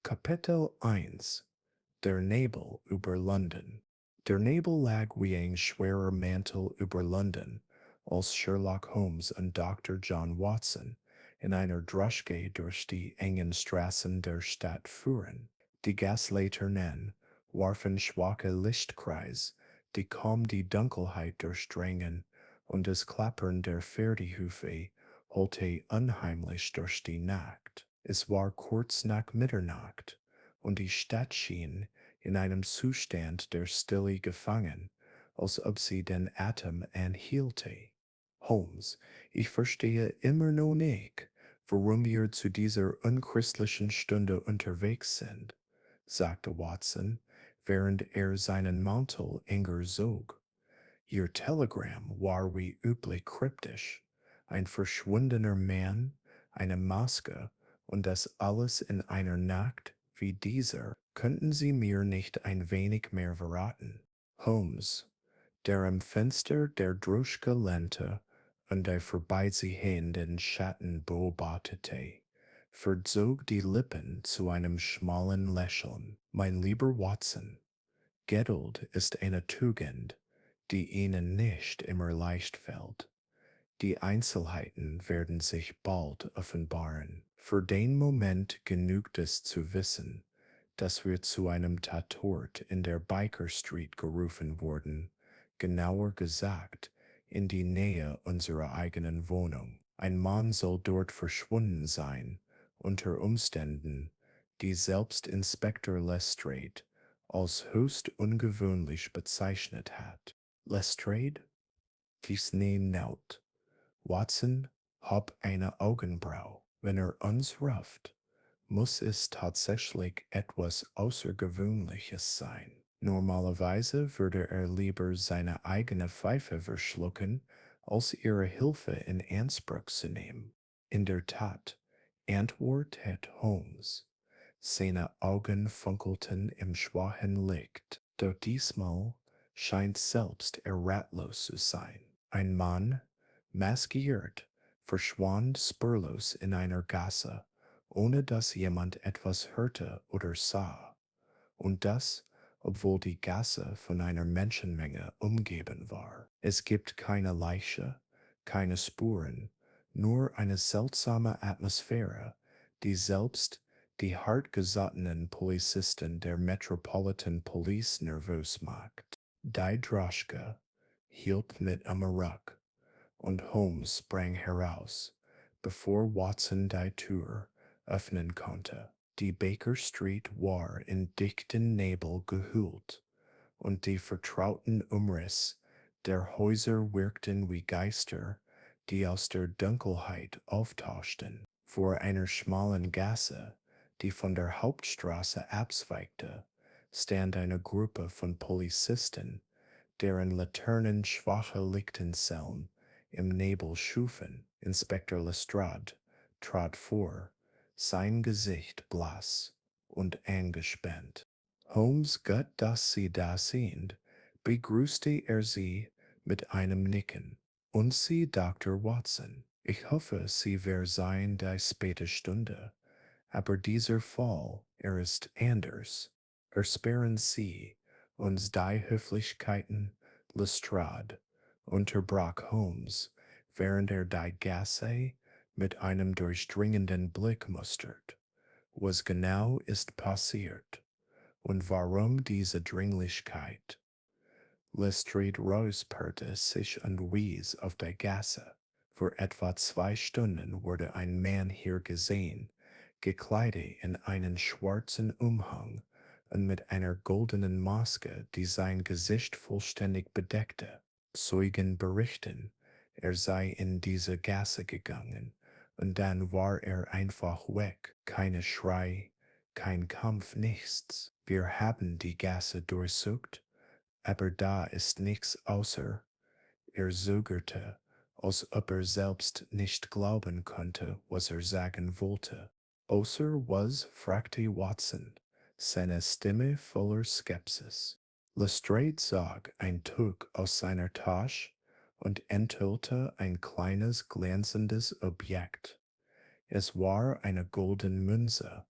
Kapitel 1 Der Nebel über London. Der Nebel lag wie ein schwerer Mantel über London, als Sherlock Holmes und Dr. John Watson in einer Droschke durch die engen Straßen der Stadt fuhren. Die Gaslaternen warfen schwache Lichtkreis, die kaum die Dunkelheit durchdrängen, und das Klappern der Pferdehufe holte unheimlich durch die Nacht. Es war kurz nach Mitternacht, und die Stadt schien in einem Zustand der Stille gefangen, als ob sie den Atem anhielte. Holmes, ich verstehe immer noch nicht, warum wir zu dieser unchristlichen Stunde unterwegs sind, sagte Watson, während er seinen Mantel enger zog. Ihr Telegramm war wie üblich kryptisch. Ein verschwundener Mann, eine Maske und das alles in einer Nacht wie dieser. Könnten Sie mir nicht ein wenig mehr verraten? Holmes, der am Fenster der Droschke lehnte und der vorbeiziehenden Schatten beobachtete, verzog die Lippen zu einem schmalen Lächeln. Mein lieber Watson, Geduld ist eine Tugend, die Ihnen nicht immer leicht fällt. Die Einzelheiten werden sich bald offenbaren. Für den Moment genügt es zu wissen, dass wir zu einem Tatort in der Baker Street gerufen wurden, genauer gesagt, in die Nähe unserer eigenen Wohnung. Ein Mann soll dort verschwunden sein, unter Umständen, die selbst Inspektor Lestrade als höchst ungewöhnlich bezeichnet hat. Lestrade? Dies Naut. Watson, hab eine Augenbrau. Wenn uns ruft, muss es tatsächlich etwas Außergewöhnliches sein. Normalerweise würde lieber seine eigene Pfeife verschlucken, als ihre Hilfe in Anspruch zu nehmen. In der Tat, antwortet Holmes. Seine Augen funkelten im schwachen Licht, doch diesmal scheint selbst er ratlos zu sein. Ein Mann, maskiert, verschwand spurlos in einer Gasse, ohne dass jemand etwas hörte oder sah. Und das, obwohl die Gasse von einer Menschenmenge umgeben war. Es gibt keine Leiche, keine Spuren, nur eine seltsame Atmosphäre, die selbst die hartgesottenen Polizisten der Metropolitan Police nervös macht. Die Droschke hielt mit am Ruck, und Holmes sprang heraus, bevor Watson die Tür öffnen konnte. Die Baker Street war in dichten Nebel gehüllt, und die vertrauten Umrisse der Häuser wirkten wie Geister, die aus der Dunkelheit auftauchten. Vor einer schmalen Gasse, die von der Hauptstraße abzweigte, stand eine Gruppe von Polizisten, deren Laternen schwache Lichtenzellen im Nebel schufen. Inspektor Lestrade trat vor, sein Gesicht blass und angespannt. Holmes Gott, dass Sie da sind, begrüßte er sie mit einem Nicken. Und Sie, Dr. Watson, ich hoffe, Sie verzeihen die späte Stunde, aber dieser Fall, ist anders. Ersparen Sie uns die Höflichkeiten, Lestrade, unterbrach Holmes, während er die Gasse mit einem durchdringenden Blick mustert. Was genau ist passiert? Und warum diese Dringlichkeit? Lestrade räusperte sich und wies auf die Gasse. Vor etwa 2 Stunden wurde ein Mann hier gesehen, gekleidet in einen schwarzen Umhang und mit einer goldenen Maske, die sein Gesicht vollständig bedeckte. Zeugen berichten, er sei in diese Gasse gegangen, und dann war er einfach weg. Keine Schrei, kein Kampf, nichts. Wir haben die Gasse durchsucht, aber da ist nichts außer. Er zögerte, als ob er selbst nicht glauben konnte, was er sagen wollte. Außer was? Fragte Watson, seine Stimme voller Skepsis. Lestrade zog ein Tuch aus seiner Tasche und enthüllte ein kleines glänzendes Objekt. Es war eine goldene Münze,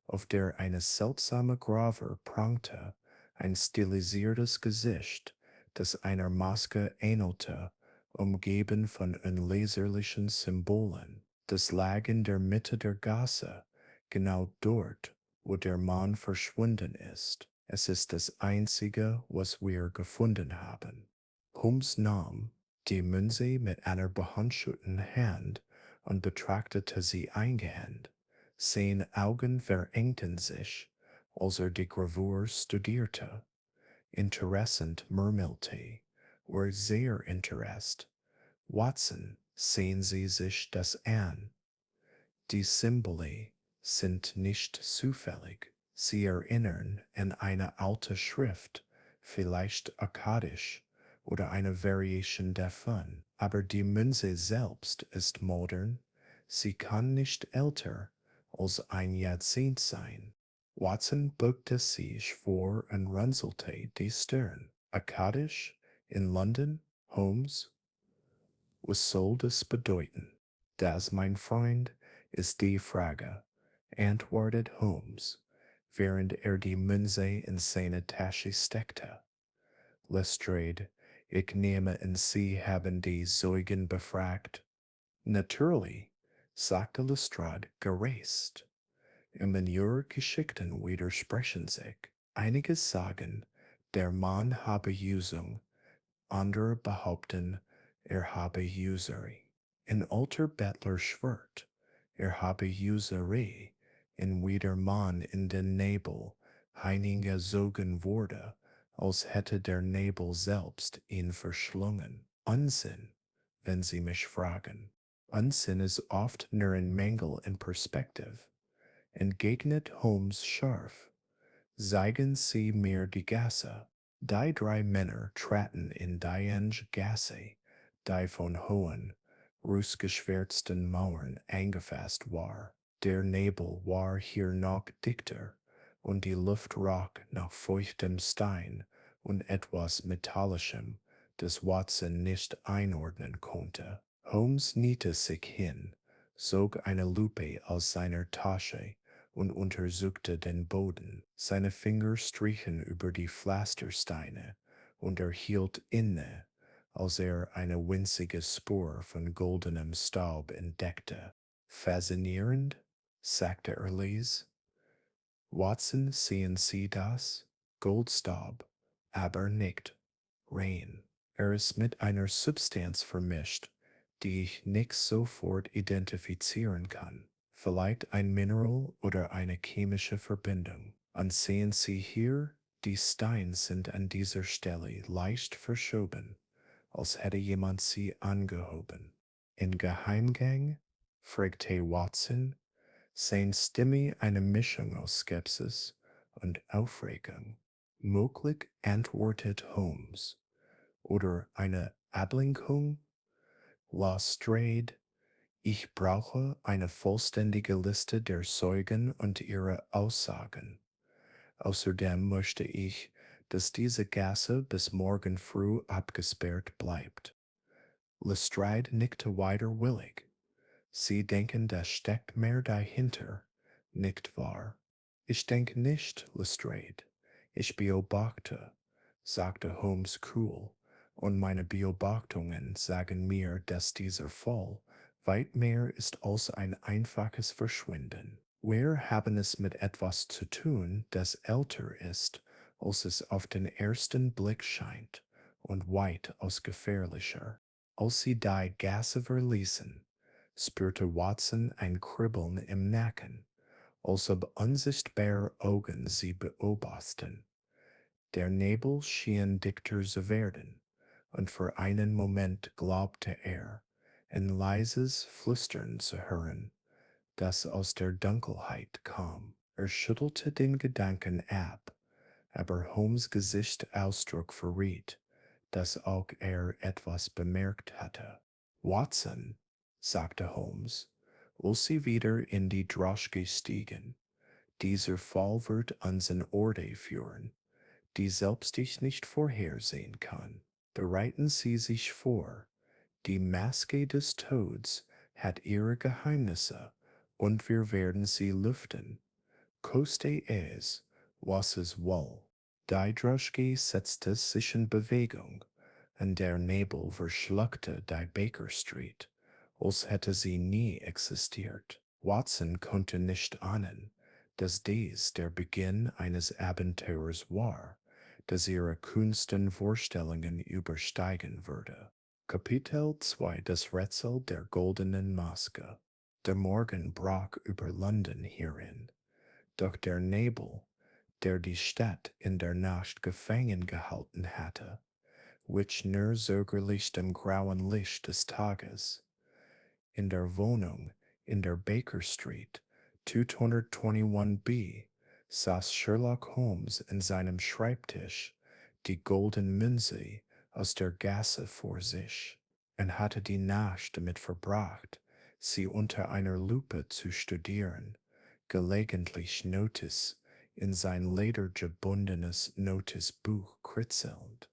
auf der eine seltsame Grave prangte, ein stilisiertes Gesicht, das einer Maske ähnelte, umgeben von unleserlichen Symbolen. Das lag in der Mitte der Gasse, genau dort, wo der Mann verschwunden ist. Es ist das Einzige, was wir gefunden haben. Holmes nahm die Münze mit einer behandschuhten Hand und betrachtete sie eingehend. Seine Augen verengten sich, als die Gravur studierte. Interessant, murmelte, or sehr interest. Watson, sehen Sie sich das an. Die Symbole sind nicht zufällig. Sie erinnern an eine alte Schrift, vielleicht akkadisch oder eine Variation davon. Aber die Münze selbst ist modern. Sie kann nicht älter als ein Jahrzehnt sein. Watson beugte sich vor und runzelte die Stirn. Akkadisch? In London? Holmes? Was soll das bedeuten? Das, mein Freund, ist die Frage, antwortet Holmes, während die Münze in seine Tasche steckte. Lestrade, ich nehme an, Sie haben die Zeugen befragt. Natürlich, sagte Lestrade gereizt. In Ihrer Geschichten widersprechen sich. Einige sagen, der Mann habe Usung, andere behaupten, habe Usury. Ein alter Bettler schwört, habe Usury, in wieder Mann in den Nebel hineingesogen wurde, als hätte der Nebel selbst ihn verschlungen. Unsinn, wenn Sie mich fragen. Unsinn ist oft nur ein Mangel in Perspektive, entgegnet Holmes scharf. Zeigen Sie mir die Gasse. Die drei Männer traten in die enge Gasse, die von hohen, rußgeschwärzten Mauern eingefasst war. Der Nebel war hier noch dichter, und die Luft roch nach feuchtem Stein und etwas Metallischem, das Watson nicht einordnen konnte. Holmes kniete sich hin, zog eine Lupe aus seiner Tasche und untersuchte den Boden. Seine Finger strichen über die Pflastersteine und er hielt inne, als er eine winzige Spur von goldenem Staub entdeckte. Faszinierend, sagte er leise. Watson, sehen Sie das? Goldstaub, aber nicht rein. Er ist mit einer Substanz vermischt, die ich nicht sofort identifizieren kann. Vielleicht ein Mineral oder eine chemische Verbindung. Und sehen Sie hier, die Steine sind an dieser Stelle leicht verschoben, als hätte jemand sie angehoben. In Geheimgang? Fragte Watson, seine Stimme eine Mischung aus Skepsis und Aufregung. Möglich, antwortet Holmes. Oder eine Ablenkung? Lestrade, ich brauche eine vollständige Liste der Zeugen und ihre Aussagen. Außerdem möchte ich, dass diese Gasse bis morgen früh abgesperrt bleibt. Lestrade nickte widerwillig. Sie denken, da steckt mehr dahinter, nicht wahr? Ich denke nicht, Lestrade. Ich beobachte, sagte Holmes cool, und meine Beobachtungen sagen mir, dass dieser Fall weit mehr ist als ein einfaches Verschwinden. Wir haben es mit etwas zu tun, das älter ist, als es auf den ersten Blick scheint, und weitaus gefährlicher. Als sie die Gasse verließen, spürte Watson ein Kribbeln im Nacken, als ob unsichtbare Augen sie beobachten. Der Nebel schien dichter zu werden, und für einen Moment glaubte er, ein leises Flüstern zu hören, das aus der Dunkelheit kam. Er schüttelte den Gedanken ab, aber Holmes' Gesichtsausdruck verriet, dass auch er etwas bemerkt hatte. Watson, sagte Holmes, als sie wieder in die Droschke stiegen, dieser Fall wird uns in Orte führen, die selbst ich nicht vorhersehen kann. Bereiten Sie sich vor, die Maske des Todes hat ihre Geheimnisse, und wir werden sie lüften. koste es, was es woll. Die Droschke setzte sich in Bewegung, und der Nebel verschluckte die Baker Street, als hätte sie nie existiert. Watson konnte nicht ahnen, dass dies der Beginn eines Abenteuers war, das ihre kühnsten Vorstellungen übersteigen würde. Kapitel 2: Das Rätsel der goldenen Maske. Der Morgen brach über London hierin, doch der Nebel, der die Stadt in der Nacht gefangen gehalten hatte, wich nur zögerlich dem grauen Licht des Tages. In der Wohnung in der Baker Street 221b saß Sherlock Holmes in seinem Schreibtisch, die golden Münze aus der Gasse vor sich, und hatte die Nacht damit verbracht, sie unter einer Lupe zu studieren, gelegentlich Notiz in sein ledergebundenes Notizbuch kritzelnd.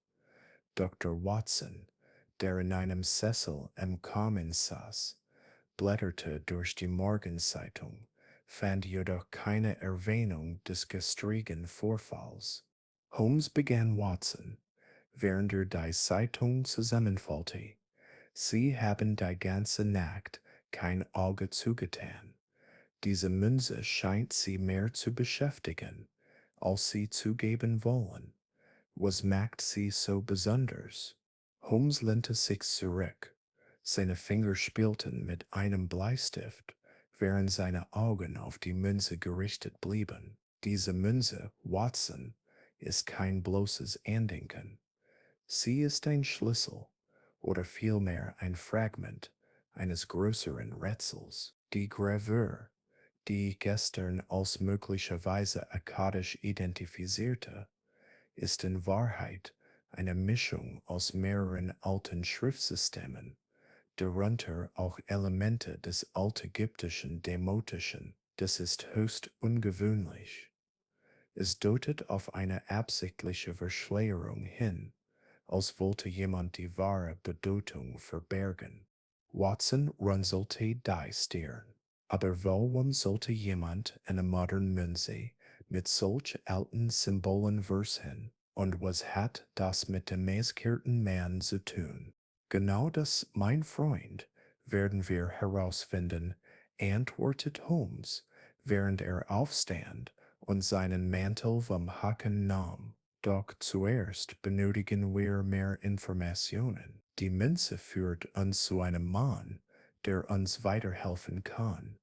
Dr. Watson, der in einem Sessel am Common saß, blätterte durch die Morgenzeitung, fand jedoch keine Erwähnung des gestrigen Vorfalls. Holmes begann Watson, während die Zeitung zusammenfallte. Sie haben die ganze Nacht kein Auge zugetan. Diese Münze scheint Sie mehr zu beschäftigen, als Sie zugeben wollen. Was macht sie so besonders? Holmes lehnte sich zurück. Seine Finger spielten mit einem Bleistift, während seine Augen auf die Münze gerichtet blieben. Diese Münze, Watson, ist kein bloßes Andenken. Sie ist ein Schlüssel, oder vielmehr ein Fragment eines größeren Rätsels. Die Gravur, die ich gestern als möglicherweise akkadisch identifizierte, ist in Wahrheit eine Mischung aus mehreren alten Schriftsystemen, darunter auch Elemente des altägyptischen Demotischen. Das ist höchst ungewöhnlich. Es deutet auf eine absichtliche Verschleierung hin, als wollte jemand die wahre Bedeutung verbergen. Watson runzelte die Stirn. Aber warum sollte jemand eine moderne Münze mit solch alten Symbolen versen? Und was hat das mit dem maskierten Mann zu tun? Genau das, mein Freund, werden wir herausfinden, antwortet Holmes, während er aufstand und seinen Mantel vom Haken nahm. Doch zuerst benötigen wir mehr Informationen. Die Münze führt uns zu einem Mann, der uns weiterhelfen kann.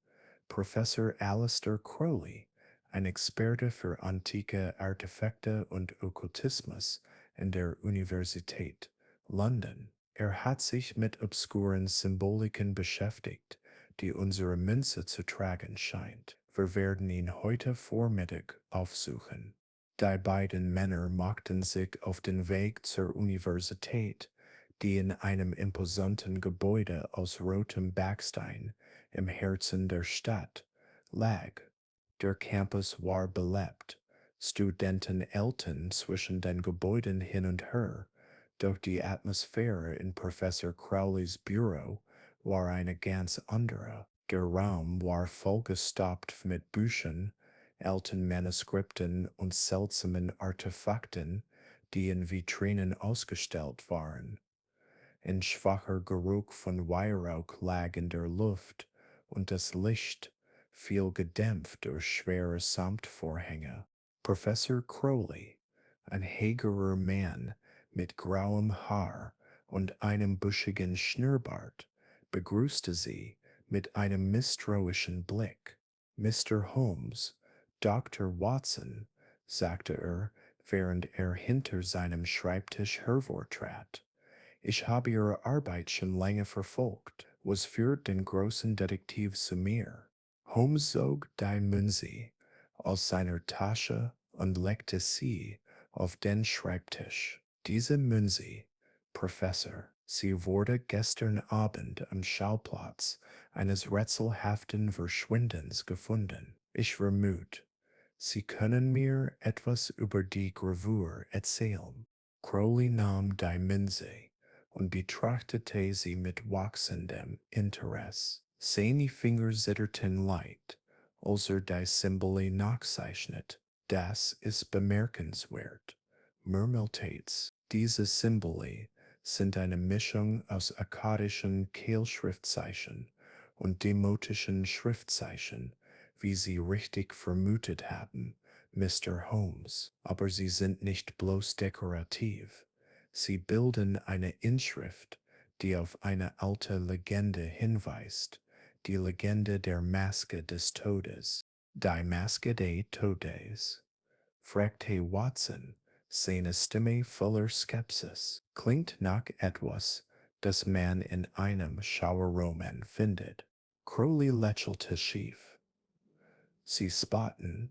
Professor Alistair Crowley, ein Experte für antike Artefakte und Okkultismus in der Universität London. Er hat sich mit obskuren Symboliken beschäftigt, die unsere Münze zu tragen scheint. Wir werden ihn heute Vormittag aufsuchen. Die beiden Männer machten sich auf den Weg zur Universität, die in einem imposanten Gebäude aus rotem Backstein im Herzen der Stadt lag. Der Campus war belebt. Studenten eilten zwischen den Gebäuden hin und her, doch die Atmosphäre in Professor Crowleys Büro war eine ganz andere. Der Raum war vollgestopft mit Büchern, alten Manuskripten und seltsamen Artefakten, die in Vitrinen ausgestellt waren. Ein schwacher Geruch von Weihrauch lag in der Luft, und das Licht fiel gedämpft durch schwere Samtvorhänge. Professor Crowley, ein hagerer Mann mit grauem Haar und einem buschigen Schnurrbart, begrüßte sie mit einem misstrauischen Blick. Mr. Holmes, Dr. Watson, sagte er, während er hinter seinem Schreibtisch hervortrat. Ich habe Ihre Arbeit schon lange verfolgt. Was führt den großen Detektiv zu mir? Holmes zog die Münze aus seiner Tasche und legte sie auf den Schreibtisch. Diese Münze, Professor, sie wurde gestern Abend am Schauplatz eines rätselhaften Verschwindens gefunden. Ich vermute, Sie können mir etwas über die Gravur erzählen. Crowley nahm die Münze und betrachtete sie mit wachsendem Interesse. Seine Finger zitterten leicht, außer die Symbole nachzeichnet. Das ist bemerkenswert. Murmeltates. Diese Symbole sind eine Mischung aus akkadischen Kehlschriftzeichen und demotischen Schriftzeichen, wie Sie richtig vermutet haben, Mr. Holmes. Aber sie sind nicht bloß dekorativ. Sie bilden eine Inschrift, die auf eine alte Legende hinweist, die Legende der Maske des Todes. Die Maske des Todes, fragte Watson, seine Stimme voller Skepsis. Klingt nach etwas, das man in einem Schauerroman findet. Crowley lächelte schief. Sie spotten.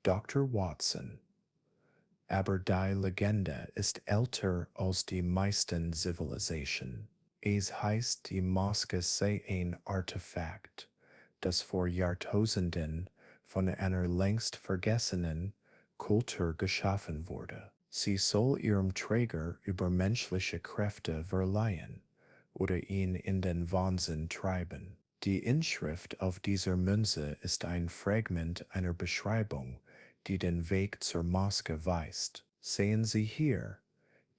Dr. Watson. Aber die Legende ist älter als die meisten Zivilisationen. Es heißt, die Maske sei ein Artefakt, das vor Jahrtausenden von einer längst vergessenen Kultur geschaffen wurde. Sie soll ihrem Träger übermenschliche Kräfte verleihen oder ihn in den Wahnsinn treiben. Die Inschrift auf dieser Münze ist ein Fragment einer Beschreibung, die den Weg zur Maske weist. Sehen Sie hier,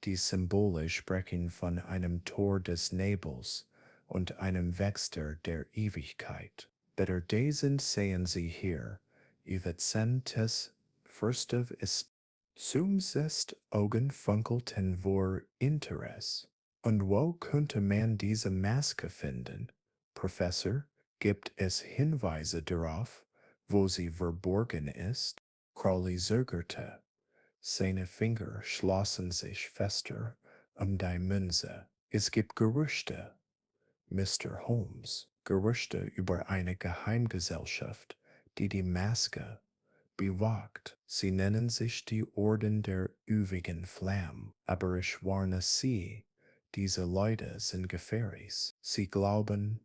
die Symbole sprechen von einem Tor des Nebels und einem Wächter der Ewigkeit. Better Dazen sehen Sie hier, Ivacentes Fürstev ist Sumsest Augen funkelten vor Interesse. Und wo könnte man diese Maske finden? Professor, gibt es Hinweise darauf, wo sie verborgen ist? Crowley zögerte. Seine Finger schlossen sich fester die Münze. Es gibt Gerüchte, Mr. Holmes, Gerüchte über eine Geheimgesellschaft, die die Maske bewacht. Sie nennen sich die Orden der ewigen Flamme, aber ich warne Sie, diese Leute sind gefährlich. Sie glauben,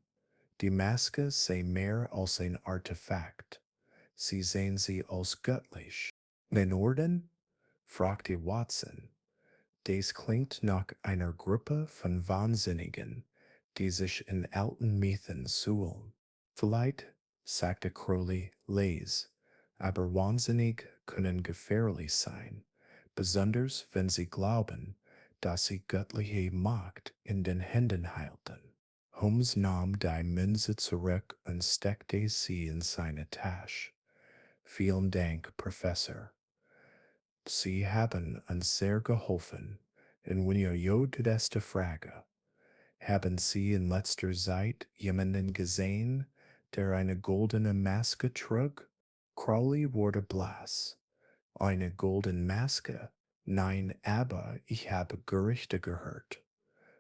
die Maske sei mehr als ein Artefakt. Sie sehen sie als göttlich. Den Orden? Fragte Watson. Das klingt nach einer Gruppe von Wahnsinnigen, die sich in alten Mythen suhlen. Vielleicht, sagte Crowley leise, aber wahnsinnig können gefährlich sein, besonders wenn sie glauben, dass sie göttliche Macht in den Händen halten. Holmes nahm die Münze zurück und steckte sie in seine Tasche. Vielen Dank, Professor. Sie haben uns sehr geholfen. Und wenn ihr die letzte Frage. Haben Sie in letzter Zeit jemanden gesehen, der eine goldene Maske trug? Crowley wurde blass. Eine goldene Maske? Nein, aber ich habe Gerüchte gehört.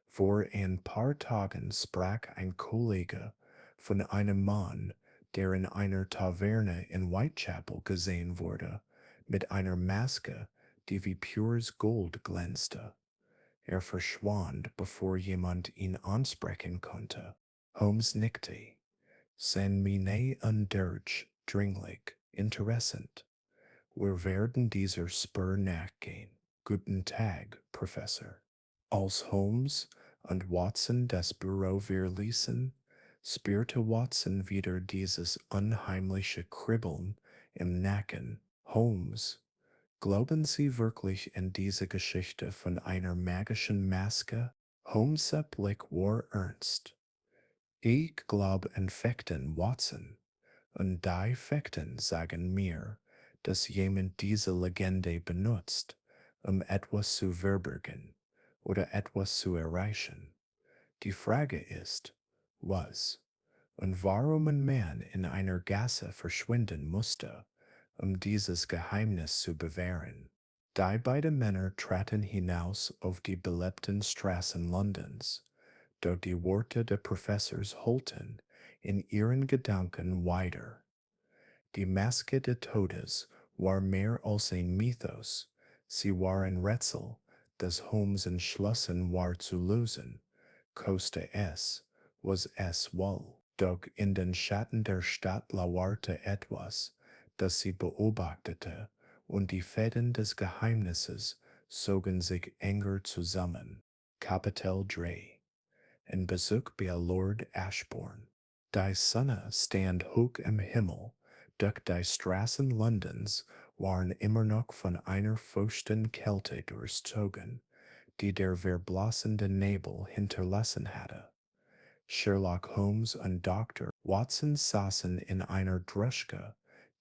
Vor ein paar Tagen sprach ein Kollege von einem Mann, der in einer Taverne in Whitechapel gesehen wurde, mit einer Maske, die wie pures Gold glänzte. Er verschwand, bevor jemand ihn ansprechen konnte. Holmes nickte. Sein Miene und Dirge, dringlich, interessant. Wir werden dieser Spur nachgehen. Guten Tag, Professor. Als Holmes und Watson das Büro verließen, spürte Watson wieder dieses unheimliche Kribbeln im Nacken. Holmes, glauben Sie wirklich an diese Geschichte von einer magischen Maske? Holmes' Blick war ernst. Ich glaub an Fakten, Watson. Und die Fakten sagen mir, dass jemand diese Legende benutzt, um etwas zu verbergen oder etwas zu erreichen. Die Frage ist, was und warum ein Mann in einer Gasse verschwinden musste, um dieses Geheimnis zu bewähren. Die beiden Männer traten hinaus auf die belebten Straßen Londons, doch die Worte des Professors holten in ihren Gedanken weiter. Die Maske des Todes war mehr als ein Mythos, sie war ein Rätsel, das Holmes entschlossen war zu lösen, koste es, was es wolle. Doch in den Schatten der Stadt lauerte etwas, das sie beobachtete, und die Fäden des Geheimnisses zogen sich enger zusammen. Kapitel 3. Ein Besuch bei Lord Ashbourne. Die Sonne stand hoch am Himmel, Doch die Straßen Londons waren immer noch von einer feuchten Kälte durchzogen, die der verblassende Nebel hinterlassen hatte. Sherlock Holmes und Dr. Watson saßen in einer Droschke,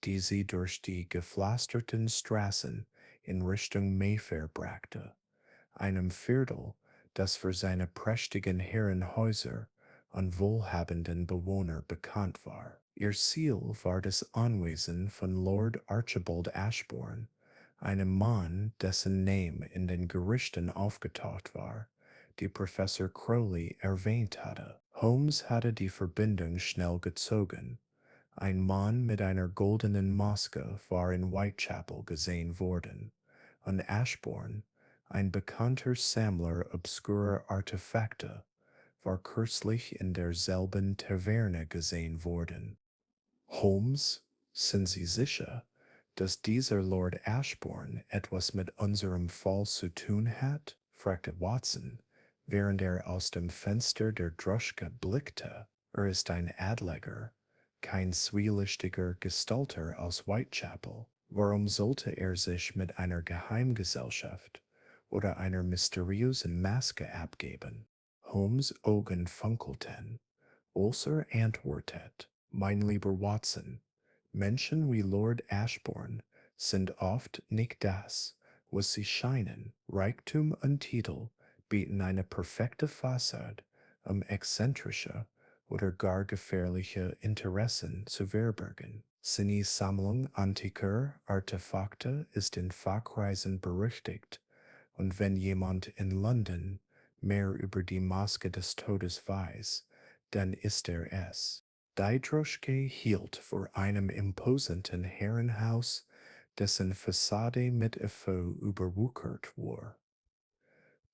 die sie durch die gepflasterten Straßen in Richtung Mayfair brachte, einem Viertel, das für seine prächtigen Herrenhäuser und wohlhabenden Bewohner bekannt war. Ihr Ziel war das Anwesen von Lord Archibald Ashbourne, einem Mann, dessen Name in den Gerichten aufgetaucht war, die Professor Crowley erwähnt hatte. Holmes hatte die Verbindung schnell gezogen. Ein Mann mit einer goldenen Maske war in Whitechapel gesehen worden, und Ashbourne, ein bekannter Sammler obskurer Artefakte, war kürzlich in derselben Taverne gesehen worden. Holmes, sind Sie sicher, dass dieser Lord Ashbourne etwas mit unserem Fall zu tun hat? Fragte Watson, während er aus dem Fenster der Droschke blickte. Ist ein Adliger, kein zwielichtiger Gestalter aus Whitechapel. Warum sollte er sich mit einer Geheimgesellschaft oder einer mysteriösen Maske abgeben? Holmes' Augen funkelten. Ulcer antwortet, mein lieber Watson, Menschen wie Lord Ashbourne sind oft nicht das, was sie scheinen. Reichtum und Titel bieten eine perfekte Fassade, um exzentrische oder gar gefährliche Interessen zu verbergen. Seine Sammlung antiker Artefakte ist in Fachkreisen berüchtigt, und wenn jemand in London mehr über die Maske des Todes weiß, dann ist er es. Die Droschke hielt vor einem imposanten Herrenhaus, dessen Fassade mit Efeu überwuchert war.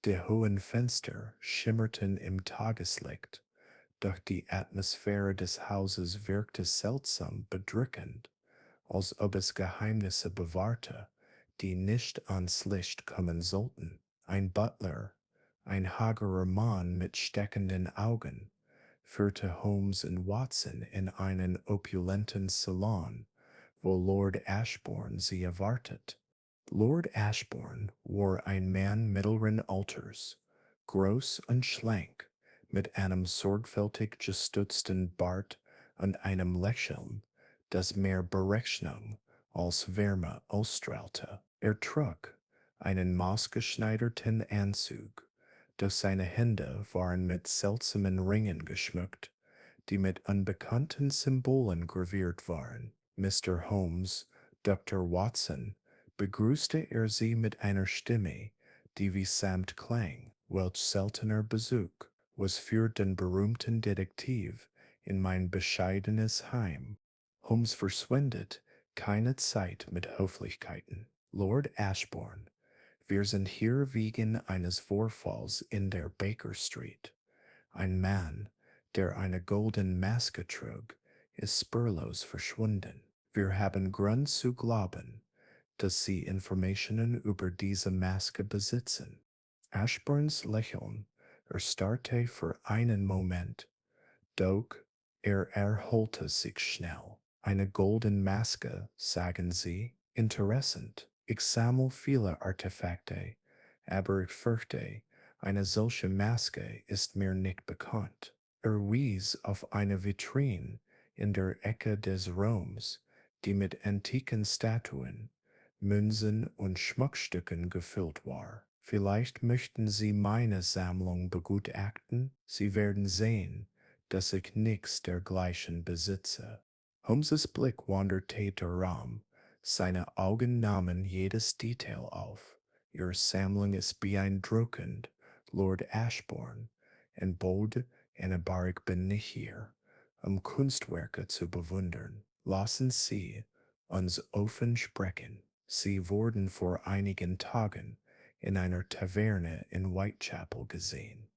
Die hohen Fenster schimmerten im Tageslicht, doch die Atmosphäre des Hauses wirkte seltsam bedrückend, als ob es Geheimnisse bewahrte, die nicht ans Licht kommen sollten. Ein Butler, ein hagerer Mann mit steckenden Augen, führte Holmes und Watson in einen opulenten Salon, wo Lord Ashbourne sie erwartet. Lord Ashbourne war ein Mann mittleren Alters, groß und schlank, mit einem sorgfältig gestutzten Bart und einem Lächeln, das mehr Berechnung als Wärme ausstrahlte. Er trug einen maßgeschneiderten Anzug, doch seine Hände waren mit seltsamen Ringen geschmückt, die mit unbekannten Symbolen graviert waren. Mr. Holmes, Dr. Watson, begrüßte er sie mit einer Stimme, die wie Samt klang. Welch seltener Besuch, was für den berühmten Detektiv in mein bescheidenes Heim. Holmes verschwendet keine Zeit mit Höflichkeiten. Lord Ashbourne, wir sind hier wegen eines Vorfalls in der Baker Street. Ein Mann, der eine goldene Maske trug, ist spurlos verschwunden. Wir haben Grund zu glauben, dass Sie Informationen über diese Maske besitzen. Ashburns Lächeln erstarrte für einen Moment, doch er erholte sich schnell. Eine goldene Maske, sagen Sie? Interessant. Ich sammle viele Artefakte, aber ich fürchte, eine solche Maske ist mir nicht bekannt. Er wies auf eine Vitrine in der Ecke des Raums, die mit antiken Statuen, Münzen und Schmuckstücken gefüllt war. Vielleicht möchten Sie meine Sammlung begutachten? Sie werden sehen, dass ich nichts dergleichen besitze. Holmes' Blick wanderte der Raum, seine Augen nahmen jedes Detail auf. Ihre Sammlung ist beeindruckend, Lord Ashbourne, und bald aber ich bin nicht hier, um Kunstwerke zu bewundern. Lassen Sie uns offen sprechen. Sie wurden vor einigen Tagen in einer Taverne in Whitechapel gesehen.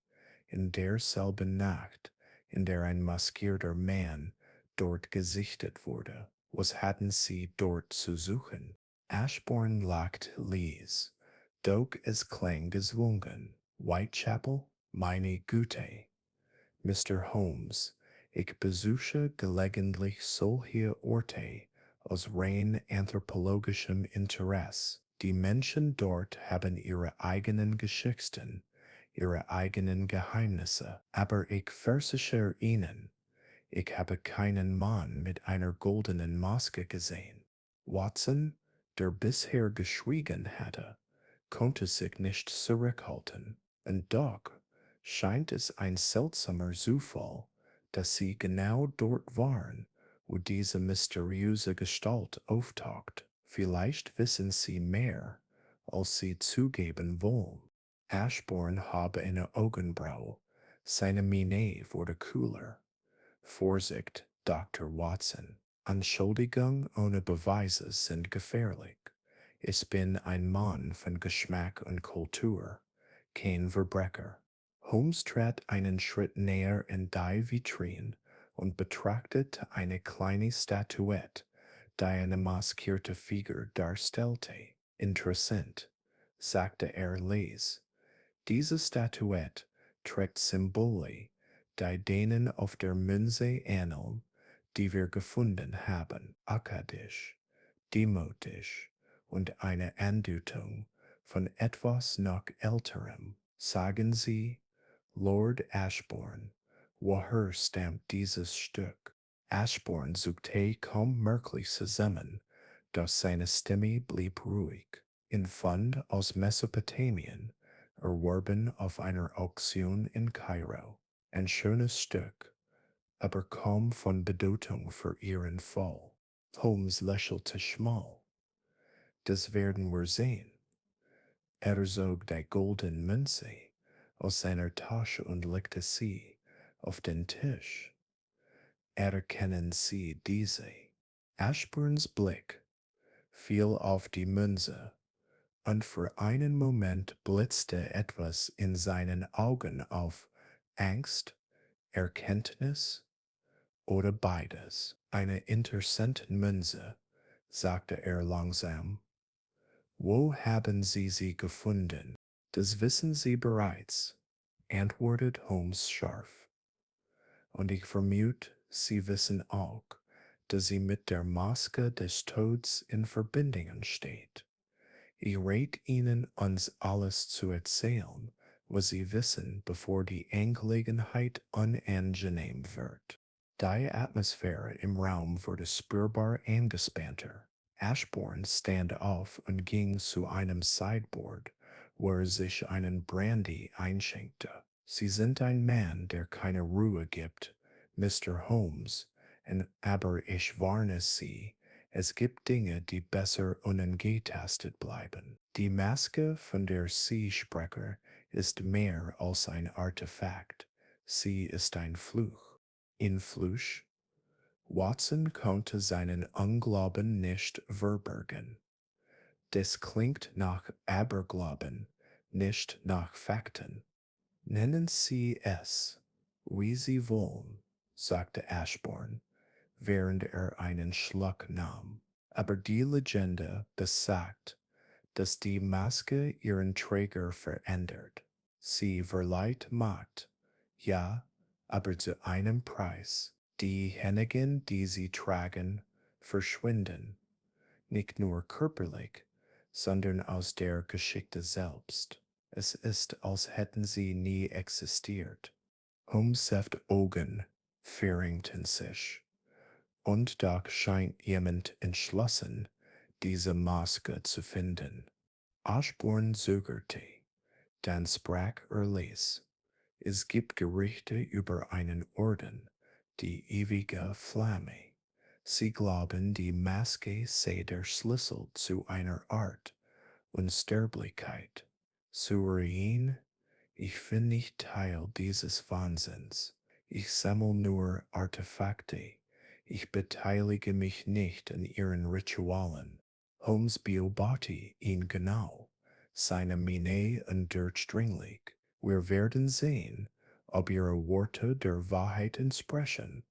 In derselben Nacht, in der ein maskierter Mann dort gesichtet wurde. Was hatten Sie dort zu suchen? Ashbourne lacht leise, doch es klang gezwungen. Whitechapel? Meine Güte. Mr. Holmes, ich besuche gelegentlich solche Orte aus rein anthropologischem Interesse. Die Menschen dort haben ihre eigenen Geschichten, ihre eigenen Geheimnisse, aber ich versichere Ihnen, ich habe keinen Mann mit einer goldenen Maske gesehen. Watson, der bisher geschwiegen hatte, konnte sich nicht zurückhalten. Und doch scheint es ein seltsamer Zufall, dass sie genau dort waren, wo diese mysteriöse Gestalt auftaucht. Vielleicht wissen sie mehr, als sie zugeben wollen. Ashbourne habe eine Augenbraue, seine Miene wurde kühler. Vorsicht, Dr. Watson. Anschuldigungen ohne Beweise sind gefährlich. Ich bin ein Mann von Geschmack und Kultur, kein Verbrecher. Holmes trat einen Schritt näher in die Vitrine und betrachtete eine kleine Statuette, die eine maskierte Figur darstellte. Interessant, sagte er leise. Diese Statuette trägt Symbole, die denen auf der Münze ähneln, die wir gefunden haben, akkadisch, demotisch und eine Andeutung von etwas noch Älterem. Sagen Sie, Lord Ashbourne, woher stammt dieses Stück? Ashbourne zuckte kaum merklich zusammen, doch seine Stimme blieb ruhig. In Fund aus Mesopotamien, erworben auf einer Auktion in Kairo. Ein schönes Stück, aber kaum von Bedeutung für ihren Fall. Holmes lächelte schmal. Das werden wir sehen. Er zog die goldene Münze aus seiner Tasche und legte sie auf den Tisch. Erkennen Sie diese? Ashburns Blick fiel auf die Münze, und für einen Moment blitzte etwas in seinen Augen auf: Angst, Erkenntnis oder beides. Eine interessante Münze, sagte er langsam. Wo haben Sie sie gefunden? Das wissen Sie bereits, antwortet Holmes scharf. Und ich vermute, Sie wissen auch, dass sie mit der Maske des Todes in Verbindung steht. Ich rate Ihnen, uns alles zu erzählen, was Sie wissen, bevor die Angelegenheit unangenehm wird. Die Atmosphäre im Raum wurde spürbar angespannter. Ashbourne stand auf und ging zu einem Sideboard, wo er sich einen Brandy einschenkte. Sie sind ein Mann, der keine Ruhe gibt, Mr. Holmes, aber ich warne Sie, es gibt Dinge, die besser unangetastet bleiben. Die Maske, von der Sie sprechen, ist mehr als ein Artefakt. Sie ist ein Fluch. In Fluch? Watson konnte seinen Unglauben nicht verbergen. Das klingt nach Aberglauben, nicht nach Fakten. Nennen Sie es, wie Sie wollen, sagte Ashbourne, während er einen Schluck nahm. Aber die Legende besagt, dass die Maske ihren Träger verändert. Sie verleiht Macht, ja, aber zu einem Preis. Diejenigen, die sie tragen, verschwinden, nicht nur körperlich, sondern aus der Geschichte selbst. Es ist, als hätten sie nie existiert. Holmes' Augen verringten sich. Und doch scheint jemand entschlossen, diese Maske zu finden. Ashbourne zögerte, dann sprach er leise. Es gibt Gerüchte über einen Orden, die ewige Flamme. Sie glauben, die Maske sei der Schlüssel zu einer Art Unsterblichkeit. Souverän, ich bin nicht Teil dieses Wahnsinns. Ich sammle nur Artefakte. Ich beteilige mich nicht an ihren Ritualen. Holmes beobachtete ihn genau, seine Miene undurchdringlich. Wir werden sehen, ob ihre Worte der Wahrheit entsprechen,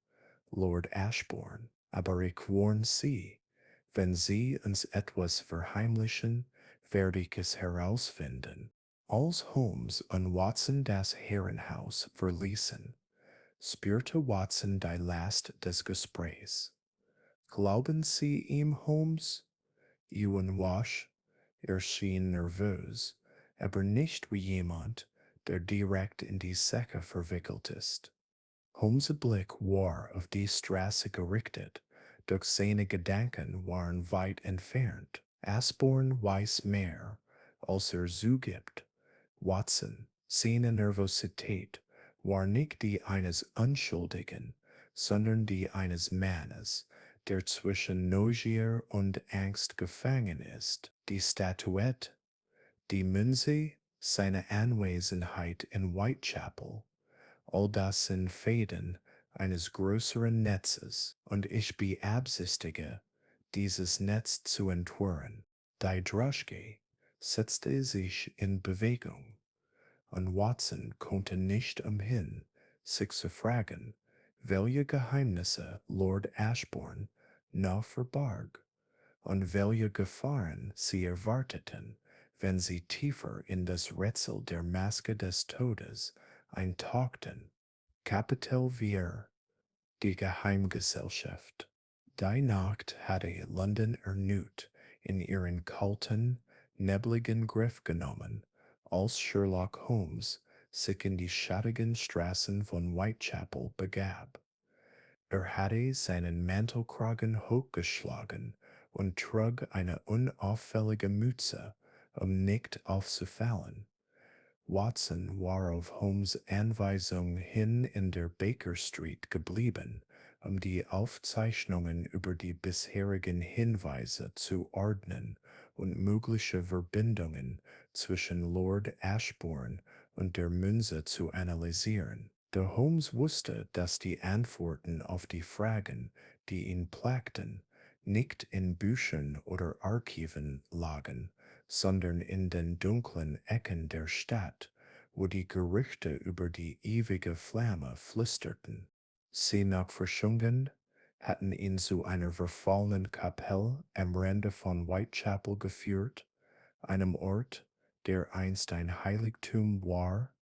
Lord Ashbourne. Aber ich warne Sie, wenn Sie uns etwas verheimlichen, werde ich es herausfinden. Als Holmes und Watson das Herrenhaus verließen, spürte Watson die Last des Gesprächs. Glauben Sie ihm, Holmes? Ewan Wash erschien nervös, aber nicht wie jemand, der direkt in die Sache verwickelt ist. Holmes' Blick war auf die Straße gerichtet, doch seine Gedanken waren weit entfernt. Asborn weiß mehr, als zugibt. Watson, seine Nervosität war nicht die eines Unschuldigen, sondern die eines Mannes, der zwischen Neugier und Angst gefangen ist. Die Statuette, die Münze, seine Anwesenheit in Whitechapel, all das sind Fäden eines größeren Netzes, und ich beabsichtige, dieses Netz zu entwirren. Die Droschke setzte sich in Bewegung, und Watson konnte nicht umhin, sich zu fragen, welche Geheimnisse Lord Ashbourne noch verbarg und welche Gefahren sie erwarteten, wenn sie tiefer in das Rätsel der Maske des Todes eintauchten. Kapitel 4 Die Geheimgesellschaft. Die Nacht hatte London erneut in ihren kalten, nebligen Griff genommen, als Sherlock Holmes sich in die schattigen Straßen von Whitechapel begab. Hatte seinen Mantelkragen hochgeschlagen und trug eine unauffällige Mütze, um nicht aufzufallen. Watson war auf Holmes' Anweisung hin in der Baker Street geblieben, um die Aufzeichnungen über die bisherigen Hinweise zu ordnen und mögliche Verbindungen zwischen Lord Ashbourne und der Münze zu analysieren. Der Holmes wusste, dass die Antworten auf die Fragen, die ihn plagten, nicht in Büchern oder Archiven lagen, sondern in den dunklen Ecken der Stadt, wo die Gerüchte über die ewige Flamme flüsterten. Sie Nachforschungen hatten ihn zu einer verfallenen Kapelle am Rande von Whitechapel geführt, einem Ort, der einst ein Heiligtum war,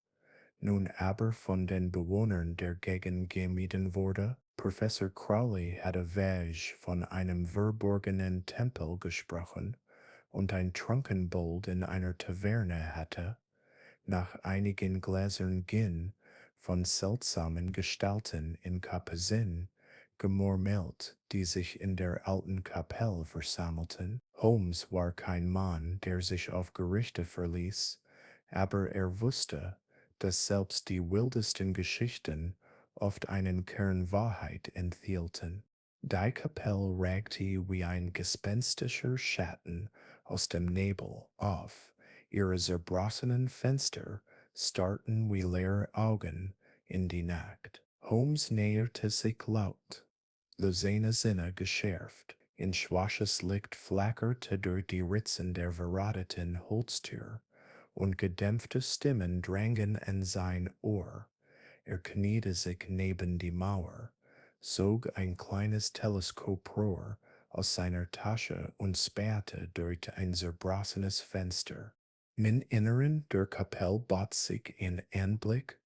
nun aber von den Bewohnern der Gegend gemieden wurde. Professor Crowley hatte vage von einem verborgenen Tempel gesprochen, und ein Trunkenbold in einer Taverne hatte, nach einigen Gläsern Gin, von seltsamen Gestalten in Kapuzen gemurmelt, die sich in der alten Kapelle versammelten. Holmes war kein Mann, der sich auf Gerüchte verließ, aber er wusste, dass selbst die wildesten Geschichten oft einen Kern Wahrheit enthielten. Die Kapelle ragte wie ein gespenstischer Schatten aus dem Nebel auf, ihre zerbrochenen Fenster starrten wie leere Augen in die Nacht. Holmes näherte sich laut, seine Sinne geschärft. In schwaches Licht flackerte durch die Ritzen der verroteten Holztür, und gedämpfte Stimmen drangen an sein Ohr. Er kniete sich neben die Mauer, zog ein kleines Teleskoprohr aus seiner Tasche und spähte durch ein zerbrochenes Fenster. Im Inneren der Kapelle bot sich ein Anblick,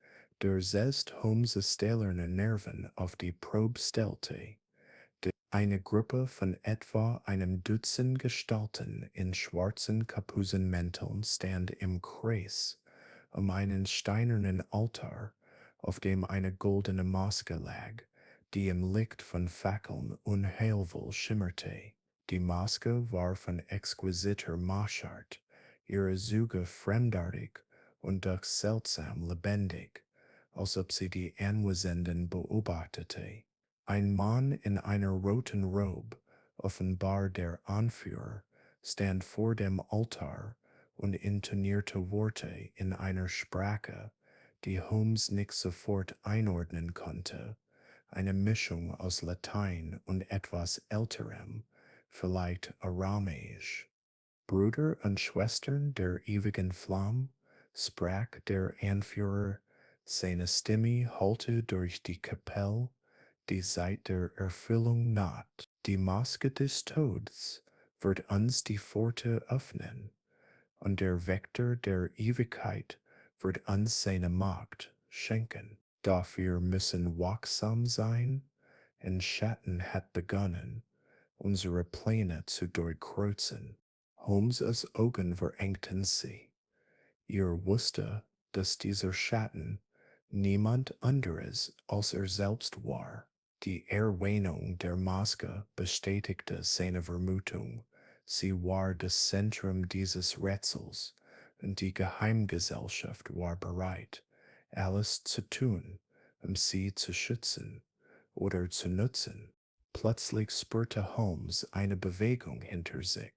der selbst Holmes' stählerne Nerven auf die Probe stellte. Eine Gruppe von etwa einem Dutzend Gestalten in schwarzen Kapuzenmänteln stand im Kreis um einen steinernen Altar, auf dem eine goldene Maske lag, die im Licht von Fackeln unheilvoll schimmerte. Die Maske war von exquisiter Machart, ihre Züge fremdartig und doch seltsam lebendig, als ob sie die Anwesenden beobachtete. Ein Mann in einer roten Robe, offenbar der Anführer, stand vor dem Altar und intonierte Worte in einer Sprache, die Holmes nicht sofort einordnen konnte, eine Mischung aus Latein und etwas Älterem, vielleicht Aramäisch. Brüder und Schwestern der ewigen Flamme, sprach der Anführer, seine Stimme hallte durch die Kapelle, die seit der Erfüllung naht. Die Maske des Todes wird uns die Pforte öffnen, und der Wächter der Ewigkeit wird uns seine Macht schenken. Dafür müssen wachsam sein, und Schatten hat begonnen, unsere Pläne zu durchkreuzen. Holmes' Augen verengten sie. Ihr wusste, dass dieser Schatten niemand anderes als er selbst war. Die Erwähnung der Maske bestätigte seine Vermutung. Sie war das Zentrum dieses Rätsels, und die Geheimgesellschaft war bereit, alles zu tun, um sie zu schützen oder zu nutzen. Plötzlich spürte Holmes eine Bewegung hinter sich.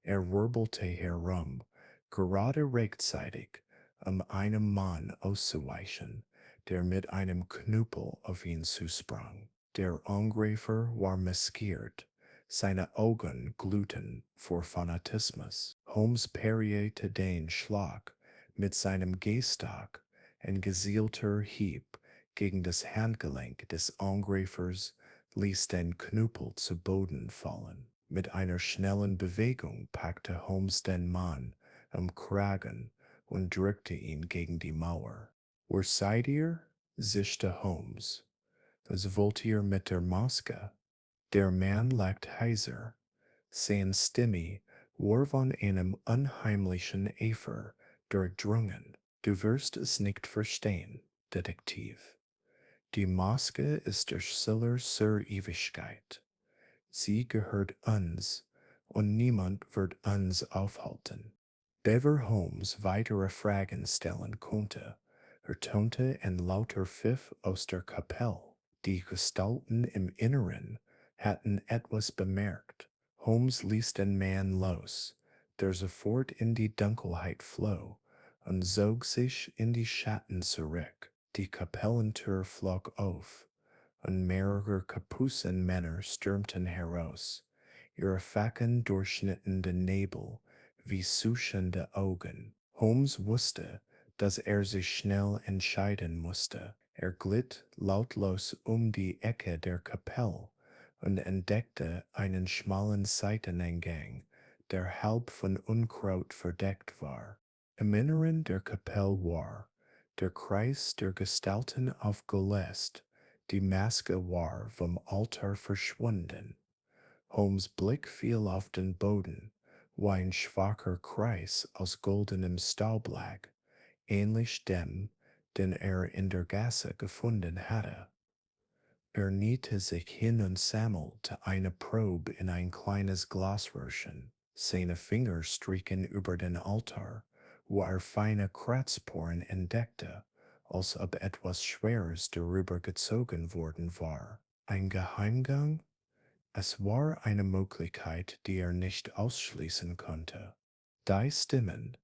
Er wirbelte herum, gerade rechtzeitig, um einem Mann auszuweichen, der mit einem Knüppel auf ihn zusprang. Der Angreifer war maskiert, seine Augen glühten vor Fanatismus. Holmes parierte den Schlag mit seinem Gehstock, ein gezielter Hieb gegen das Handgelenk des Angreifers ließ den Knüppel zu Boden fallen. Mit einer schnellen Bewegung packte Holmes den Mann am Kragen und drückte ihn gegen die Mauer. Wo seid ihr? Zischte Holmes. Was wollt ihr mit der Maske? Der Mann lacht heiser. Seine Stimme war von einem unheimlichen Eifer durchdrungen. Du wirst es nicht verstehen, Detektiv. Die Maske ist der Schlüssel zur Ewigkeit. Sie gehört uns, und niemand wird uns aufhalten. Bever Holmes weitere Fragen stellen konnte, ertönte ein lauter Pfiff aus der Kapelle. Die Gestalten im Inneren hatten etwas bemerkt. Holmes ließ den Mann los, der sofort in die Dunkelheit floh und zog sich in die Schatten zurück. Die Kapellentür flog auf, und mehrere Kapuzenmänner stürmten heraus, ihre Fackeln durchschnitten den Nebel wie suchende Augen. Holmes wusste, dass er sich schnell entscheiden musste. Er glitt lautlos um die Ecke der Kapelle und entdeckte einen schmalen Seiteneingang, der halb von Unkraut verdeckt war. Im Inneren der Kapelle war der Kreis der Gestalten aufgelöst, die Maske war vom Altar verschwunden. Holmes' Blick fiel auf den Boden, wo ein schwacher Kreis aus goldenem Staub lag, ähnlich dem, den er in der Gasse gefunden hatte. Er kniete sich hin und sammelte eine Probe in ein kleines Glasröhrchen. Seine Finger strichen über den Altar, wo er feine Kratzsporen entdeckte, als ob etwas Schweres darüber gezogen worden war. Ein Geheimgang? Es war eine Möglichkeit, die er nicht ausschließen konnte. Die Stimmen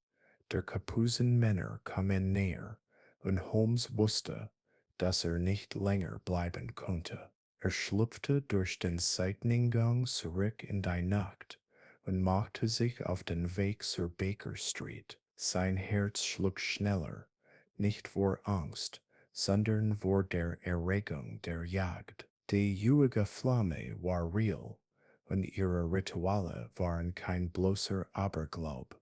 der Kapuzenmänner kamen näher, und Holmes wusste, dass er nicht länger bleiben konnte. Er schlüpfte durch den Seiteneingang zurück in die Nacht und machte sich auf den Weg zur Baker Street. Sein Herz schlug schneller, nicht vor Angst, sondern vor der Erregung der Jagd. Die juige Flamme war real, und ihre Rituale waren kein bloßer Aberglaub.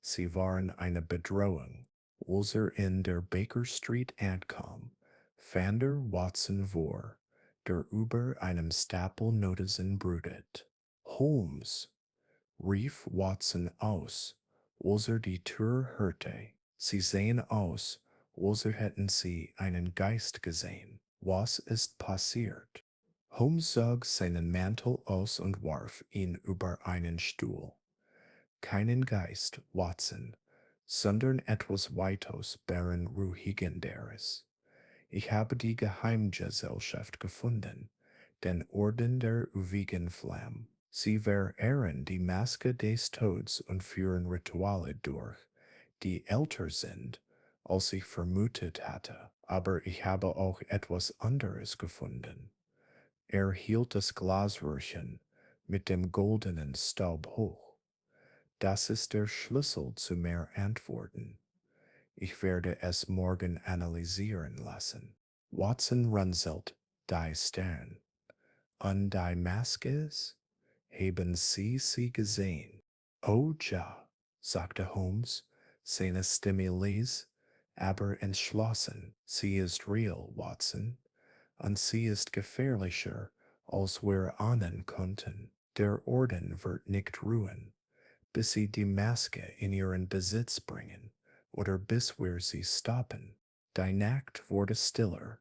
Sie waren eine Bedrohung. Als er in der Baker Street ankam, fand er Watson vor, der über einem Stapel Notizen brütet. Holmes, rief Watson aus, als er die Tür hörte. Sie sehen aus, als hätten sie einen Geist gesehen. Was ist passiert? Holmes zog seinen Mantel aus und warf ihn über einen Stuhl. Keinen Geist, Watson, sondern etwas weitaus Beunruhigenderes. Ich habe die Geheimgesellschaft gefunden, den Orden der ewigen Flamme. Sie verehren die Maske des Todes und führen Rituale durch, die älter sind, als ich vermutet hatte. Aber ich habe auch etwas anderes gefunden. Er hielt das Glasröhrchen mit dem goldenen Staub hoch. Das ist der Schlüssel zu mehr Antworten. Ich werde es morgen analysieren lassen. Watson runzelt die Stirn. Und die Maskes? Haben sie gesehen? Oh ja, sagte Holmes, seine Stimme leise, aber entschlossen. Sie ist real, Watson, und sie ist gefährlicher, als wir ahnen konnten. Der Orden wird nicht ruhen, bis sie die Maske in ihren Besitz bringen oder bis wir sie stoppen. Die Nacht wurde stiller,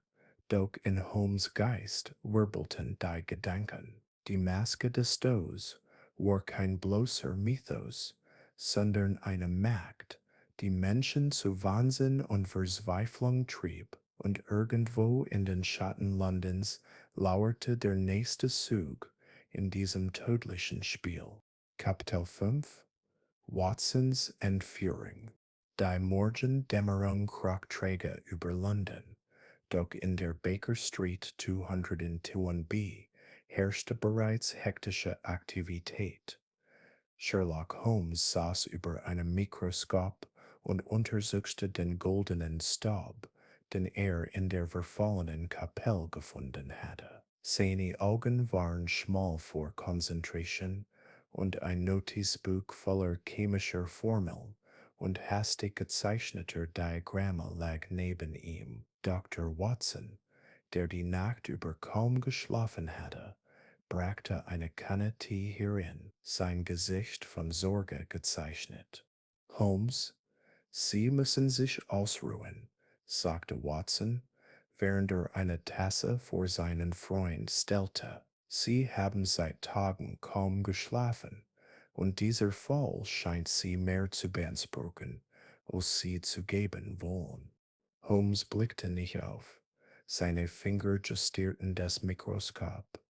doch in Holmes' Geist wirbelten die Gedanken. Die Maske des Todes war kein bloßer Mythos, sondern eine Macht, die Menschen zu Wahnsinn und Verzweiflung trieb, und irgendwo in den Schatten Londons lauerte der nächste Zug in diesem tödlichen Spiel. Kapitel 5 Watsons Entführung. Die Morgendämmerung kroch träge über London, doch in der Baker Street 202b herrschte bereits hektische Aktivität. Sherlock Holmes saß über einem Mikroskop und untersuchte den goldenen Staub, den er in der verfallenen Kapelle gefunden hatte. Seine Augen waren schmal vor Konzentration, und ein Notizbuch voller chemischer Formeln und hastig gezeichneter Diagramme lag neben ihm. Dr. Watson, der die Nacht über kaum geschlafen hatte, brachte eine Kanne Tee herein, sein Gesicht von Sorge gezeichnet. Holmes, Sie müssen sich ausruhen, sagte Watson, während er eine Tasse vor seinen Freund stellte. Sie haben seit Tagen kaum geschlafen, und dieser Fall scheint Sie mehr zu beanspruchen, als Sie zu geben wollen. Holmes blickte nicht auf. Seine Finger justierten das Mikroskop.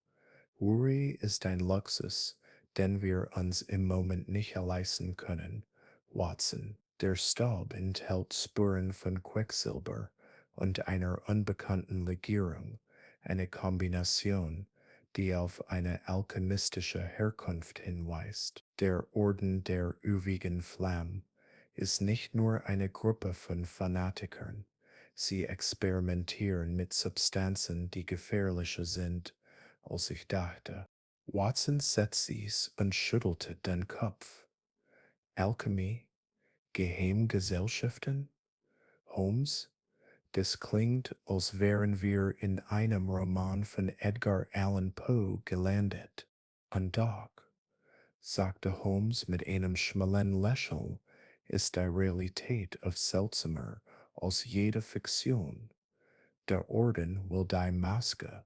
Worry ist ein Luxus, den wir uns im Moment nicht leisten können, Watson. Der Staub enthält Spuren von Quecksilber und einer unbekannten Legierung, eine Kombination, die auf eine alchemistische Herkunft hinweist. Der Orden der ewigen Flamme ist nicht nur eine Gruppe von Fanatikern. Sie experimentieren mit Substanzen, die gefährlicher sind, als ich dachte. Watson setzte sich und schüttelte den Kopf. Alchemie? Geheimgesellschaften? Holmes? Das klingt, als wären wir in einem Roman von Edgar Allan Poe gelandet. Und doch, sagte Holmes mit einem schmalen Lächeln, ist die Realität oft seltsamer als jede Fiktion. Der Orden will die Maske,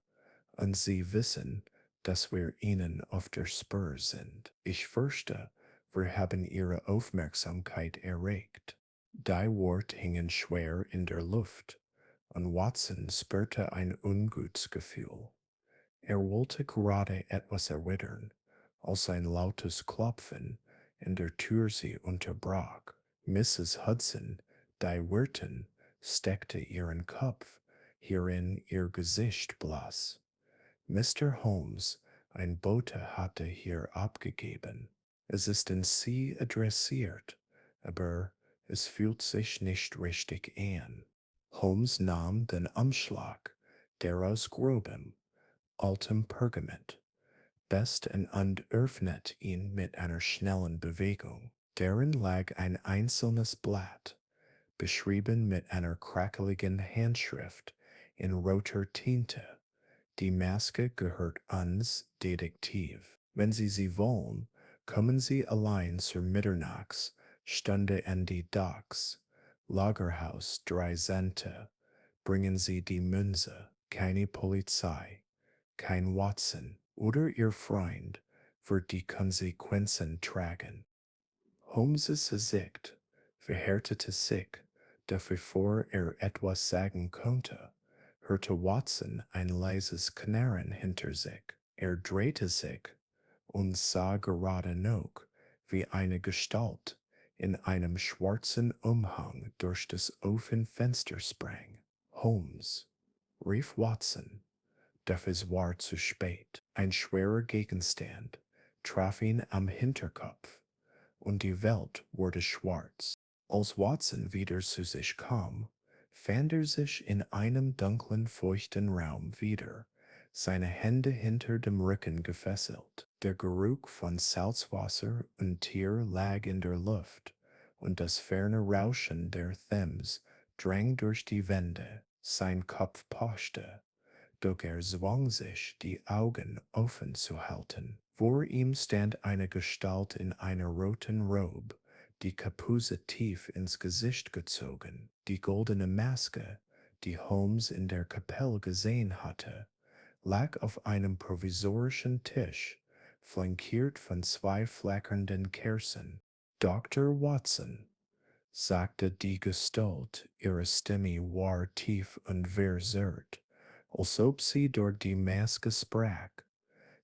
und sie wissen, dass wir ihnen auf der Spur sind. Ich fürchte, wir haben ihre Aufmerksamkeit erregt. Die Worte hingen schwer in der Luft, und Watson spürte ein Ungutsgefühl. Er wollte gerade etwas erwidern, als ein lautes Klopfen in der Tür sie unterbrach. Mrs. Hudson, die Wirtin, steckte ihren Kopf hierin, ihr Gesicht blass. Mr. Holmes, ein Bote hatte hier abgegeben. Es ist an Sie adressiert, aber es fühlt sich nicht richtig an. Holmes nahm den Umschlag, der aus grobem, altem Pergament besten und öffnet ihn mit einer schnellen Bewegung. Darin lag ein einzelnes Blatt, beschrieben mit einer krakeligen Handschrift in roter Tinte. Die Maske gehört uns Detektiv. Wenn Sie sie wollen, kommen Sie allein zur Mitternachtsstunde an die Docks. Lagerhaus 3 Cente. Bringen Sie die Münze, keine Polizei, kein Watson oder Ihr Freund wird die Konsequenzen tragen. Holmes' Gesicht verhärtete sich, doch bevor er etwas sagen konnte, hörte Watson ein leises Knarren hinter sich. Er drehte sich und sah gerade noch, wie eine Gestalt in einem schwarzen Umhang durch das Ofenfenster sprang. Holmes, rief Watson, doch es war zu spät. Ein schwerer Gegenstand traf ihn am Hinterkopf, und die Welt wurde schwarz. Als Watson wieder zu sich kam, fand er sich in einem dunklen, feuchten Raum wieder, seine Hände hinter dem Rücken gefesselt. Der Geruch von Salzwasser und Tier lag in der Luft, und das ferne Rauschen der Thames drang durch die Wände. Sein Kopf pochte, doch er zwang sich, die Augen offen zu halten. Vor ihm stand eine Gestalt in einer roten Robe, die Kapuze tief ins Gesicht gezogen. Die goldene Maske, die Holmes in der Kapelle gesehen hatte, lag auf einem provisorischen Tisch, flankiert von zwei flackernden Kerzen. Dr. Watson, sagte die Gestalt, ihre Stimme war tief und versert, als ob sie durch die Maske sprach.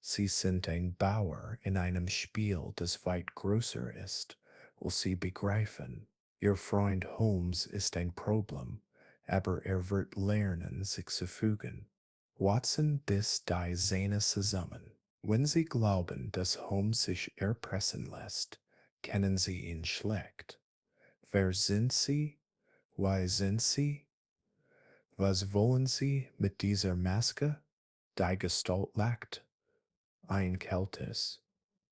Sie sind ein Bauer in einem Spiel, das weit größer ist, als Sie begreifen. Ihr Freund Holmes ist ein Problem, aber er wird lernen, sich zu fügen. Watson biss die Zähne zusammen. Wenn Sie glauben, dass Holmes sich erpressen lässt, kennen Sie ihn schlecht. Wer sind Sie? Why sind Sie? Was wollen Sie mit dieser Maske? Die Gestalt lacht. Ein kaltes,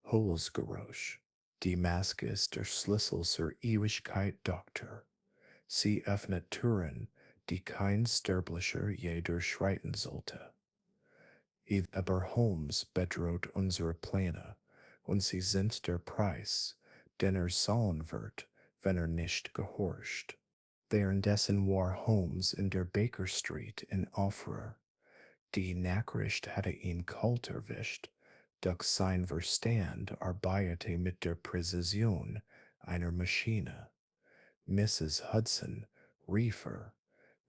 hohles Geräusch. Die Maske ist der Schlüssel zur Ewigkeit, Doktor. Sie öffnet Türen, die kein Sterblicher je durchschreiten sollte. Aber Holmes bedroht unsere Pläne, und sie sind der Preis, den zahlen wird, wenn nicht gehorcht. Währenddessen war Holmes in der Baker Street in Aufruhr. Die Nachricht hatte ihn kalt erwischt, doch sein Verstand arbeitete mit der Präzision einer Maschine. Mrs. Hudson rief er,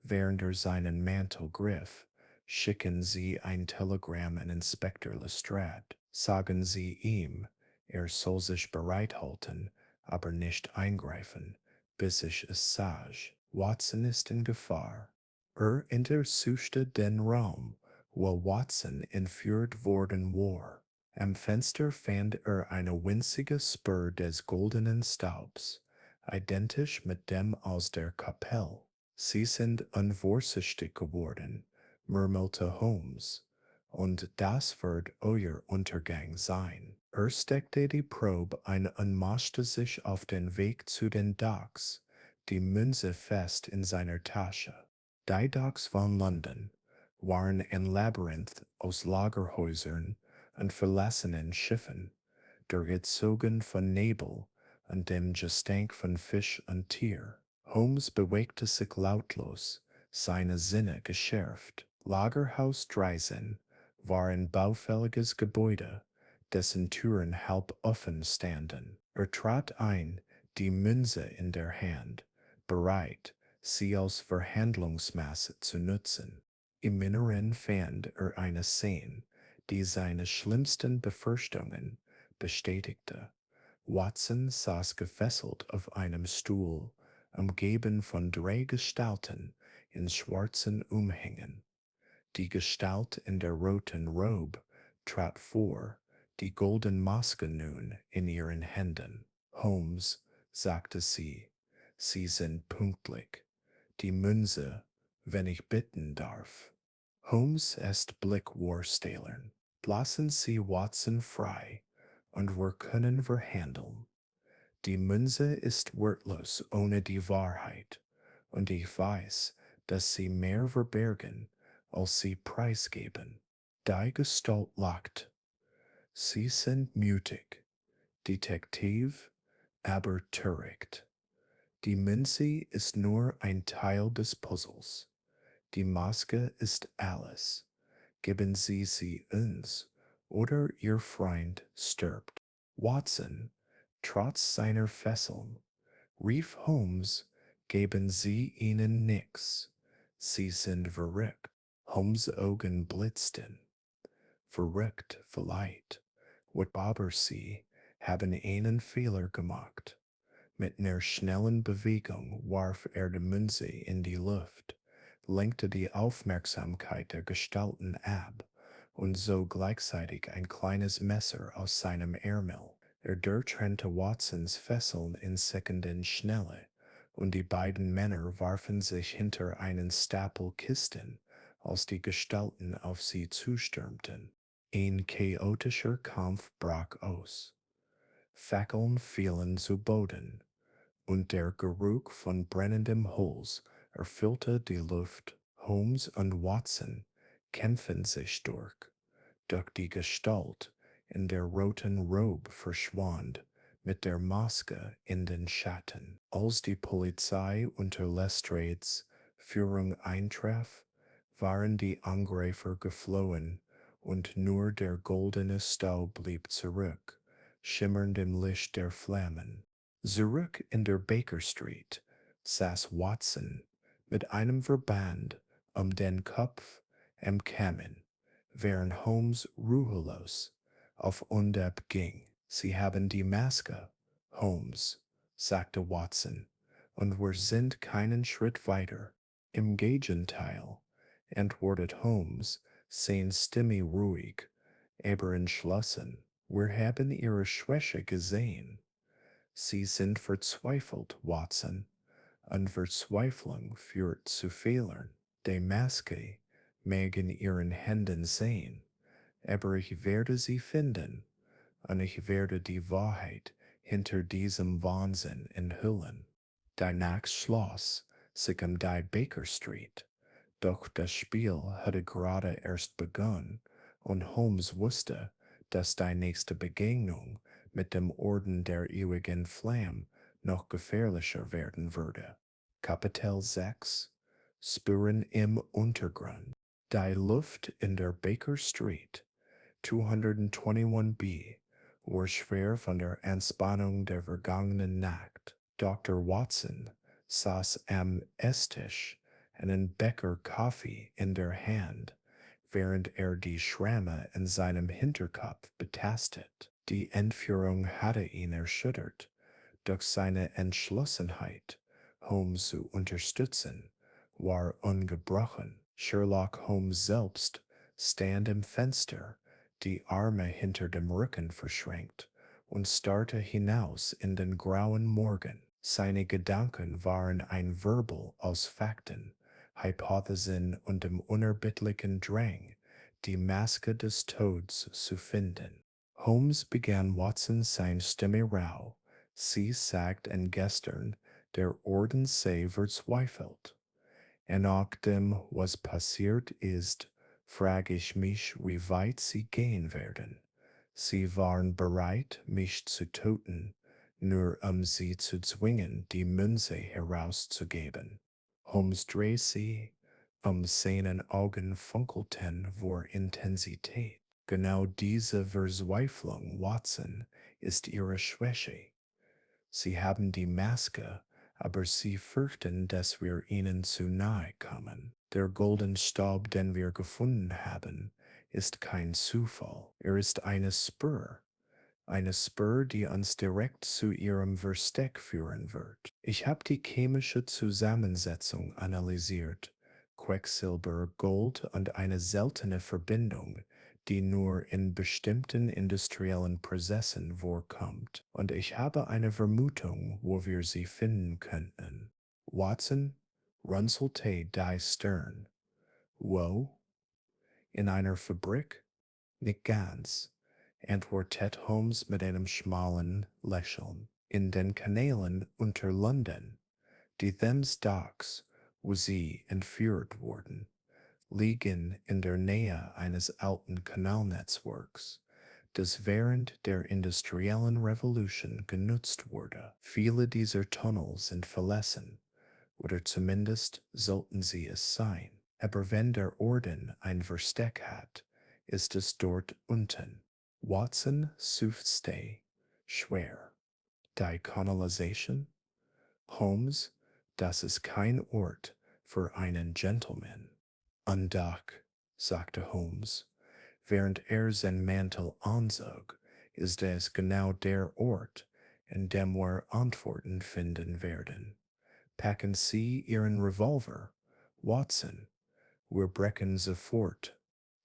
während seinen Mantel griff, schicken Sie ein Telegramm an Inspektor Lestrade. Sagen Sie ihm, er soll sich bereithalten, aber nicht eingreifen, bis ich es sage. Watson ist in Gefahr. Untersuchte den Raum, wo Watson entführt worden war. Am Fenster fand eine winzige Spur des goldenen Staubs, identisch mit dem aus der Kapelle. Sie sind unvorsichtig geworden, murmelte Holmes, und das wird euer Untergang sein. Steckte die Probe ein und machte sich auf den Weg zu den Docks, die Münze fest in seiner Tasche. Die Docks von London waren ein Labyrinth aus Lagerhäusern und verlassenen Schiffen, durchzogen von Nebel und dem Gestank von Fisch und Tier. Holmes bewegte sich lautlos, seine Sinne geschärft. Lagerhaus 13 war ein baufälliges Gebäude, dessen Türen halb offen standen. Trat ein, die Münze in der Hand, bereit, sie als Verhandlungsmasse zu nutzen. Im Inneren fand eine Szene, die seine schlimmsten Befürchtungen bestätigte. Watson saß gefesselt auf einem Stuhl, umgeben von drei Gestalten in schwarzen Umhängen. Die Gestalt in der roten Robe trat vor, die goldene Maske nun in ihren Händen. Holmes, sagte sie, Sie sind pünktlich. Die Münze, wenn ich bitten darf. Holmes' Blick war stählern. Lassen Sie Watson frei, und wir können verhandeln. Die Münze ist wertlos ohne die Wahrheit, und ich weiß, dass Sie mehr verbergen, als Sie preisgeben. Die Gestalt lacht. Sie sind mutig, Detektiv, aber töricht. Die Münze ist nur ein Teil des Puzzles. Die Maske ist alles. Geben Sie sie uns, oder Ihr Freund stirbt. Watson, trotz seiner Fesseln, rief Holmes, geben Sie ihnen nix. Sie sind verrückt. Holmes' Augen blitzten. Verrückt vielleicht. Aber Sie haben einen Fehler gemacht. Mit einer schnellen Bewegung warf er die Münze in die Luft, lenkte die Aufmerksamkeit der Gestalten ab und zog gleichzeitig ein kleines Messer aus seinem Ärmel. Er durchtrennte Watsons Fesseln in sekenden Schnelle, und die beiden Männer warfen sich hinter einen Stapel Kisten, als die Gestalten auf sie zustürmten. Ein chaotischer Kampf brach aus. Fackeln fielen zu Boden, und der Geruch von brennendem Holz erfüllte die Luft. Holmes und Watson kämpften sich durch. Doch die Gestalt in der roten Robe verschwand, mit der Maske in den Schatten. Als die Polizei unter Lestrads Führung eintraf, waren die Angreifer geflohen und nur der goldene Staub blieb zurück, schimmernd im Licht der Flammen. Zurück in der Baker Street saß Watson mit einem Verband um den Kopf im Kamin, während Holmes ruhelos auf und ab ging. Sie haben die Maske, Holmes, sagte Watson, und wir sind keinen Schritt weiter. Im Gegenteil, antwortet Holmes, sein Stimme ruhig, aber entschlossen. Wir haben ihre Schwäche gesehen. Sie sind verzweifelt, Watson, und Verzweiflung führt zu Fehlern. Die Maske mag in ihren Händen sein, aber ich werde sie finden, und ich werde die Wahrheit hinter diesem Wahnsinn enthüllen. Die Nacht schloss sich um die Baker Street, doch das Spiel hatte gerade erst begonnen, und Holmes wusste, dass die nächste Begegnung mit dem Orden der ewigen Flamme noch gefährlicher werden würde. Kapitel 6 Spuren im Untergrund. Die Luft in der Baker Street 221b war schwer von der Anspannung der vergangenen Nacht. Dr. Watson saß am Esstisch, einen Becher Kaffee in der Hand, während er die Schramme in seinem Hinterkopf betastet. Die Entführung hatte ihn erschüttert, doch seine Entschlossenheit, Holmes zu unterstützen, war ungebrochen. Sherlock Holmes selbst stand im Fenster, die Arme hinter dem Rücken verschränkt, und starrte hinaus in den grauen Morgen. Seine Gedanken waren ein Wirbel aus Fakten, Hypothesen und dem unerbittlichen Drang, die Maske des Todes zu finden. Holmes begann Watson seine Stimme rau. Sie sagt en gestern, der Orden sei verzweifelt. Und nach dem, was passiert ist, frage ich mich, wie weit sie gehen werden. Sie waren bereit, mich zu töten, nur um sie zu zwingen, die Münze herauszugeben. Holmes drehte sie, seinen Augen funkelten vor Intensität. Genau diese Verzweiflung, Watson, ist ihre Schwäche. Sie haben die Maske, aber sie fürchten, dass wir ihnen zu nahe kommen. Der goldene Staub, den wir gefunden haben, ist kein Zufall. Er ist eine Spur, die uns direkt zu ihrem Versteck führen wird. Ich habe die chemische Zusammensetzung analysiert. Quecksilber, Gold und eine seltene Verbindung, die nur in bestimmten industriellen Prozessen vorkommt. Und ich habe eine Vermutung, wo wir sie finden könnten. Watson runzelte die Stirn. Wo? In einer Fabrik? Nicht ganz, antwortet Holmes mit einem schmalen Lächeln. In den Kanälen unter London, die Thames Docks, wo sie entführt wurden, liegen in der Nähe eines alten Kanalnetzwerks, das während der industriellen Revolution genutzt wurde. Viele dieser Tunnel sind verlassen, oder zumindest sollten sie es sein. Aber wenn der Orden ein Versteck hat, ist es dort unten. Watson seufzte schwer. Die Kanalisation? Holmes, das ist kein Ort für einen Gentleman. Und doch, sagte Holmes, während er seinen Mantel anzog, ist es genau der Ort, in dem wir Antworten finden werden. Packen Sie Ihren Revolver, Watson. Wir brechen sofort.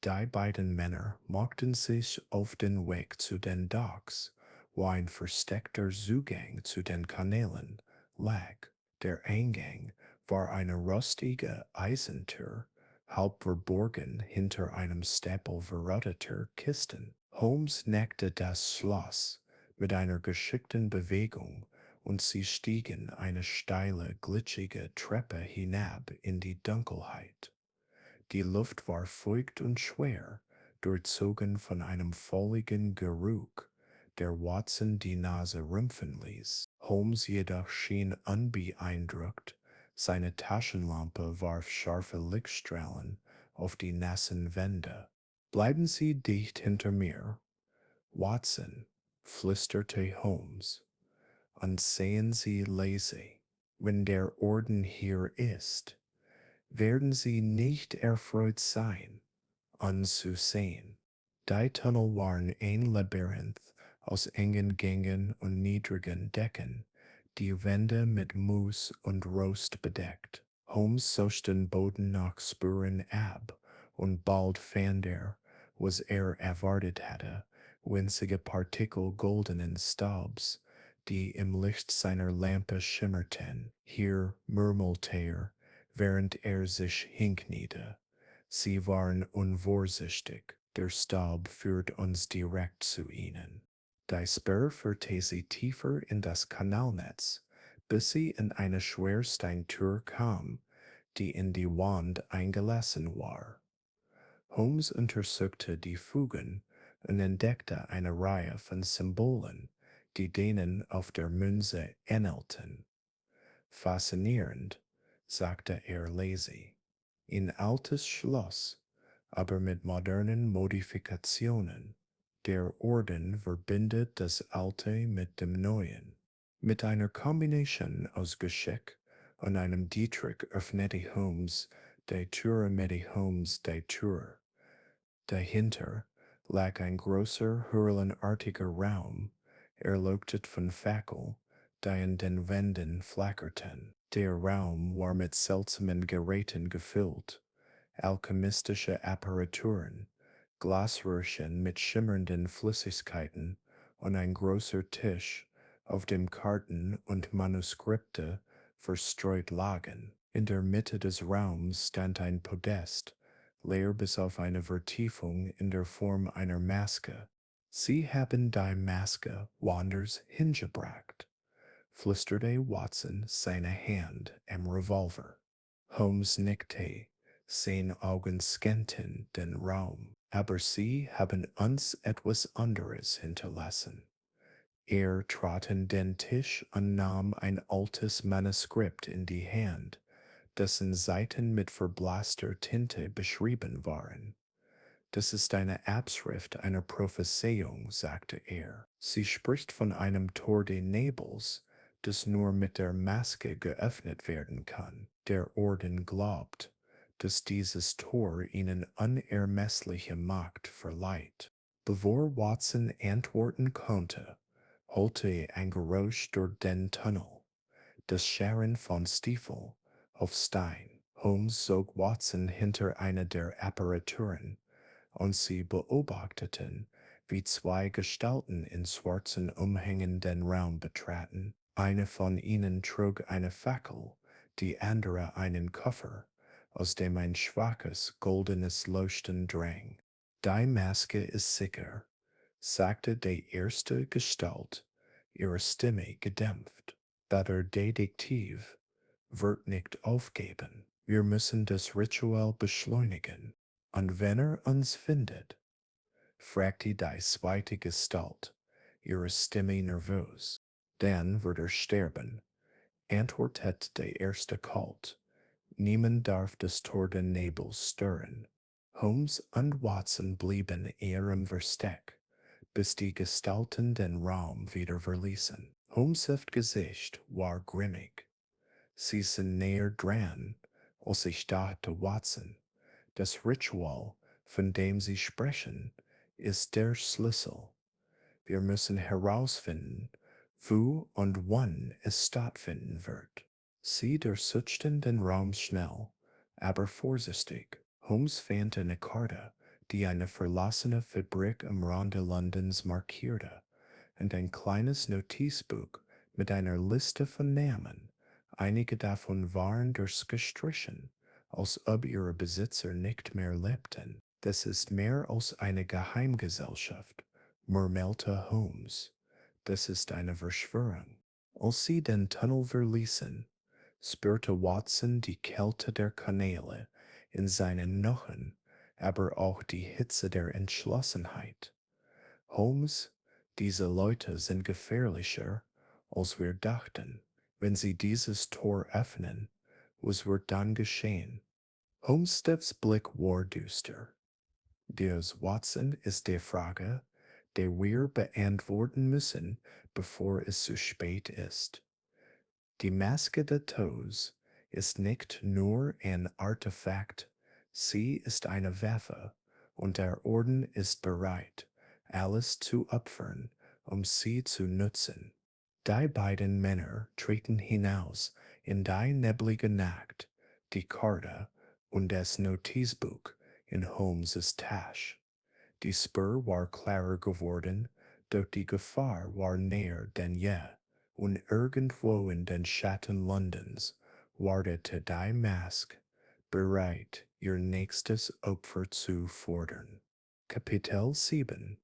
Die beiden Männer machten sich auf den Weg zu den Docks, wo ein versteckter Zugang zu den Kanälen lag. Der Eingang war eine rustige Eisentür, halb verborgen hinter einem Stapel verrotteter Kisten. Holmes neckte das Schloss mit einer geschickten Bewegung, und sie stiegen eine steile, glitschige Treppe hinab in die Dunkelheit. Die Luft war feucht und schwer, durchzogen von einem fauligen Geruch, der Watson die Nase rümpfen ließ. Holmes jedoch schien unbeeindruckt, seine Taschenlampe warf scharfe Lichtstrahlen auf die nassen Wände. Bleiben Sie dicht hinter mir, Watson, flüsterte Holmes, und sehen Sie leise. Wenn der Orden hier ist, werden Sie nicht erfreut sein, anzusehen. Die Tunnel waren ein Labyrinth aus engen Gängen und niedrigen Decken, die Wände mit Moos und Rost bedeckt. Holmes suchte den Boden nach Spuren ab, und bald fand er, was erwartet hatte, winzige Partikel goldenen Staubs, die im Licht seiner Lampe schimmerten. Hier murmelte er, während er sich hinkniete. Sie waren unvorsichtig, der Staub führt uns direkt zu ihnen. Die Spur führte sie tiefer in das Kanalnetz, bis sie in eine Schwersteintür kam, die in die Wand eingelassen war. Holmes untersuchte die Fugen und entdeckte eine Reihe von Symbolen, die denen auf der Münze ähnelten. Faszinierend, sagte er leise. Ein altes Schloss, aber mit modernen Modifikationen. Der Orden verbindet das Alte mit dem Neuen. Mit einer Kombination aus Geschick und einem Dietrich öffnete Holmes die Tür mit Holmes die Tür. Dahinter lag ein großer, höhlenartiger Raum, erleuchtet von Fackeln, die in den Wänden flackerten. Der Raum war mit seltsamen Geräten gefüllt, alchemistische Apparaturen, Glasröhrchen mit schimmernden Flüssigkeiten und ein großer Tisch, auf dem Karten und Manuskripte verstreut lagen. In der Mitte des Raums stand ein Podest, leer bis auf eine Vertiefung in der Form einer Maske. Sie haben die Maske woanders hingebracht, flüsterte Watson, seine Hand am Revolver. Holmes nickte, seine Augen scannten den Raum. Aber Sie haben uns etwas anderes hinterlassen. Er trat an den Tisch und nahm ein altes Manuskript in die Hand, dessen Seiten mit verblasster Tinte beschrieben waren. Das ist eine Abschrift einer Prophezeiung, sagte er. Sie spricht von einem Tor des Nebels, das nur mit der Maske geöffnet werden kann. Der Orden glaubt, dass dieses Tor ihnen unermessliche Macht verleiht. Bevor Watson antworten konnte, holte ein Geräusch durch den Tunnel, das Scharren von Stiefel auf Stein. Holmes zog Watson hinter eine der Apparaturen, und sie beobachteten, wie zwei Gestalten in schwarzen Umhängen den Raum betraten. Eine von ihnen trug eine Fackel, die andere einen Koffer, aus dem ein schwaches, goldenes Leuchten drang. Die Maske ist sicher, sagte die erste Gestalt, ihre Stimme gedämpft. Der Detektiv wird nicht aufgeben. Wir müssen das Ritual beschleunigen. Und wenn er uns findet, fragte die zweite Gestalt, ihre Stimme nervös. Dann wird er sterben, antwortete der erste kalt. Niemand darf das Tor des Nebels stören. Holmes und Watson blieben eher im Versteck, bis die Gestalten den Raum wieder verließen. Holmes' Gesicht war grimmig. Sie sind näher dran, als ich dachte, Watson. Das Ritual, von dem Sie sprechen, ist der Schlüssel. Wir müssen herausfinden, wo und wann es stattfinden wird. Sie durchsuchten den Raum schnell, aber vorsichtig. Holmes fand eine Karte, die eine verlassene Fabrik am Rande Londons markierte, und ein kleines Notizbuch mit einer Liste von Namen. Einige davon waren durchgestrichen, als ob ihre Besitzer nicht mehr lebten. Das ist mehr als eine Geheimgesellschaft, murmelte Holmes. Das ist eine Verschwörung. Als sie den Tunnel verließen, spürte Watson die Kälte der Kanäle in seinen Knochen, aber auch die Hitze der Entschlossenheit. Holmes, diese Leute sind gefährlicher, als wir dachten. Wenn sie dieses Tor öffnen, was wird dann geschehen? Homesteads Blick war düster. Des Watson ist die Frage, die wir beantworten müssen, bevor es zu spät ist. Die Maske des Todes ist nicht nur ein Artefakt, sie ist eine Waffe, und der Orden ist bereit, alles zu opfern, sie zu nutzen. Die beiden Männer treten hinaus in die neblige Nacht, die Karte und das Notizbuch in Holmes' Tasche. Die Spur war klarer geworden, doch die Gefahr war näher denn je, und irgendwo in den Schatten Londons wartete die Maske, bereit, ihr nächstes Opfer zu fordern. Kapitel 7.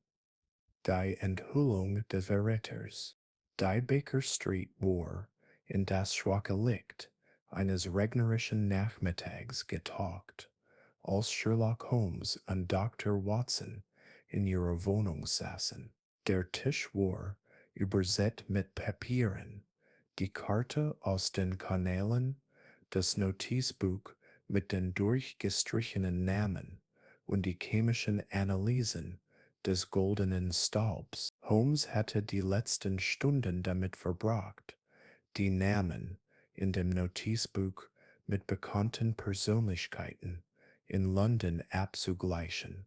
Die Enthüllung des Verräters. Die Baker Street war, in das schwache Licht eines regnerischen Nachmittags getaucht, als Sherlock Holmes und Dr. Watson in ihrer Wohnung saßen. Der Tisch war übersät mit Papieren, die Karte aus den Kanälen, das Notizbuch mit den durchgestrichenen Namen und die chemischen Analysen des goldenen Staubs. Holmes hatte die letzten Stunden damit verbracht, die Namen in dem Notizbuch mit bekannten Persönlichkeiten in London abzugleichen,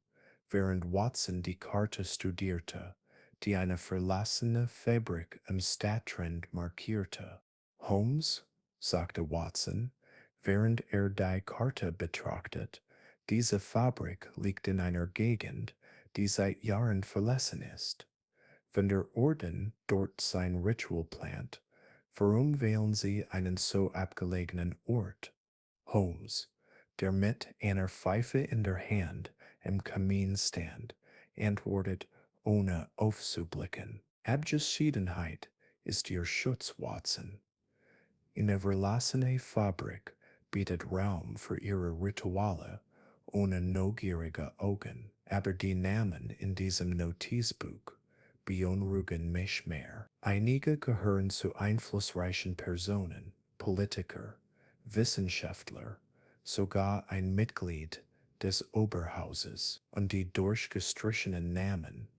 während Watson die Karte studierte, die eine verlassene Fabrik am Stadtrand markierte. Holmes, sagte Watson, während er die Karte betrachtet, diese Fabrik liegt in einer Gegend, die seit Jahren verlassen ist. Wenn der Orden dort sein Ritual plant, warum wählen sie einen so abgelegenen Ort? Holmes, der mit einer Pfeife in der Hand am Kamin stand, antwortet, ohne aufzublicken. Abgeschiedenheit ist ihr Schutz, Watson. Eine verlassene Fabrik bietet Raum für ihre Rituale ohne neugierige Augen, aber die Namen in diesem Notizbuch beunruhigen mich mehr. Einige gehören zu einflussreichen Personen, Politiker, Wissenschaftler, sogar ein Mitglied des Oberhauses, und die durchgestrichenen Namen,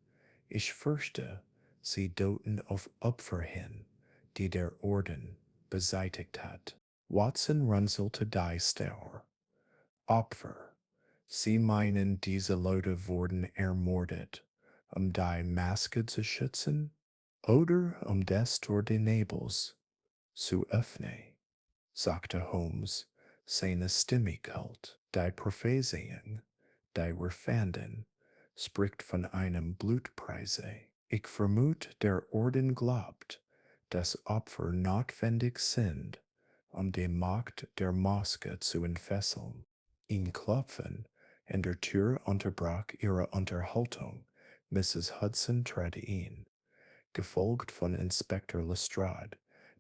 ich fürchte, sie deuten auf Opfer hin, die der Orden beseitigt hat. Watson runzelte die Stirn. Opfer. Sie meinen, diese Leute wurden ermordet, die Maske zu schützen? Oder das Tor des Nebels zu öffnen? Sagte Holmes, seine Stimme kalt. Die Prophezeiung, die wir fanden, spricht von einem Blutpreise. Ich vermute, der Orden glaubt, dass Opfer notwendig sind, die Macht der Maske zu entfesseln. Ihn Klopfen an der Tür unterbrach ihre Unterhaltung. Mrs. Hudson trat ein, gefolgt von Inspektor Lestrade,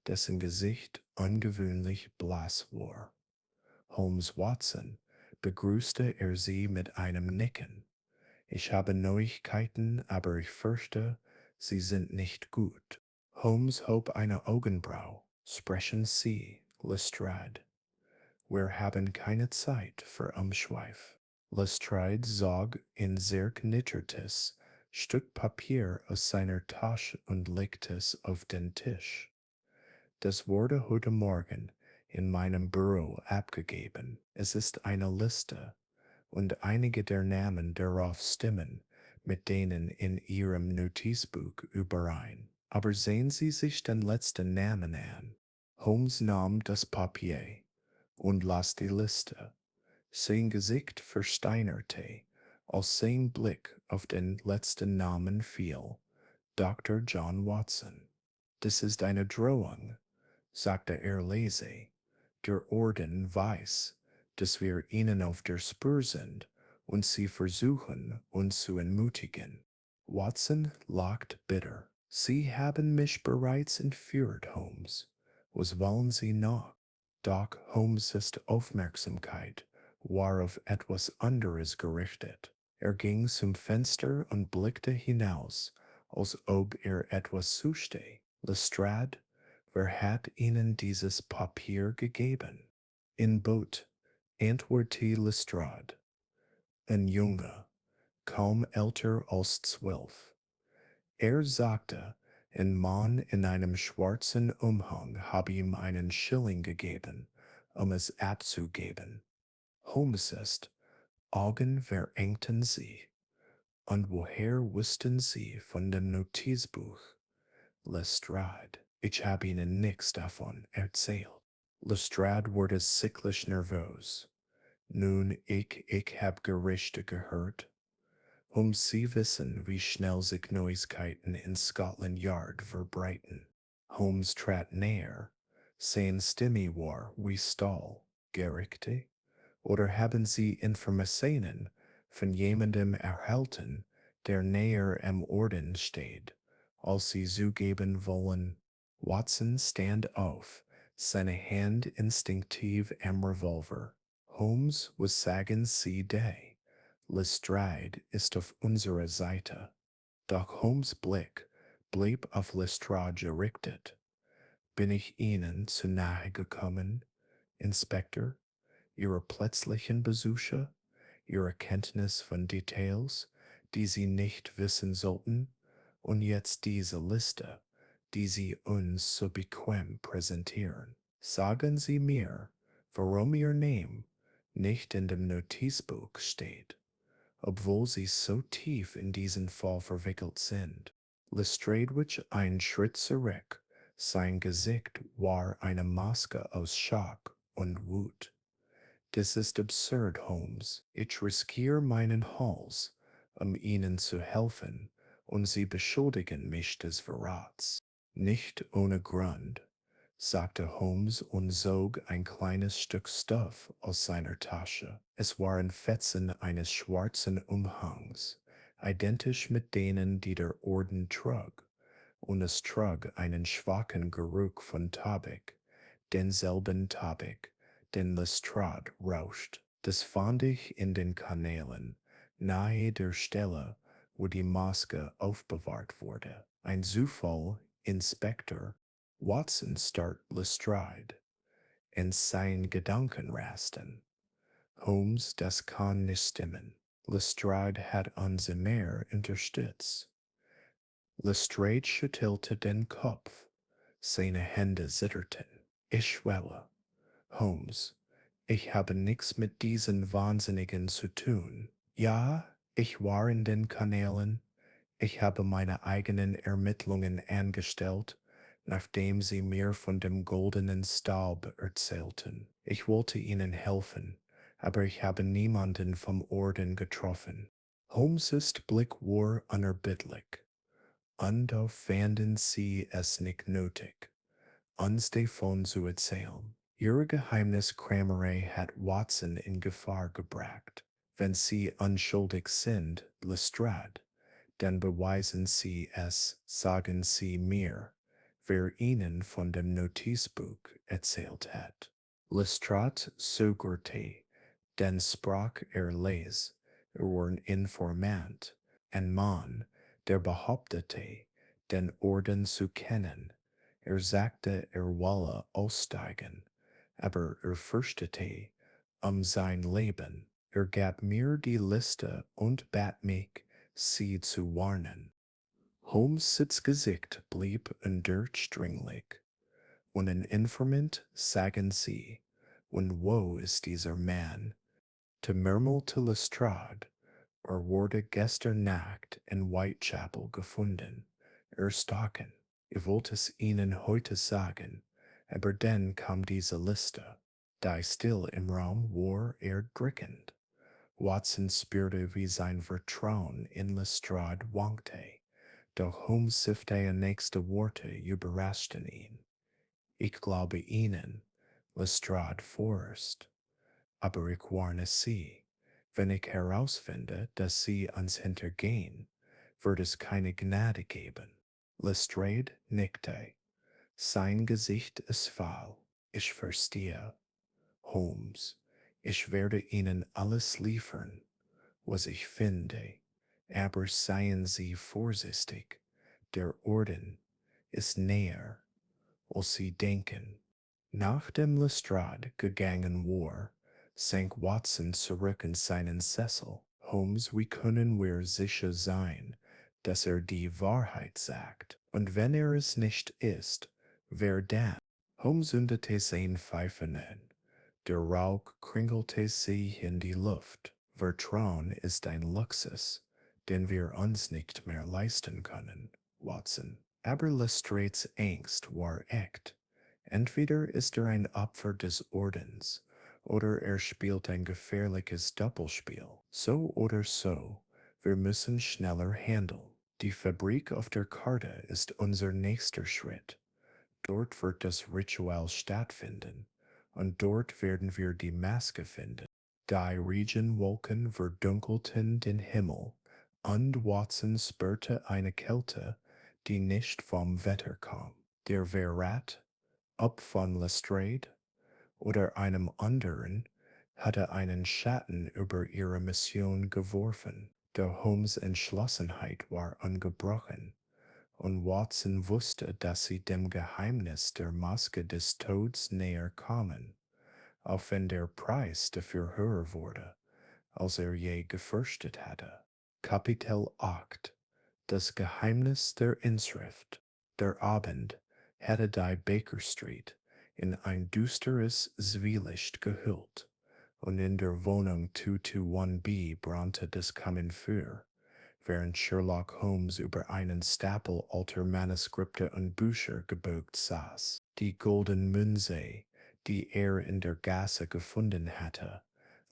dessen Gesicht ungewöhnlich blass war. Holmes Watson begrüßte er sie mit einem Nicken. Ich habe Neuigkeiten, aber ich fürchte, sie sind nicht gut. Holmes hob eine Augenbrau. Sprechen Sie, Lestrade. Wir haben keine Zeit für Umschweif. Lestrade zog ein sehr knittertes Stück Papier aus seiner Tasche und legte es auf den Tisch. Das wurde heute Morgen in meinem Büro abgegeben. Es ist eine Liste, und einige der Namen darauf stimmen mit denen in Ihrem Notizbuch überein. Aber sehen Sie sich den letzten Namen an. Holmes nahm das Papier und las die Liste. Sein Gesicht versteinerte, als sein Blick auf den letzten Namen fiel. Dr. John Watson. Das ist eine Drohung, sagte er leise. Der Orden weiß, dass wir ihnen auf der Spur sind, und sie versuchen, uns zu entmutigen. Watson lachte bitter. Sie haben mich bereits entführt, Holmes. Was wollen Sie noch? Doch Holmes' Aufmerksamkeit war auf etwas anderes gerichtet. Er ging zum Fenster und blickte hinaus, als ob er etwas suchte. Lestrade, wer hat Ihnen dieses Papier gegeben? In Boot, antwortete Lestrade, ein Junge, kaum älter als 12. Er sagte, ein Mann in einem schwarzen Umhang habe ihm einen Schilling gegeben, es abzugeben. Holmes ist, Augen verengten sie. Und woher wussten Sie von dem Notizbuch? Lestrade, ich habe Ihnen nichts davon erzählt. Lestrade wurde sicklich nervös. Nun, ich hab Gerüchte gehört. Sie wissen, wie schnell sich Neuigkeiten in Scotland Yard verbreiten. Holmes trat näher. Sein Stimme war wie Stahl. Gerichte? Oder haben Sie Informationen von jemandem erhalten, der näher am Orden steht, als Sie zugeben wollen? Watson stand auf, seine Hand instinktiv am Revolver. Holmes, was sagen Sie da? Lestrade ist auf unserer Seite. Doch Holmes' Blick blieb auf Lestrade gerichtet. Bin ich Ihnen zu nahe gekommen, Inspektor? Ihre plötzlichen Besuche, Ihre Kenntnis von Details, die Sie nicht wissen sollten, und jetzt diese Liste, die Sie uns so bequem präsentieren. Sagen Sie mir, warum Ihr Name nicht in dem Notizbuch steht, obwohl Sie so tief in diesen Fall verwickelt sind. Lestrade wich einen Schritt zurück, sein Gesicht war eine Maske aus Schock und Wut. Das ist absurd, Holmes. Ich riskiere meinen Hals, Ihnen zu helfen, und Sie beschuldigen mich des Verrats. Nicht ohne Grund, sagte Holmes und zog ein kleines Stück Stoff aus seiner Tasche. Es waren Fetzen eines schwarzen Umhangs, identisch mit denen, die der Orden trug, und es trug einen schwachen Geruch von Tabak, denselben Tabak, den Lestrade rauscht. Das fand ich in den Kanälen, nahe der Stelle, wo die Maske aufbewahrt wurde. Ein Zufall, Inspektor. Watson starrt Lestrade. In seinen Gedanken rasten. Holmes, das kann nicht stimmen. Lestrade hat uns mehr unterstützt. Lestrade schüttelte den Kopf. Seine Hände zitterten. Ich schwöre, Holmes, ich habe nichts mit diesen Wahnsinnigen zu tun. Ja, ich war in den Kanälen. Ich habe meine eigenen Ermittlungen angestellt, nachdem sie mir von dem goldenen Staub erzählten. Ich wollte ihnen helfen, aber ich habe niemanden vom Orden getroffen. Holmes' Blick war unerbittlich. Und da fanden sie es nicht nötig, uns davon zu erzählen. Ihre Geheimniskrämerei hat Watson in Gefahr gebracht. Wenn Sie unschuldig sind, Lestrade, dann beweisen Sie es, sagen Sie mir, wer Ihnen von dem Notizbuch erzählt hat. Lestrade zögerte, dann sprach er leise, war ein Informant, ein Mann, der behauptete, den Orden zu kennen. Er sagte, er wolle aussteigen, aber er fürchtete sein Leben. Er gab mir die Liste und bat mich, sie zu warnen. Holmes' Gesicht blieb undurchdringlich. Und ein Informant, sagen Sie, und wo ist dieser Mann? Murmelte Lestrade, wurde gestern Nacht in Whitechapel gefunden. Erstocken. Ich wollte es Ihnen heute sagen, aber dann kam diese Liste. Da still im Raum war erdrückend. Watson spürte, wie sein Vertrauen in Lestrade wankte, doch Holmes' siffte nächste Worte überraschten ihn. Ich glaube Ihnen, Lestrade Forrest, aber ich warne Sie, wenn ich herausfinde, dass Sie uns hintergehen, wird es keine Gnade geben. Lestrade nickte. Sein Gesicht ist fahl. Ich verstehe. Holmes, Ich werde Ihnen alles liefern, was ich finde, aber seien Sie vorsichtig. Der Orden ist näher, als Sie denken. Nachdem Lestrade gegangen war, sank Watson zurück in seinen Sessel. Holmes, wie können wir sicher sein, dass die Wahrheit sagt? Und wenn es nicht ist, wer dann? Holmes zündete seine Pfeife an. Der Rauch kringelte sich in die Luft. Vertrauen ist ein Luxus, den wir uns nicht mehr leisten können, Watson. Aber Lestrades Angst war echt. Entweder ist ein Opfer des Ordens, oder spielt ein gefährliches Doppelspiel. So oder so, wir müssen schneller handeln. Die Fabrik auf der Karte ist unser nächster Schritt. Dort wird das Ritual stattfinden, und dort werden wir die Maske finden. Die Regenwolken verdunkelten den Himmel, und Watson spürte eine Kälte, die nicht vom Wetter kam. Der Verrat, ob von Lestrade oder einem anderen, hatte einen Schatten über ihre Mission geworfen. Der Holmes' Entschlossenheit war ungebrochen, und Watson wusste, dass sie dem Geheimnis der Maske des Todes näher kamen, auch wenn der Preis dafür höher wurde, als je gefürchtet hatte. Kapitel 8: Das Geheimnis der Inschrift. Der Abend hatte die Baker Street in ein düsteres Zwielicht gehüllt, und in der Wohnung 221b brannte das Kaminfeuer, während Sherlock Holmes über einen Stapel alter Manuskripte und Bücher gebeugt saß. Die goldene Münze, die in der Gasse gefunden hatte,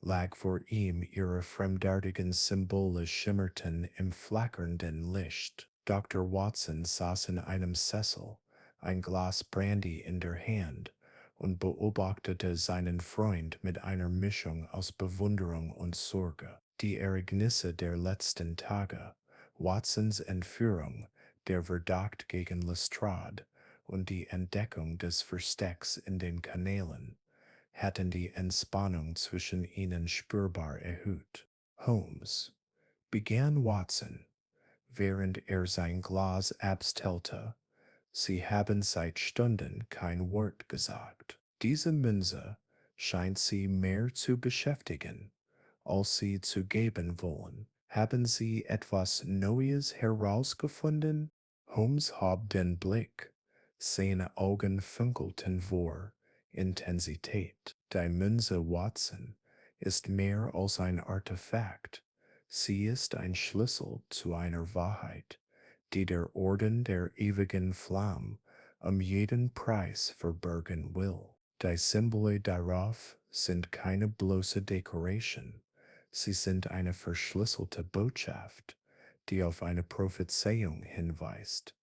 lag vor ihm, ihre fremdartigen Symbole schimmerten im flackernden Licht. Dr. Watson saß in einem Sessel, ein Glas Brandy in der Hand, und beobachtete seinen Freund mit einer Mischung aus Bewunderung und Sorge. Die Ereignisse der letzten Tage, Watsons Entführung, der Verdacht gegen Lestrade und die Entdeckung des Verstecks in den Kanälen, hatten die Entspannung zwischen ihnen spürbar erhöht. Holmes, begann Watson, während sein Glas abstellte, Sie haben seit Stunden kein Wort gesagt. Diese Münze scheint Sie mehr zu beschäftigen, als Sie zu geben wollen. Haben Sie etwas Neues herausgefunden? Holmes hob den Blick. Seine Augen funkelten vor Intensität. Die Münze, Watson, ist mehr als ein Artefakt. Sie ist ein Schlüssel zu einer Wahrheit, die der Orden der ewigen Flamme jeden Preis verbergen will. Die Symbole darauf sind keine bloße Dekoration, sie sind eine verschlüsselte Botschaft, die auf eine Prophezeiung hinweist,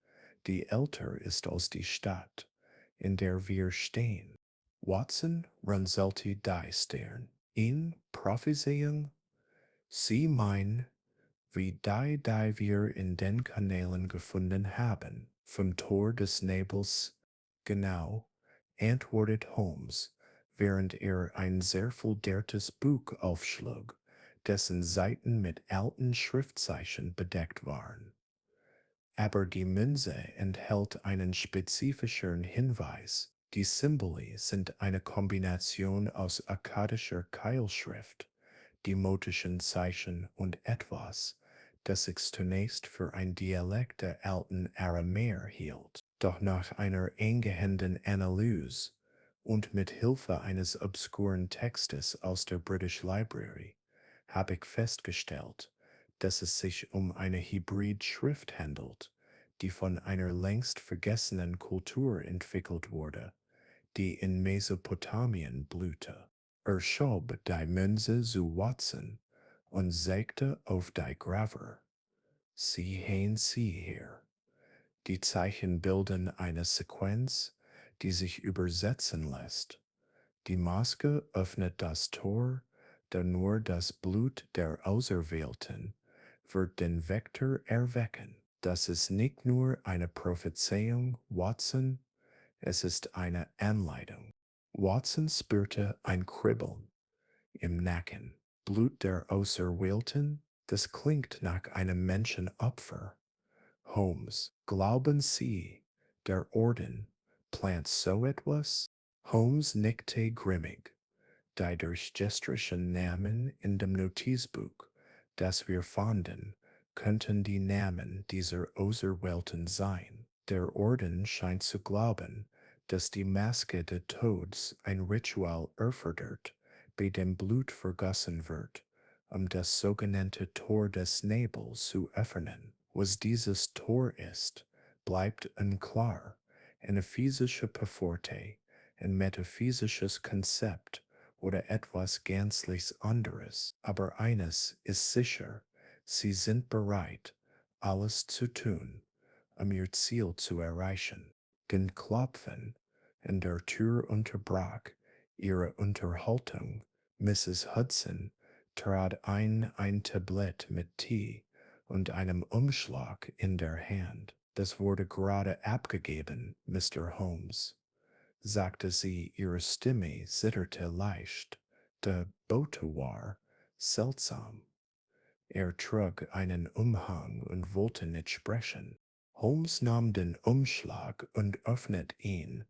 die älter ist als die Stadt, in der wir stehen. Watson runzelte die Stirn. In Prophezeiung? Sie meinen, wie die wir in den Kanälen gefunden haben, vom Tor des Nebels. Genau, antwortet Holmes, während ein sehr foliertes Buch aufschlug, dessen Seiten mit alten Schriftzeichen bedeckt waren. Aber die Münze enthält einen spezifischeren Hinweis. Die Symbole sind eine Kombination aus akkadischer Keilschrift, demotischen Zeichen und etwas, das sich zunächst für ein Dialekt der alten Aramäer hielt. Doch nach einer eingehenden Analyse und mit Hilfe eines obskuren Textes aus der British Library habe ich festgestellt, dass es sich um eine Hybrid-Schrift handelt, die von einer längst vergessenen Kultur entwickelt wurde, die in Mesopotamien blühte. Schob die Münze zu Watson und zeigte auf die Graver. Sehen Sie hier. Die Zeichen bilden eine Sequenz, die sich übersetzen lässt. Die Maske öffnet das Tor, da nur das Blut der Auserwählten wird den Vektor erwecken. Das ist nicht nur eine Prophezeiung, Watson, es ist eine Anleitung. Watson spürte ein Kribbeln im Nacken. Blut der Auserwählten? Das klingt nach einem Menschenopfer. Holmes, glauben Sie, der Orden plant so etwas? Holmes nickte grimmig. Die durchgestrichenen Namen in dem Notizbuch, das wir fanden, könnten die Namen dieser Auserwählten sein. Der Orden scheint zu glauben, dass die Maske des Todes ein Ritual erfordert, bei dem Blut vergossen wird, um das sogenannte Tor des Nebels zu öffnen. Was dieses Tor ist, bleibt unklar. Eine physische Pforte, ein metaphysisches Konzept oder etwas gänzlich anderes. Aber eines ist sicher, sie sind bereit, alles zu tun, um ihr Ziel zu erreichen. Den Klopfen in der Tür unterbrach ihre Unterhaltung. Mrs. Hudson trat ein Tablett mit Tee und einem Umschlag in der Hand. Das wurde gerade abgegeben, Mr. Holmes, sagte sie, ihre Stimme zitterte leicht. Der Bote war seltsam. Er trug einen Umhang und wollte nicht sprechen. Holmes nahm den Umschlag und öffnete ihn.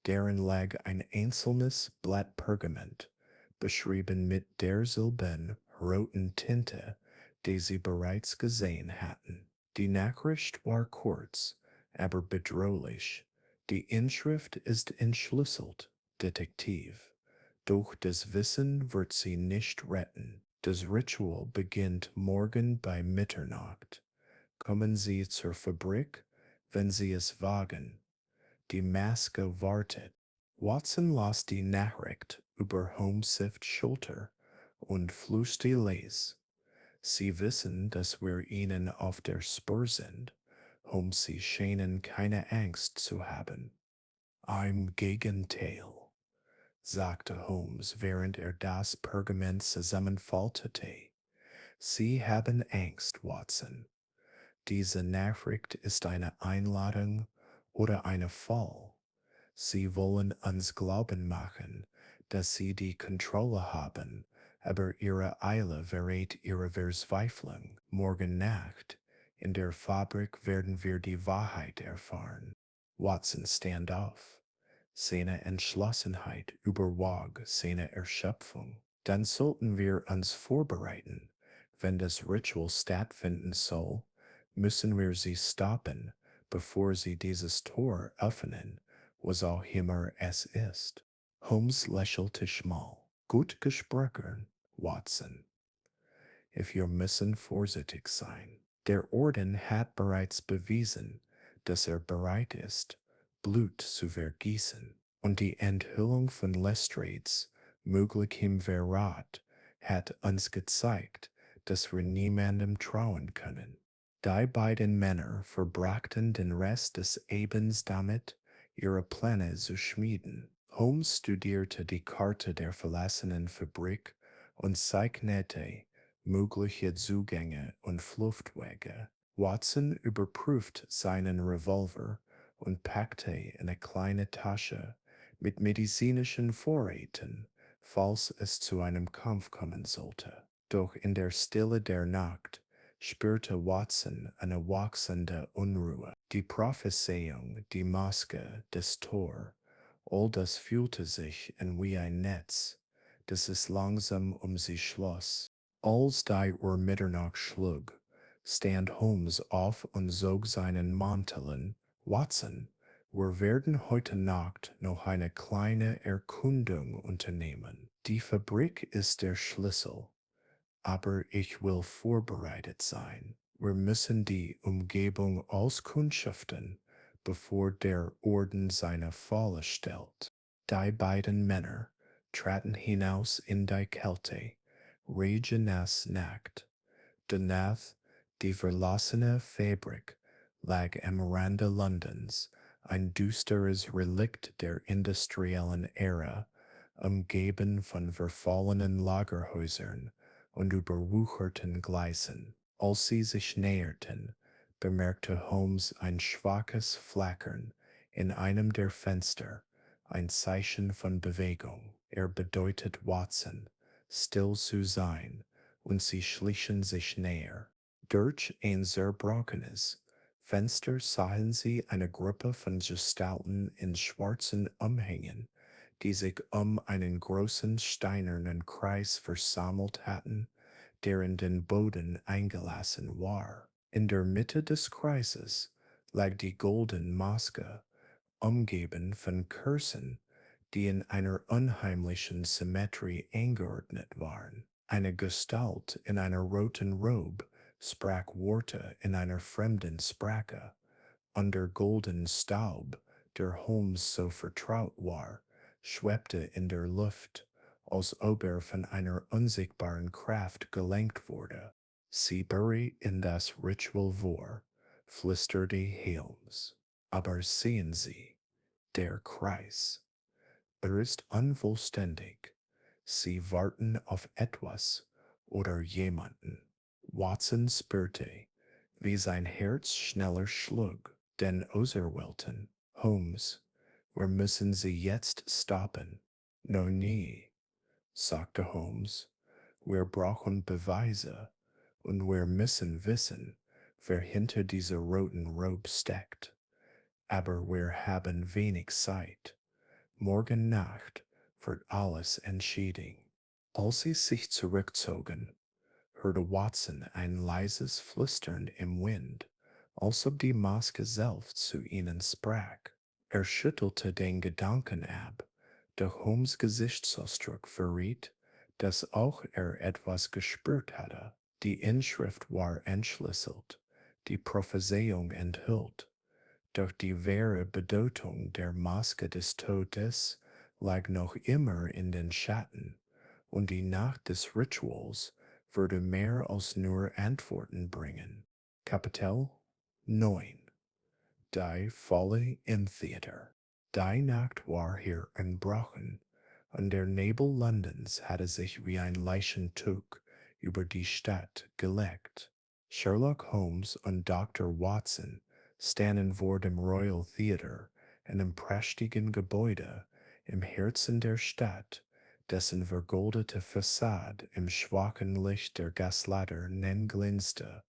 Darin lag ein einzelnes Blatt Pergament, beschrieben mit derselben roten Tinte, die sie bereits gesehen hatten. Die Nachricht war kurz, aber bedrohlich. Die Inschrift ist entschlüsselt, Detektiv. Doch das Wissen wird sie nicht retten. Das Ritual beginnt morgen bei Mitternacht. Kommen Sie zur Fabrik, wenn Sie es wagen. Die Maske wartet. Watson las die Nachricht über Holmes' Schulter und flüsterte les. Sie wissen, dass wir Ihnen auf der Spur sind. Holmes, Sie scheinen keine Angst zu haben. Im Gegenteil, sagte Holmes, während er das Pergament zusammenfaltete. Sie haben Angst, Watson. Diese Nachricht ist eine Einladung oder eine Fall. Sie wollen uns glauben machen, dass sie die Kontrolle haben, aber ihre Eile verrät ihre Verzweiflung. Morgen Nacht in der Fabrik werden wir die Wahrheit erfahren. Watson, stand auf. Seine Entschlossenheit überwog seine Erschöpfung. Dann sollten wir uns vorbereiten. Wenn das Ritual stattfinden soll, müssen wir sie stoppen, bevor sie dieses Tor öffnen, was auch immer es ist. Holmes lächelte schmal. Gut gesprochen, Watson. Wir müssen vorsichtig sein. Der Orden hat bereits bewiesen, dass er bereit ist, Blut zu vergießen. Und die Enthüllung von Lestrades möglichem Verrat hat uns gezeigt, dass wir niemandem trauen können. Die beiden Männer verbrachten den Rest des Abends damit, ihre Pläne zu schmieden. Holmes studierte die Karte der verlassenen Fabrik und zeichnete mögliche Zugänge und Fluchtwege. Watson überprüft seinen Revolver und packte eine kleine Tasche mit medizinischen Vorräten, falls es zu einem Kampf kommen sollte. Doch in der Stille der Nacht spürte Watson eine wachsende Unruhe. Die Prophezeiung, die Maske, das Tor, all das fühlte sich an wie ein Netz, das es langsam sie schloss. Als die Uhr Mitternacht schlug, stand Holmes auf und zog seinen Mantel an. Watson, wir werden heute Nacht noch eine kleine Erkundung unternehmen. Die Fabrik ist der Schlüssel, aber ich will vorbereitet sein. Wir müssen die Umgebung auskundschaften, bevor der Orden seine Falle stellt. Die beiden Männer traten hinaus in die Kälte, regennass Nacht. Danach die verlassene Fabrik lag am Rande Londons, ein düsteres Relikt der industriellen Ära, umgeben von verfallenen Lagerhäusern und überwucherten Gleisen. Als sie sich näherten, bemerkte Holmes ein schwaches Flackern in einem der Fenster, ein Zeichen von Bewegung. Er bedeutet Watson, still zu sein, und sie schlichen sich näher. Durch ein zerbrochenes Fenster sahen sie eine Gruppe von Gestalten in schwarzen Umhängen, die sich um einen großen steinernen Kreis versammelt hatten, der in den Boden eingelassen war. In der Mitte des Kreises lag die goldene Maske, umgeben von Kerzen, die in einer unheimlichen Symmetrie angeordnet waren. Eine Gestalt in einer roten Robe sprach Worte in einer fremden Sprache, und der goldene Staub, der Holmes so vertraut war, schwebte in der Luft, als ob er von einer unsichtbaren Kraft gelenkt wurde. Sie buried in das Ritual vor, flüsterte Holmes. Aber sehen Sie, der Kreis. Er ist unvollständig. Sie warten auf etwas oder jemanden. Watson spürte, wie sein Herz schneller schlug. Den Auserwählten, Holmes, wir müssen sie jetzt stoppen. No nie, sagte Holmes. Wir brauchen Beweise und wir müssen wissen, wer hinter dieser roten Robe steckt. Aber wir haben wenig Zeit. Morgen Nacht wird alles entschieden. Als sie sich zurückzogen, hörte Watson ein leises Flüstern im Wind, als ob die Maske selbst zu ihnen sprach. Er schüttelte den Gedanken ab, doch Holmes' Gesichtsausdruck verriet, dass auch er etwas gespürt hatte. Die Inschrift war entschlüsselt, die Prophezeiung enthüllt, doch die wahre Bedeutung der Maske des Todes lag noch immer in den Schatten, und die Nacht des Rituals würde mehr als nur Antworten bringen. Kapitel 9. Die Falle im Theater. Die Nacht war hier entbrochen, und der Nebel Londons hatte sich wie ein Leichentuch über die Stadt gelegt. Sherlock Holmes und Dr. Watson standen vor dem Royal Theater, einem prächtigen Gebäude im Herzen der Stadt, dessen vergoldete Fassade im schwachen Licht der Gaslaternen glänzte.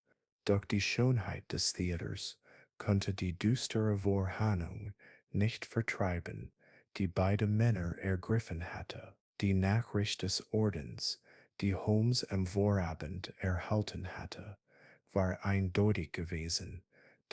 Doch die Schönheit des Theaters konnte die düstere Vorhangung nicht vertreiben, die beide Männer ergriffen hatte. Die Nachricht des Ordens, die Holmes am Vorabend erhalten hatte, war eindeutig gewesen.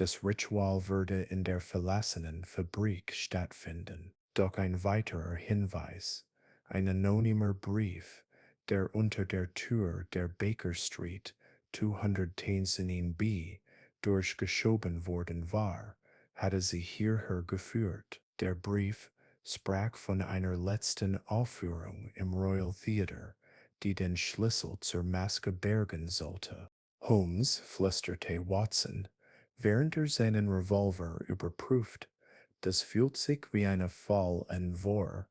Das Ritual würde in der verlassenen Fabrik stattfinden. Doch ein weiterer Hinweis, ein anonymer Brief, der unter der Tür der Baker Street 210 B durchgeschoben worden war, hatte sie hierher geführt. Der Brief sprach von einer letzten Aufführung im Royal Theater, die den Schlüssel zur Maske bergen sollte. Holmes, flüsterte Watson, während er seinen Revolver überprüft. Das fühlt sich wie ein Fall an vor.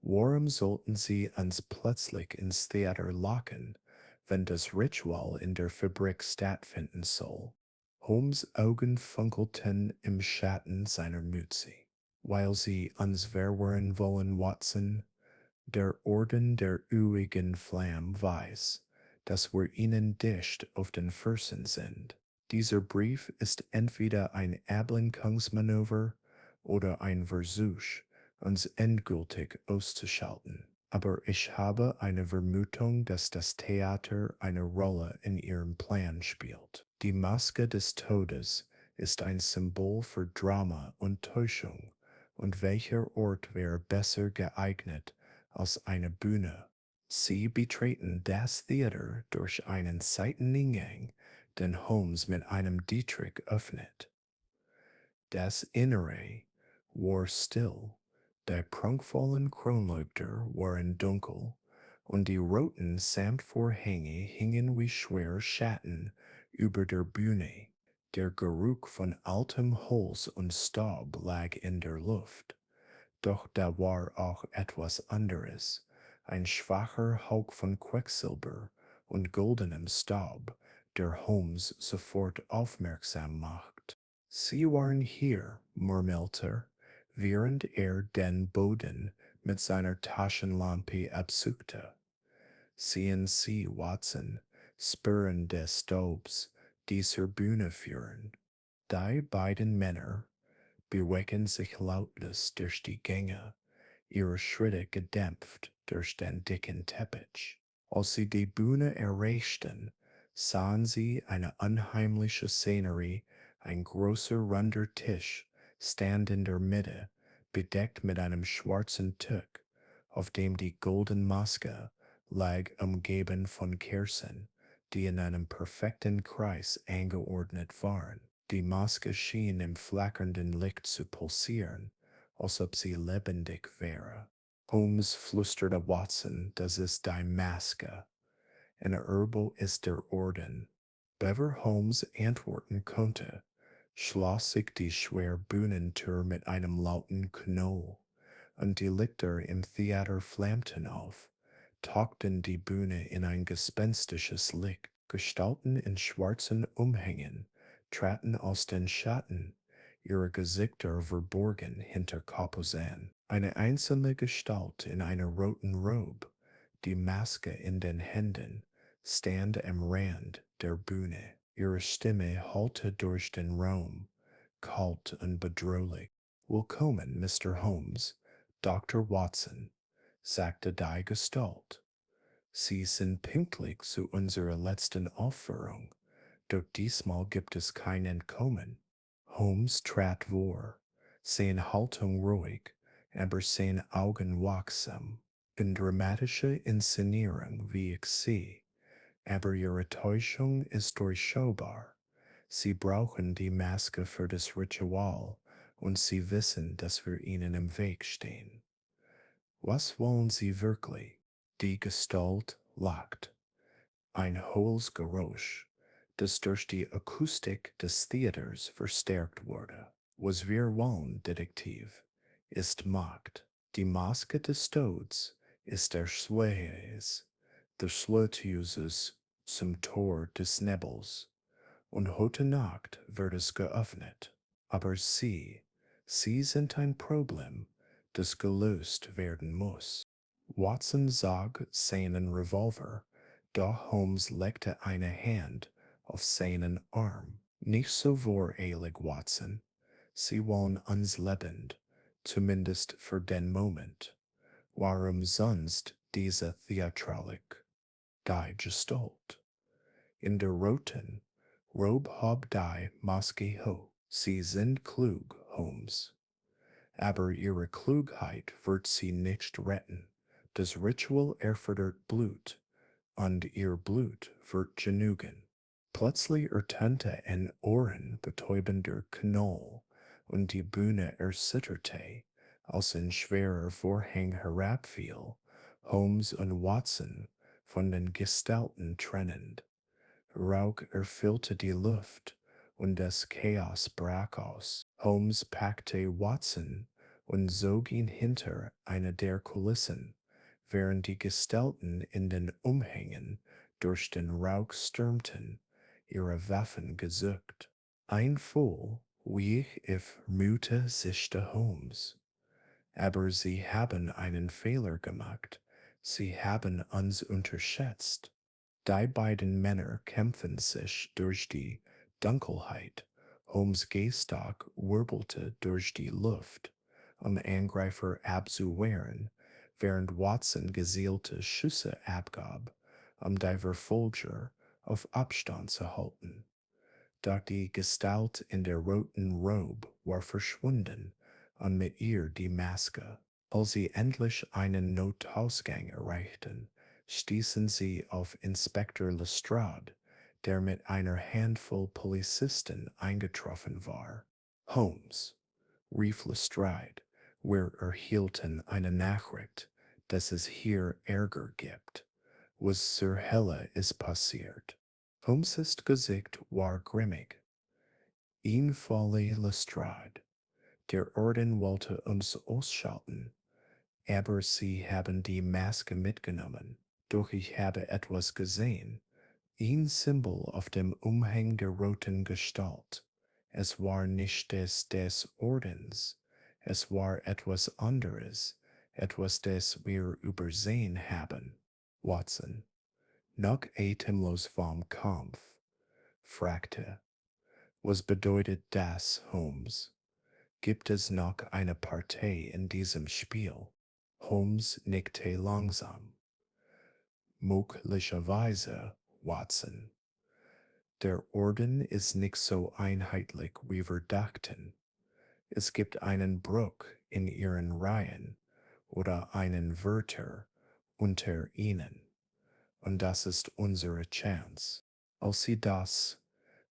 Warum sollten sie uns plötzlich ins Theater locken, wenn das Ritual in der Fabrik stattfinden soll? Holmes' Augen funkelten im Schatten seiner Mütze. Weil sie uns verwehren wollen, Watson, der Orden der ewigen Flamme weiß, dass wir ihnen dicht auf den Fersen sind. Dieser Brief ist entweder ein Ablenkungsmanöver oder ein Versuch, uns endgültig auszuschalten. Aber ich habe eine Vermutung, dass das Theater eine Rolle in ihrem Plan spielt. Die Maske des Todes ist ein Symbol für Drama und Täuschung, und welcher Ort wäre besser geeignet als eine Bühne? Sie betreten das Theater durch einen Seiteneingang, den Holmes mit einem Dietrich öffnet. Das Innere war still, die prunkvollen Kronleuchter waren dunkel, und die roten Samtvorhänge hingen wie schwere Schatten über der Bühne. Der Geruch von altem Holz und Staub lag in der Luft. Doch da war auch etwas anderes, ein schwacher Hauch von Quecksilber und goldenem Staub, der Holmes sofort aufmerksam macht. Sie waren hier, murmelte er, während er den Boden mit seiner Taschenlampe absuchte. CNC Watson, Spüren des Todes, dieser Bühne führen. Die beiden Männer bewegen sich lautlos durch die Gänge, ihre Schritte gedämpft durch den dicken Teppich. Als sie die Bühne erreichten, sahen sie eine unheimliche Szenerie, ein großer runder Tisch stand in der Mitte, bedeckt mit einem schwarzen Tuch, auf dem die goldene Maske lag, umgeben von Kerzen, die in einem perfekten Kreis angeordnet waren. Die Maske schien im flackernden Licht zu pulsieren, als ob sie lebendig wäre. Holmes flüsterte Watson, das ist die Maske. Ein Hörbuch ist der Orden. Bevor Holmes antworten konnte, schloss sich die schwere Bühnentür mit einem lauten Knall, und die Lichter im Theater flammten auf, tauchten die Bühne in ein gespenstisches Licht. Gestalten in schwarzen Umhängen traten aus den Schatten, ihre Gesichter verborgen hinter Kapuzen. Eine einzelne Gestalt in einer roten Robe, die Maske in den Händen, stand am Rand der Bühne. Ihre Stimme hallte durch den Raum, kalt und bedrohlich. Willkommen, Mr. Holmes, Dr. Watson, sagte die Gestalt. Sie sind pünktlich zu unserer letzten Aufführung, doch diesmal gibt es kein Entkommen. Holmes trat vor, seine Haltung ruhig, aber seine Augen wachsam. In dramatischer Inszenierung, wie ich sehe, aber ihre Täuschung ist durchschaubar. Sie brauchen die Maske für das Ritual und sie wissen, dass wir ihnen im Weg stehen. Was wollen Sie wirklich? Die Gestalt lacht. Ein hohles Geräusch, das durch die Akustik des Theaters verstärkt wurde. Was wir wollen, Detektiv, ist Macht. Die Maske des Todes ist der Schlüssel zum Tor des Nebels. Und heute Nacht wird es geöffnet. Aber Sie sind ein Problem, das gelöst werden muss. Watson zog seinen Revolver, doch Holmes legte eine Hand auf seinen Arm. Nicht so voreilig, Watson. Sie wollen uns lebend, zumindest für den Moment. Warum sonst diese Theatralik? Die Gestalt. In der roten Robe hob die Maske hoch. Sie sind klug, Holmes. Aber ihre Klugheit wird sie nicht retten. Das Ritual erfordert Blut, und ihr Blut wird genügen. Plötzlich ertönte ein ohrenbetäubender Knall, und die Bühne erzitterte, als ein schwerer Vorhang herabfiel, Holmes und Watson von den Gestalten trennend. Rauch erfüllte die Luft, und das Chaos brach aus. Holmes packte Watson und zog ihn hinter eine der Kulissen, während die Gestalten in den Umhängen durch den Rauch stürmten, ihre Waffen gezückt. Ein Fool, wie ich vermute, sichte Holmes. Aber sie haben einen Fehler gemacht. Sie haben uns unterschätzt. Die beiden Männer kämpfen sich durch die Dunkelheit. Holmes' Gehstock wirbelte durch die Luft, um Angreifer abzuwehren, während Watson gezielte Schüsse abgab, um die Verfolger auf Abstand zu halten. Doch die Gestalt in der roten Robe war verschwunden und mit ihr die Maske. Als sie endlich einen Notausgang erreichten, stießen sie auf Inspektor Lestrade, der mit einer Handvoll Polizisten eingetroffen war. Holmes, rief Lestrade, wir erhielten eine Nachricht, dass es hier Ärger gibt. Was zur Hölle ist passiert? Holmes' Gesicht war grimmig. Ihn falle Lestrade. Der Orden wollte uns ausschalten, aber sie haben die Maske mitgenommen. Doch ich habe etwas gesehen. Ein Symbol auf dem Umhang der roten Gestalt. Es war nicht des Ordens. Es war etwas anderes, etwas, das wir übersehen haben. Watson, noch atemlos vom Kampf, fragte, was bedeutet das, Holmes? Gibt es noch eine Partei in diesem Spiel? Holmes nickte langsam. Möglicherweise, Watson. Der Orden ist nicht so einheitlich, wie wir dachten. Es gibt einen Bruch in ihren Reihen oder einen Wörter unter ihnen. Und das ist unsere Chance. Als sie das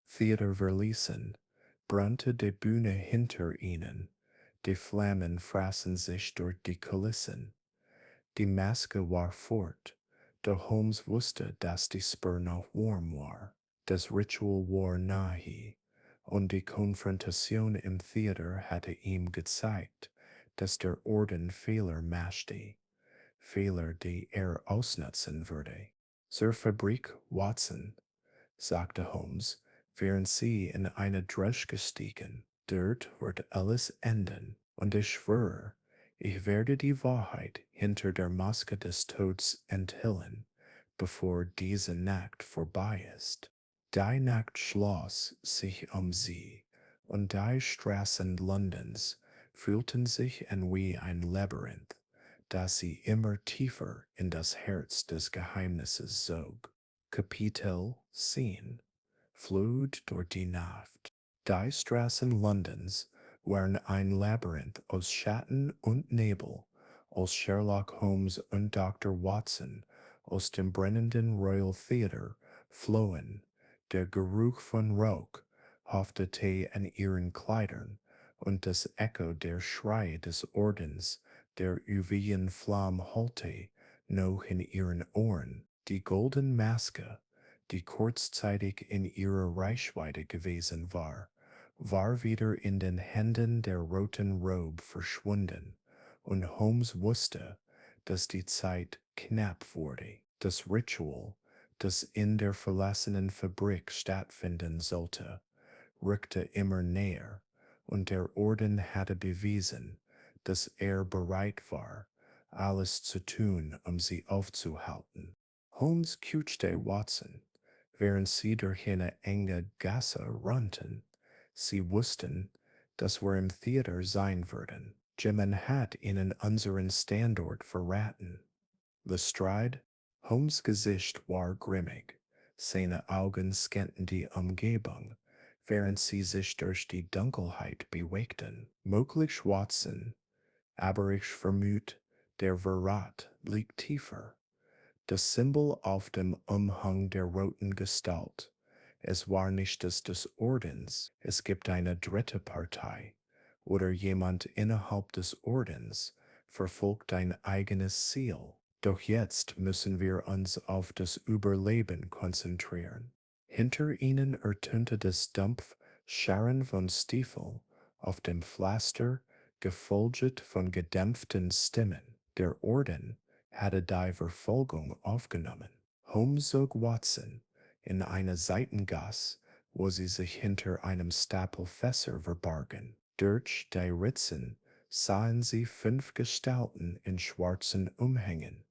Theater verließen, brannte die Bühne hinter ihnen. Die Flammen fraßen sich durch die Kulissen. Die Maske war fort, doch Holmes wusste, dass die Spur noch warm war. Das Ritual war nahe, und die Konfrontation im Theater hatte ihm gezeigt, dass der Orden Fehler machte, Fehler, die er ausnutzen würde. Zur Fabrik, Watson, sagte Holmes, während sie in eine Droschke stiegen. Dort wird alles enden, und ich schwöre, ich werde die Wahrheit hinter der Maske des Todes enthüllen, bevor diese Nacht vorbei ist. Die Nacht schloss sich um sie, und die Straßen Londons fühlten sich an wie ein Labyrinth, das sie immer tiefer in das Herz des Geheimnisses sog. Kapitel 10 Flut durch die Nacht. Die Straßen Londons waren ein Labyrinth aus Schatten und Nebel, als Sherlock Holmes und Dr. Watson aus dem brennenden Royal Theater flohen. Der Geruch von Rauch haftete an ihren Kleidern, und das Echo der Schreie des Ordens der üwigen Flamme hallte noch in ihren Ohren. Die goldene Maske, die kurzzeitig in ihrer Reichweite gewesen war, war wieder in den Händen der roten Robe verschwunden, und Holmes wusste, dass die Zeit knapp wurde. Das Ritual, das in der verlassenen Fabrik stattfinden sollte, rückte immer näher, und der Orden hatte bewiesen, dass er bereit war, alles zu tun, um sie aufzuhalten. Holmes küsste Watson, während sie durch eine enge Gasse rannten. Sie wussten, dass wir im Theater sein würden. Jemand hat ihnen unseren Standort verraten. Lestrade, Holmes' Gesicht war grimmig. Seine Augen scannten die Umgebung, während sie sich durch die Dunkelheit bewegten. Möglich, Watson, aber ich vermute, der Verrat liegt tiefer. Das Symbol auf dem Umhang der roten Gestalt. Es war nicht das des Ordens, es gibt eine dritte Partei, oder jemand innerhalb des Ordens verfolgt ein eigenes Ziel. Doch jetzt müssen wir uns auf das Überleben konzentrieren. Hinter ihnen ertönte das Scharren von Stiefeln auf dem Pflaster, gefolgt von gedämpften Stimmen. Der Orden hatte die Verfolgung aufgenommen. Holmes zog Watson in eine Seitengasse, wo sie sich hinter einem Stapel Fässer verbargen. Durch die Ritzen sahen sie 5 Gestalten in schwarzen Umhängen,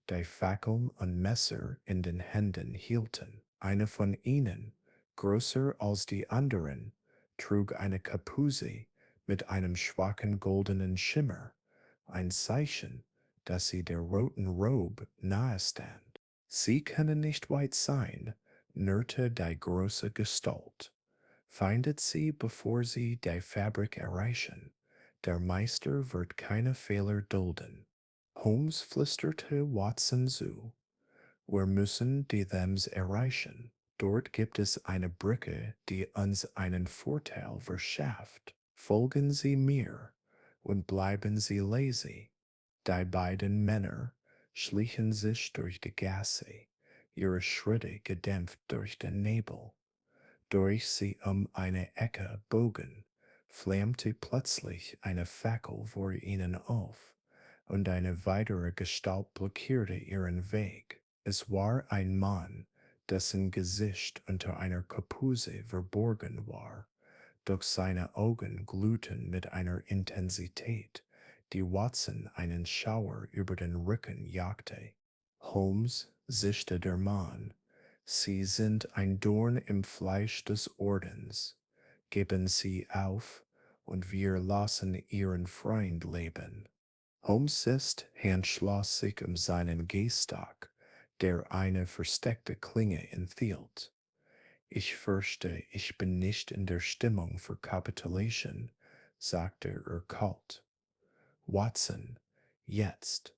die Fackeln und Messer in den Händen hielten. Eine von ihnen, größer als die anderen, trug eine Kapuze mit einem schwachen goldenen Schimmer, ein Zeichen, dass sie der roten Robe nahe stand. Sie können nicht weit sein, knurrte die große Gestalt. Findet sie, bevor sie die Fabrik erreichen. Der Meister wird keine Fehler dulden. Holmes flüsterte Watson zu. Wir müssen die Thems erreichen. Dort gibt es eine Brücke, die uns einen Vorteil verschafft. Folgen Sie mir und bleiben Sie leise. Die beiden Männer schlichen sich durch die Gasse, ihre Schritte gedämpft durch den Nebel. Durch sie eine Ecke bogen, flammte plötzlich eine Fackel vor ihnen auf, und eine weitere Gestalt blockierte ihren Weg. Es war ein Mann, dessen Gesicht unter einer Kapuze verborgen war, doch seine Augen glühten mit einer Intensität, die Watson einen Schauer über den Rücken jagte. Holmes Sichte der Mann. Sie sind ein Dorn im Fleisch des Ordens. Geben sie auf, und wir lassen ihren Freund leben. Holmes ist Hand sich um seinen Gehstock, der eine versteckte Klinge enthielt. Ich fürchte, ich bin nicht in der Stimmung für Capitulation, sagte er kalt. Watson, jetzt.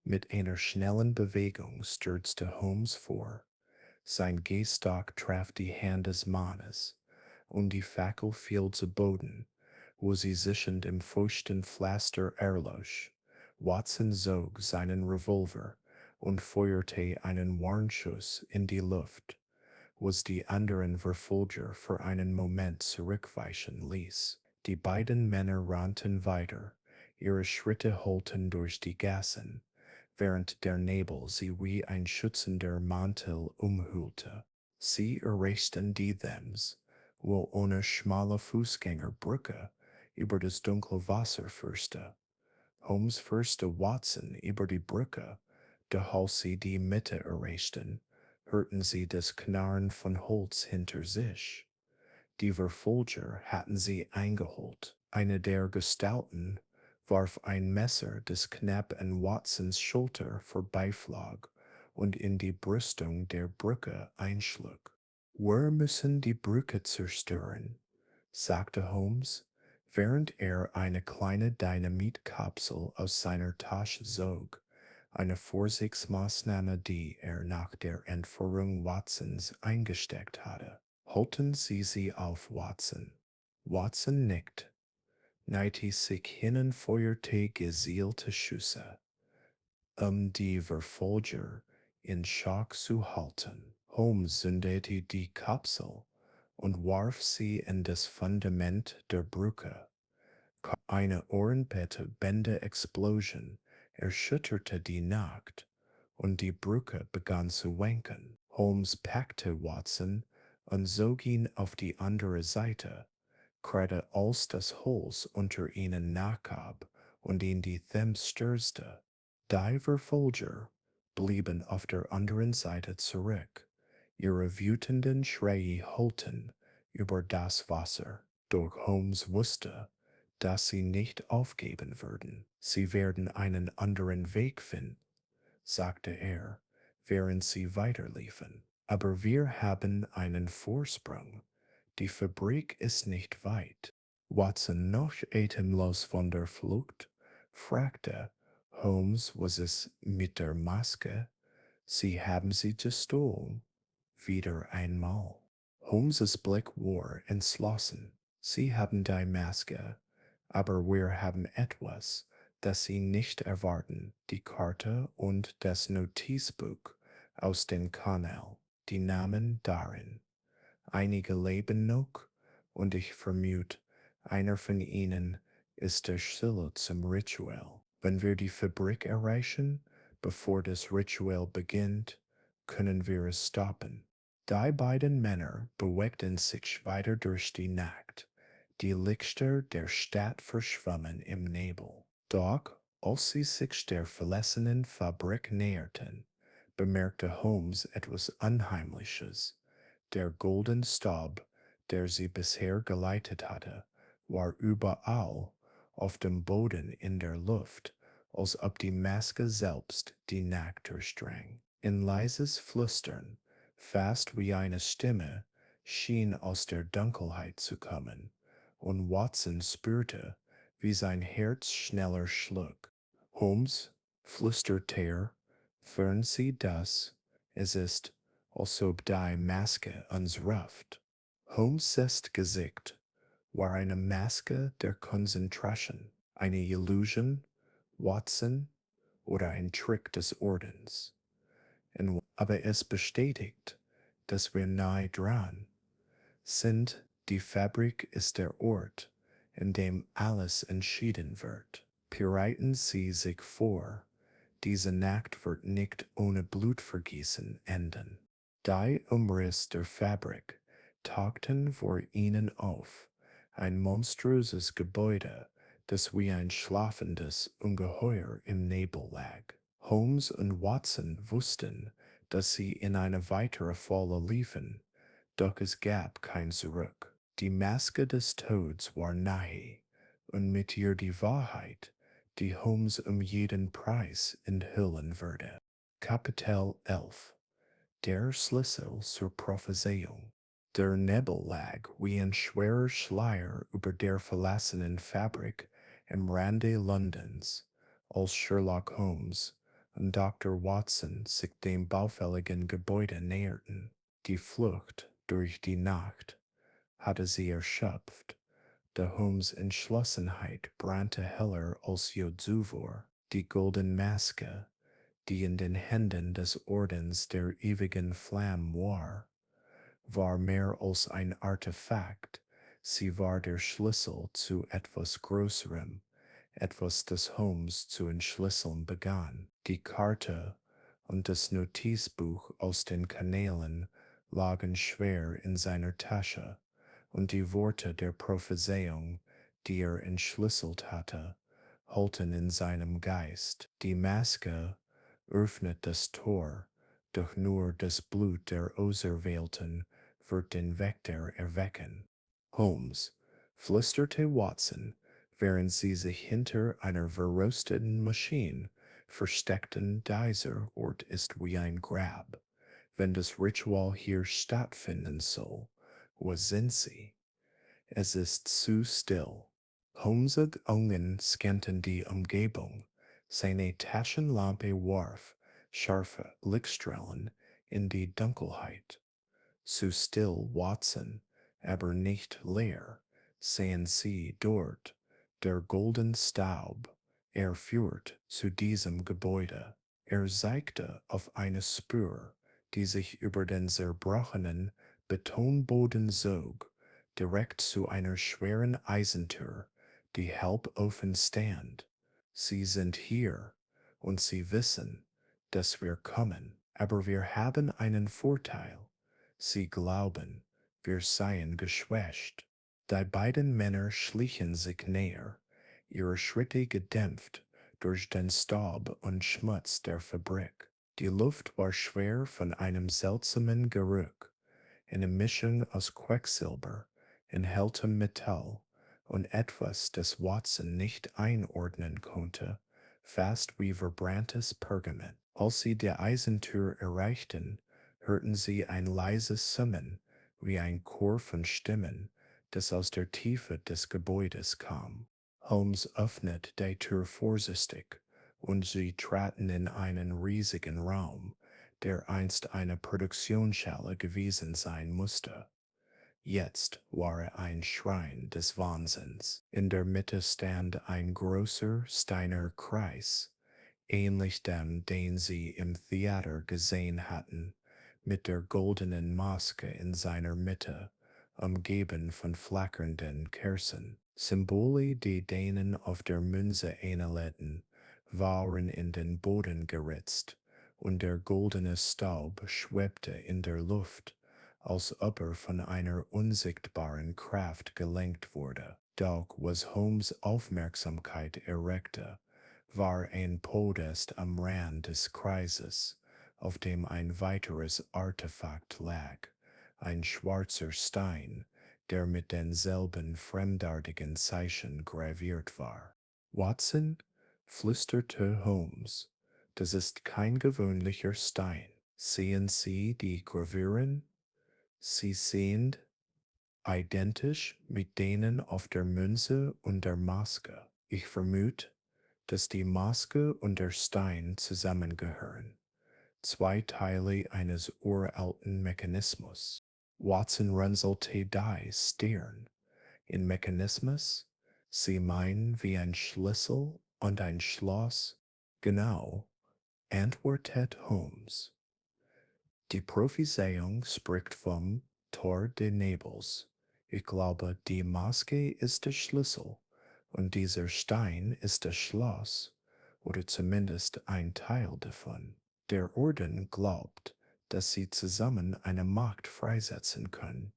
Mit einer schnellen Bewegung stürzte Holmes vor. Sein Gehstock traf die Hand des Mannes, und die Fackel fiel zu Boden, wo sie sich in dem feuchten Pflaster erlosch. Watson zog seinen Revolver und feuerte einen Warnschuss in die Luft, was die anderen Verfolger für einen Moment zurückweichen ließ. Die beiden Männer rannten weiter, ihre Schritte holten durch die Gassen, während der Nebel sie wie ein schützender Mantel umhüllte. Sie erreichten die Thems, wo eine schmale Fußgängerbrücke über das dunkle Wasser führte. Holmes führte Watson über die Brücke, doch als sie die Mitte erreichten, hörten sie das Knarren von Holz hinter sich. Die Verfolger hatten sie eingeholt. Eine der Gestalten warf ein Messer, das knapp an Watsons Schulter vorbeiflog und in die Brüstung der Brücke einschlug. Wir müssen die Brücke zerstören, sagte Holmes, während er eine kleine Dynamitkapsel aus seiner Tasche zog, eine Vorsichtsmaßnahme, die er nach der Entführung Watsons eingesteckt hatte. Halten Sie sie auf, Watson. Watson nickt, neigte sich hin und feuerte gezielte Schüsse, um die Verfolger in Schock zu halten. Holmes zündete die Kapsel und warf sie in das Fundament der Brücke. Eine ohrenbetäubende Explosion erschütterte die Nacht, und die Brücke begann zu wanken. Holmes packte Watson und zog ihn auf die andere Seite, gerade als das Holz unter ihnen nachgab und in die Thems stürzte. Die Verfolger blieben auf der anderen Seite zurück, ihre wütenden Schreie hallten über das Wasser. Doch Holmes wusste, dass sie nicht aufgeben würden. Sie werden einen anderen Weg finden, sagte er, während sie weiterliefen. Aber wir haben einen Vorsprung. Die Fabrik ist nicht weit. Watson, noch atemlos von der Flucht, fragte Holmes, was es mit der Maske? Sie haben sie gestohlen. Wieder einmal. Holmes' Blick war entschlossen. Sie haben die Maske, aber wir haben etwas, das Sie nicht erwarten, die Karte und das Notizbuch aus dem Kanal, die Namen darin. Einige leben noch, und ich vermute, einer von ihnen ist der Schlüssel zum Ritual. Wenn wir die Fabrik erreichen, bevor das Ritual beginnt, können wir es stoppen. Die beiden Männer bewegten sich weiter durch die Nacht. Die Lichter der Stadt verschwammen im Nebel. Doch, als sie sich der verlassenen Fabrik näherten, bemerkte Holmes etwas Unheimliches. Der goldene Staub, der sie bisher geleitet hatte, war überall, auf dem Boden, in der Luft, als ob die Maske selbst die Nacht durchdrang. Ein leises Flüstern, fast wie eine Stimme, schien aus der Dunkelheit zu kommen, und Watson spürte, wie sein Herz schneller schlug. Holmes, flüsterte er, hören Sie das? Es ist, als ob die Maske uns ruft. Holmes' Gesicht war eine Maske der Konzentration, eine Illusion, Watson, oder ein Trick des Ordens. Aber es bestätigt, dass wir nahe dran sind. Die Fabrik ist der Ort, in dem alles entschieden wird. Bereiten Sie sich vor, diese Nacht wird nicht ohne Blutvergießen enden. Die Umriss der Fabrik tauchten vor ihnen auf, ein monströses Gebäude, das wie ein schlafendes Ungeheuer im Nebel lag. Holmes und Watson wussten, dass sie in eine weitere Falle liefen, doch es gab kein Zurück. Die Maske des Todes war nahe, und mit ihr die Wahrheit, die Holmes um jeden Preis enthüllen würde. Kapitel 11. Der Schlüssel zur Prophezeiung. Der Nebel lag wie ein schwerer Schleier über der verlassenen Fabrik am Rande Londons, als Sherlock Holmes und Dr. Watson sich dem baufälligen Gebäude näherten. Die Flucht durch die Nacht hatte sie erschöpft. Der Holmes' Entschlossenheit brannte heller als je zuvor. Die goldene Maske, die in den Händen des Ordens der ewigen Flamme war mehr als ein Artefakt, sie war der Schlüssel zu etwas Größerem, etwas, das Holmes zu entschlüsseln begann. Die Karte und das Notizbuch aus den Kanälen lagen schwer in seiner Tasche, und die Worte der Prophezeiung, die er entschlüsselt hatte, holten in seinem Geist. Die Maske öffnet das Tor, doch nur das Blut der Auserwählten wird den Wächter erwecken. Holmes, flüsterte Watson, während sie sich hinter einer verrosteten Maschine versteckten. Dieser Ort ist wie ein Grab. Wenn das Ritual hier stattfinden soll, wo sind sie? Es ist zu still. Holmes' Augen scannten die Umgebung. Seine Taschenlampe warf scharfe Lichtstrahlen in die Dunkelheit. Zu still, Watson, aber nicht leer. Sehen Sie dort, der golden Staub. Er führt zu diesem Gebäude. Er zeigte auf eine Spur, die sich über den zerbrochenen Betonboden zog, direkt zu einer schweren Eisentür, die halb offen stand. Sie sind hier, und Sie wissen, dass wir kommen, aber wir haben einen Vorteil. Sie glauben, wir seien geschwächt. Die beiden Männer schlichen sich näher, ihre Schritte gedämpft durch den Staub und Schmutz der Fabrik. Die Luft war schwer von einem seltsamen Geruch, eine Mischung aus Quecksilber, erhelltem Metall und etwas, das Watson nicht einordnen konnte, fast wie verbranntes Pergament. Als sie die Eisentür erreichten, hörten sie ein leises Summen, wie ein Chor von Stimmen, das aus der Tiefe des Gebäudes kam. Holmes öffnet die Tür vorsichtig, und sie traten in einen riesigen Raum, der einst eine Produktionshalle gewesen sein musste. Jetzt war er ein Schrein des Wahnsinns. In der Mitte stand ein großer steinerner Kreis, ähnlich dem, den sie im Theater gesehen hatten, mit der goldenen Maske in seiner Mitte, umgeben von flackernden Kerzen. Symbole, die denen auf der Münze ähnelten, waren in den Boden geritzt, und der goldene Staub schwebte in der Luft, als ob er von einer unsichtbaren Kraft gelenkt wurde. Doch was Holmes' Aufmerksamkeit erregte, war ein Podest am Rand des Kreises, auf dem ein weiteres Artefakt lag, ein schwarzer Stein, der mit denselben fremdartigen Zeichen graviert war. Watson, flüsterte Holmes, das ist kein gewöhnlicher Stein. Sehen Sie die Gravüren? Sie sind identisch mit denen auf der Münze und der Maske. Ich vermute, dass die Maske und der Stein zusammengehören. Zwei Teile eines uralten Mechanismus. Watson runzelte die Stirn. In Mechanismus? Sie meinen wie ein Schlüssel und ein Schloss? Genau, antwortet Holmes. Die Prophezeiung spricht vom Tor des Nebels. Ich glaube, die Maske ist der Schlüssel und dieser Stein ist das Schloss, oder zumindest ein Teil davon. Der Orden glaubt, dass sie zusammen eine Macht freisetzen können,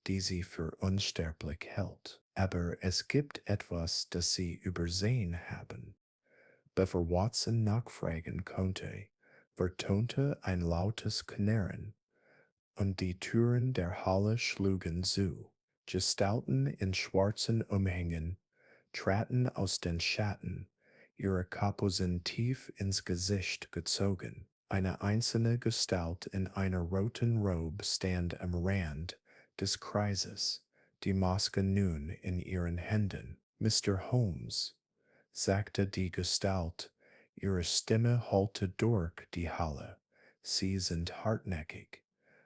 die sie für unsterblich hält. Aber es gibt etwas, das sie übersehen haben. Bevor Watson nachfragen konnte, vertonte ein lautes Knarren, und die Türen der Halle schlugen zu. Gestalten in schwarzen Umhängen traten aus den Schatten, ihre Kapuzen tief ins Gesicht gezogen. Eine einzelne Gestalt in einer roten Robe stand am Rand des Kreises, die Maske nun in ihren Händen. Mr. Holmes, sagte die Gestalt, ihre Stimme hallte durch die Halle. Sie sind hartnäckig,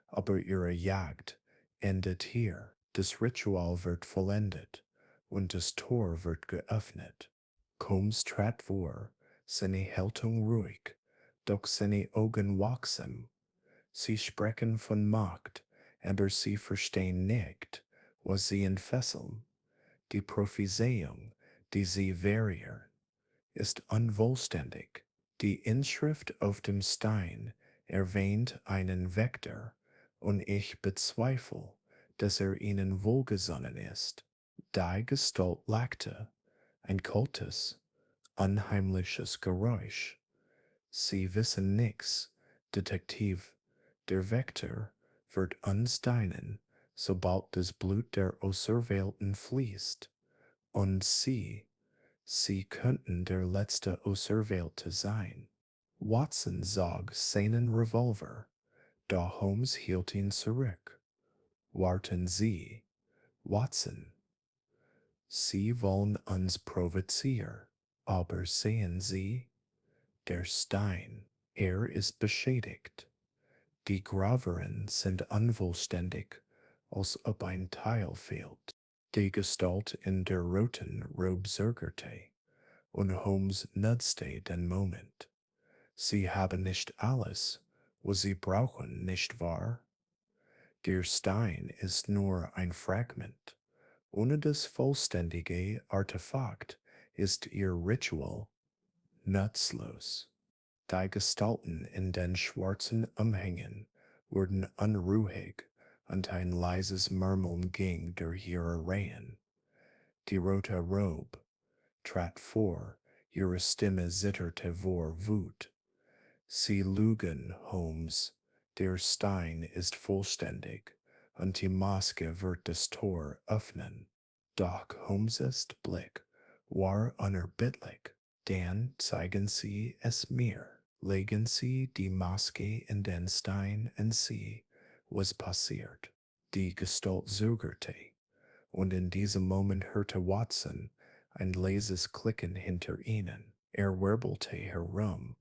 aber ihre Jagd endet hier. Das Ritual wird vollendet und das Tor wird geöffnet. Holmes trat vor, seine Haltung ruhig, doch seine Augen wachsam. Sie sprechen von Macht, aber sie verstehen nicht, was sie entfesseln. Die Prophezeiung, die sie variieren, ist unvollständig. Die Inschrift auf dem Stein erwähnt einen Wächter, und ich bezweifle, dass ihnen wohlgesonnen ist. Die Gestalt lachte, ein kultes, unheimliches Geräusch. Sie wissen nix, Detektiv. Der Wächter wird uns dienen, sobald das Blut der Auserwählten fließt. Und sie könnten der letzte Auserwählte sein. Watson zog seinen Revolver, da Holmes hielt ihn zurück. Warten Sie, Watson. Sie wollen uns provozieren, aber sehen Sie, der Stein, ist beschädigt. Die Graveren sind unvollständig, als ob ein Teil fehlt. Die Gestalt in der roten Robe zögerte, und Holmes nutzte den Moment. Sie haben nicht alles, was Sie brauchen, nicht wahr? Der Stein ist nur ein Fragment. Ohne das vollständige Artefakt ist Ihr Ritual nutzlos. Die Gestalten in den schwarzen Umhängen wurden unruhig, und ein leises Murmeln ging durch ihre Reihen. Die rote Robe trat vor, ihre Stimme zitterte vor Wut. Sie lügen, Holmes. Der Stein ist vollständig, und die Maske wird das Tor öffnen. Doch Holmes' Blick war unerbittlich. Dann zeigen Sie es mir. Legen Sie die Maske in den Stein und sieh, was passiert. Die Gestalt zögerte, und in diesem Moment hörte Watson ein leises Klicken hinter ihnen. Er wirbelte herum,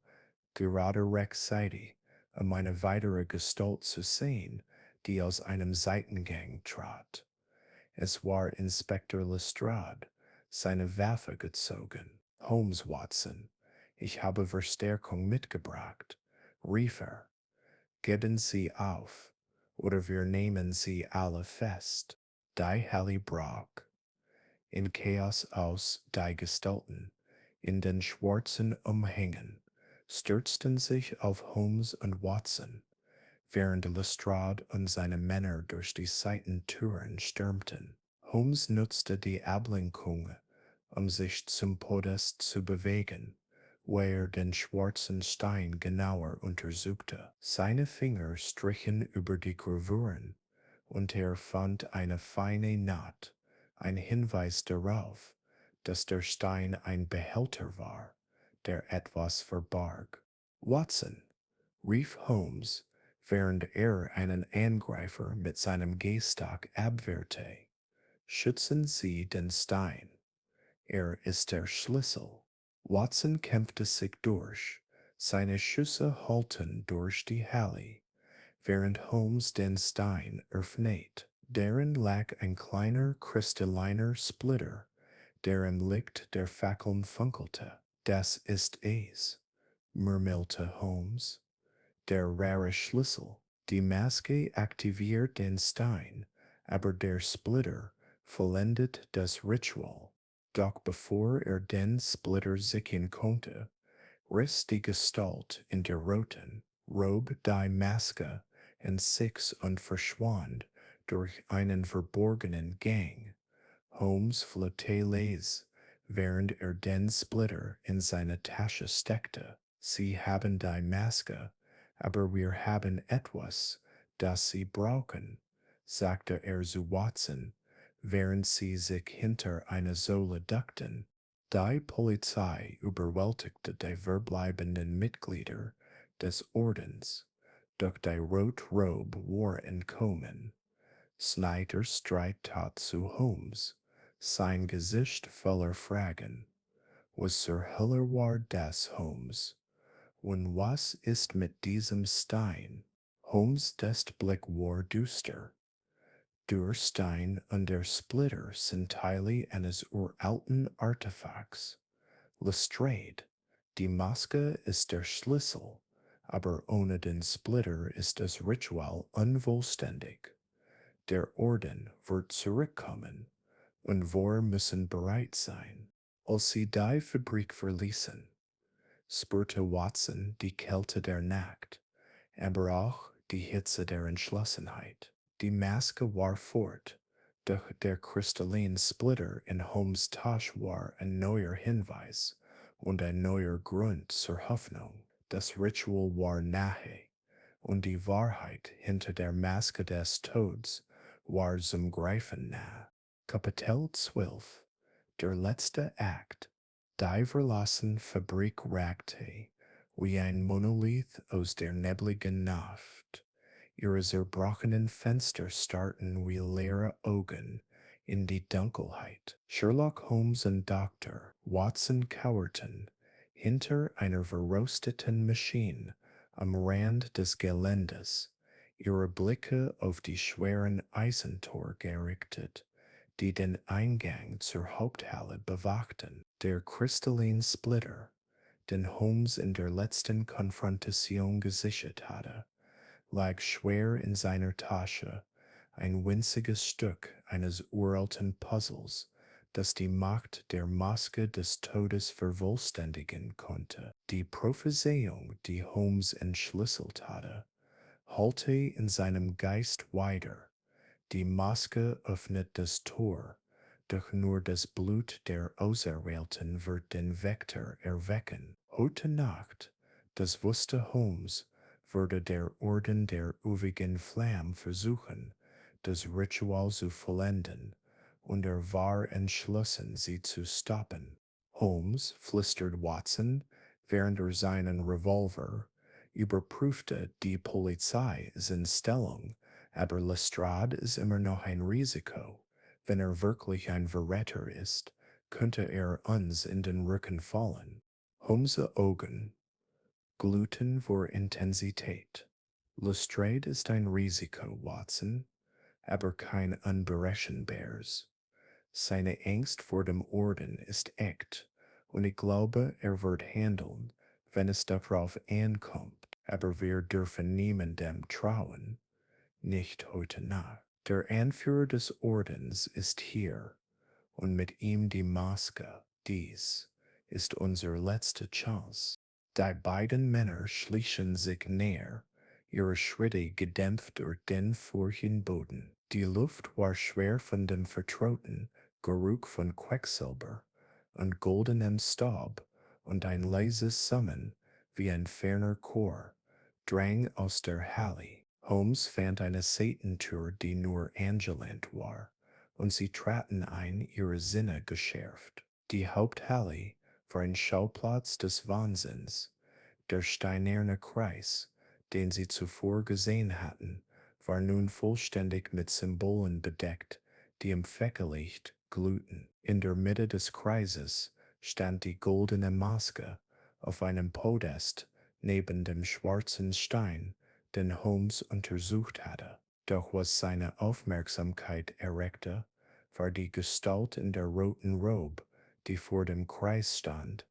gerade rechtzeitig, um eine weitere Gestalt zu sehen, die aus einem Seitengang trat. Es war Inspektor Lestrade, seine Waffe gezogen. Holmes, Watson, ich habe Verstärkung mitgebracht, rief er. Geben Sie auf, oder wir nehmen Sie alle fest. Die Halle brach in Chaos aus. Die Gestalten in den schwarzen Umhängen stürzten sich auf Holmes und Watson, während Lestrade und seine Männer durch die Seitentüren stürmten. Holmes nutzte die Ablenkung, um sich zum Podest zu bewegen, wo er den schwarzen Stein genauer untersuchte. Seine Finger strichen über die Gravuren, und er fand eine feine Naht, ein Hinweis darauf, dass der Stein ein Behälter war, der etwas verbarg. Watson, rief Holmes, während er einen Angreifer mit seinem Gehstock abwehrte. Schützen Sie den Stein. Er ist der Schlüssel. Watson kämpfte sich durch. Seine Schüsse hallten durch die Halle, während Holmes den Stein öffnet. Darin lag ein kleiner kristalliner Splitter, der im Licht der Fackeln funkelte. Das ist es, murmelte Holmes. Der rare Schlüssel. Die Maske aktiviert den Stein, aber der Splitter vollendet das Ritual. Doch bevor er den Splitter sichern konnte, riss die Gestalt in der roten Robe die Maske in sich und verschwand durch einen verborgenen Gang. Holmes flotte les, während er den Splitter in seine Tasche steckte. Sie haben die Maske, Aber wir haben etwas, das Sie brauchen, sagte er zu Watson, während sie sich hinter eine Säule duckten. Die Polizei überwältigte die verbleibenden Mitglieder des Ordens, doch die Rotrobe war entkommen. Snyder Streit tat zu Holmes, sein Gesicht voller Fragen. Was zur Hölle war das, Holmes? Und was ist mit diesem Stein? Holmes' Blick war düster. Der Stein und der Splitter sind Teile eines uralten Artefakts. Lestrade, die Maske ist der Schlüssel, aber ohne den Splitter ist das Ritual unvollständig. Der Orden wird zurückkommen, und wir müssen bereit sein. Als sie die Fabrik verließen, spürte Watson die Kälte der Nacht, aber auch die Hitze der Entschlossenheit. Die Maske war fort, doch der kristallene Splitter in Holmes' Tasche war ein neuer Hinweis und ein neuer Grund zur Hoffnung. Das Ritual war nahe, und die Wahrheit hinter der Maske des Todes war zum Greifen nah. Kapitel 12. Der letzte Akt. Die verlassene Fabrik ragte wie ein Monolith aus der nebligen Nacht. Ihre zerbrochenen Fenster starrten wie leere Augen in die Dunkelheit. Sherlock Holmes und Dr. Watson kauerten hinter einer verrosteten Maschine am Rand des Geländes, ihre Blicke auf die schweren Eisentor gerichtet, die den Eingang zur Haupthalle bewachten. Der kristallin Splitter, den Holmes in der letzten Konfrontation gesichert hatte, lag schwer in seiner Tasche, ein winziges Stück eines uralten Puzzles, das die Macht der Maske des Todes vervollständigen konnte. Die Prophezeiung, die Holmes entschlüsselt hatte, hallte in seinem Geist weiter. Die Maske öffnet das Tor, doch nur das Blut der Auserwählten wird den Wächter erwecken. Heute Nacht, das wusste Holmes, würde der Orden der ewigen Flamme versuchen, das Ritual zu vollenden, und er war entschlossen, sie zu stoppen. Holmes, flüstert Watson, während er seinen Revolver überprüfte. Die Polizei ist in Stellung, aber Lestrade ist immer noch ein Risiko. Wenn er wirklich ein Verräter ist, könnte er uns in den Rücken fallen. Holmes' Augen glühten vor Intensität. Lestrade ist ein Risiko, Watson, aber kein unberechenbares. Seine Angst vor dem Orden ist echt, und ich glaube, er wird handeln, wenn es darauf ankommt. Aber wir dürfen niemandem trauen, nicht heute Nacht. Der Anführer des Ordens ist hier, und mit ihm die Maske. Dies ist unsere letzte Chance. Die beiden Männer schlichen sich näher, ihre Schritte gedämpft durch den furchen Boden. Die Luft war schwer von dem vertrauten Geruch von Quecksilber und goldenem Staub, und ein leises Summen wie ein ferner Chor drang aus der Halle. Holmes fand eine Seitentür, die nur angelehnt war, und sie traten ein, ihre Sinne geschärft. Die Haupthalle war ein Schauplatz des Wahnsinns. Der steinerne Kreis, den sie zuvor gesehen hatten, war nun vollständig mit Symbolen bedeckt, die im Fackellicht glühten. In der Mitte des Kreises stand die goldene Maske auf einem Podest neben dem schwarzen Stein, den Holmes untersucht hatte. Doch was seine Aufmerksamkeit erregte, war die Gestalt in der roten Robe, die vor dem Kreis stand,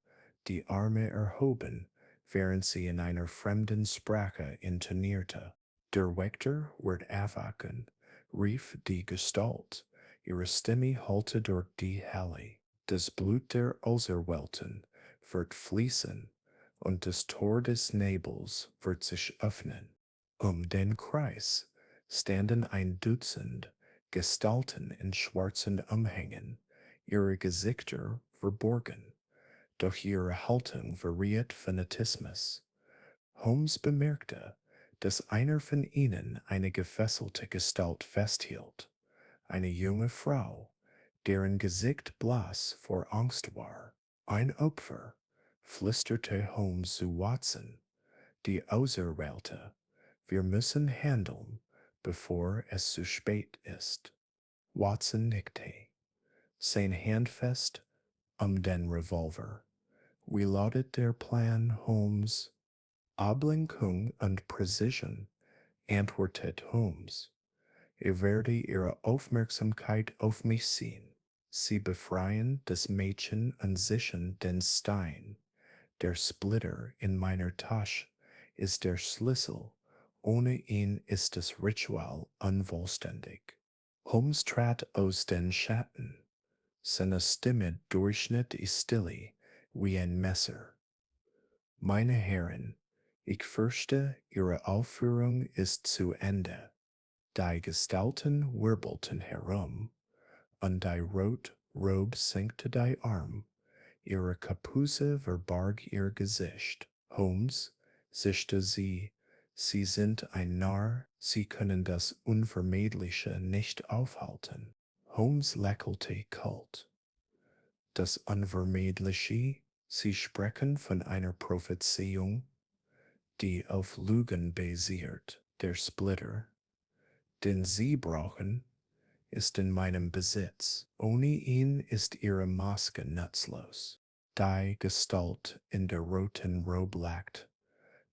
die Arme erhoben, während sie in einer fremden Sprache intonierte. Der Wächter wird erwachen, rief die Gestalt, ihre Stimme hallte durch die Halle. Das Blut der Auserwählten wird fließen, und das Tor des Nebels wird sich öffnen. Um den Kreis standen ein Dutzend Gestalten in schwarzen Umhängen, ihre Gesichter verborgen, doch ihre Haltung variiert Fanatismus. Holmes bemerkte, dass einer von ihnen eine gefesselte Gestalt festhielt, eine junge Frau, deren Gesicht blass vor Angst war. Ein Opfer, flüsterte Holmes zu Watson, die Auserwählte. Wir müssen handeln, bevor es zu spät ist. Watson nickte, sein Hand fest den Revolver. Wie lautet der Plan, Holmes? Ablenkung und Precision, antwortet Holmes. Ich werde Ihre Aufmerksamkeit auf mich ziehen. Sie befreien das Mädchen und sichern den Stein. Der Splitter in meiner Tasche ist der Schlüssel. Ohne ihn ist das Ritual unvollständig. Holmes trat aus den Schatten. Seine Stimme durchschnitt die Stille wie ein Messer. Meine Herren, ich fürchte, Ihre Aufführung ist zu Ende. Die Gestalten wirbelten herum, und die Rotrobe senkte die Arm. Ihre Kapuze verbarg ihr Gesicht. Holmes zischte sie. Sie sind ein Narr, Sie können das Unvermeidliche nicht aufhalten. Holmes lächelte kalt. Das Unvermeidliche? Sie sprechen von einer Prophezeiung, die auf Lügen basiert. Der Splitter, den Sie brauchen, ist in meinem Besitz. Ohne ihn ist Ihre Maske nutzlos. Die Gestalt in der roten Robe lacht,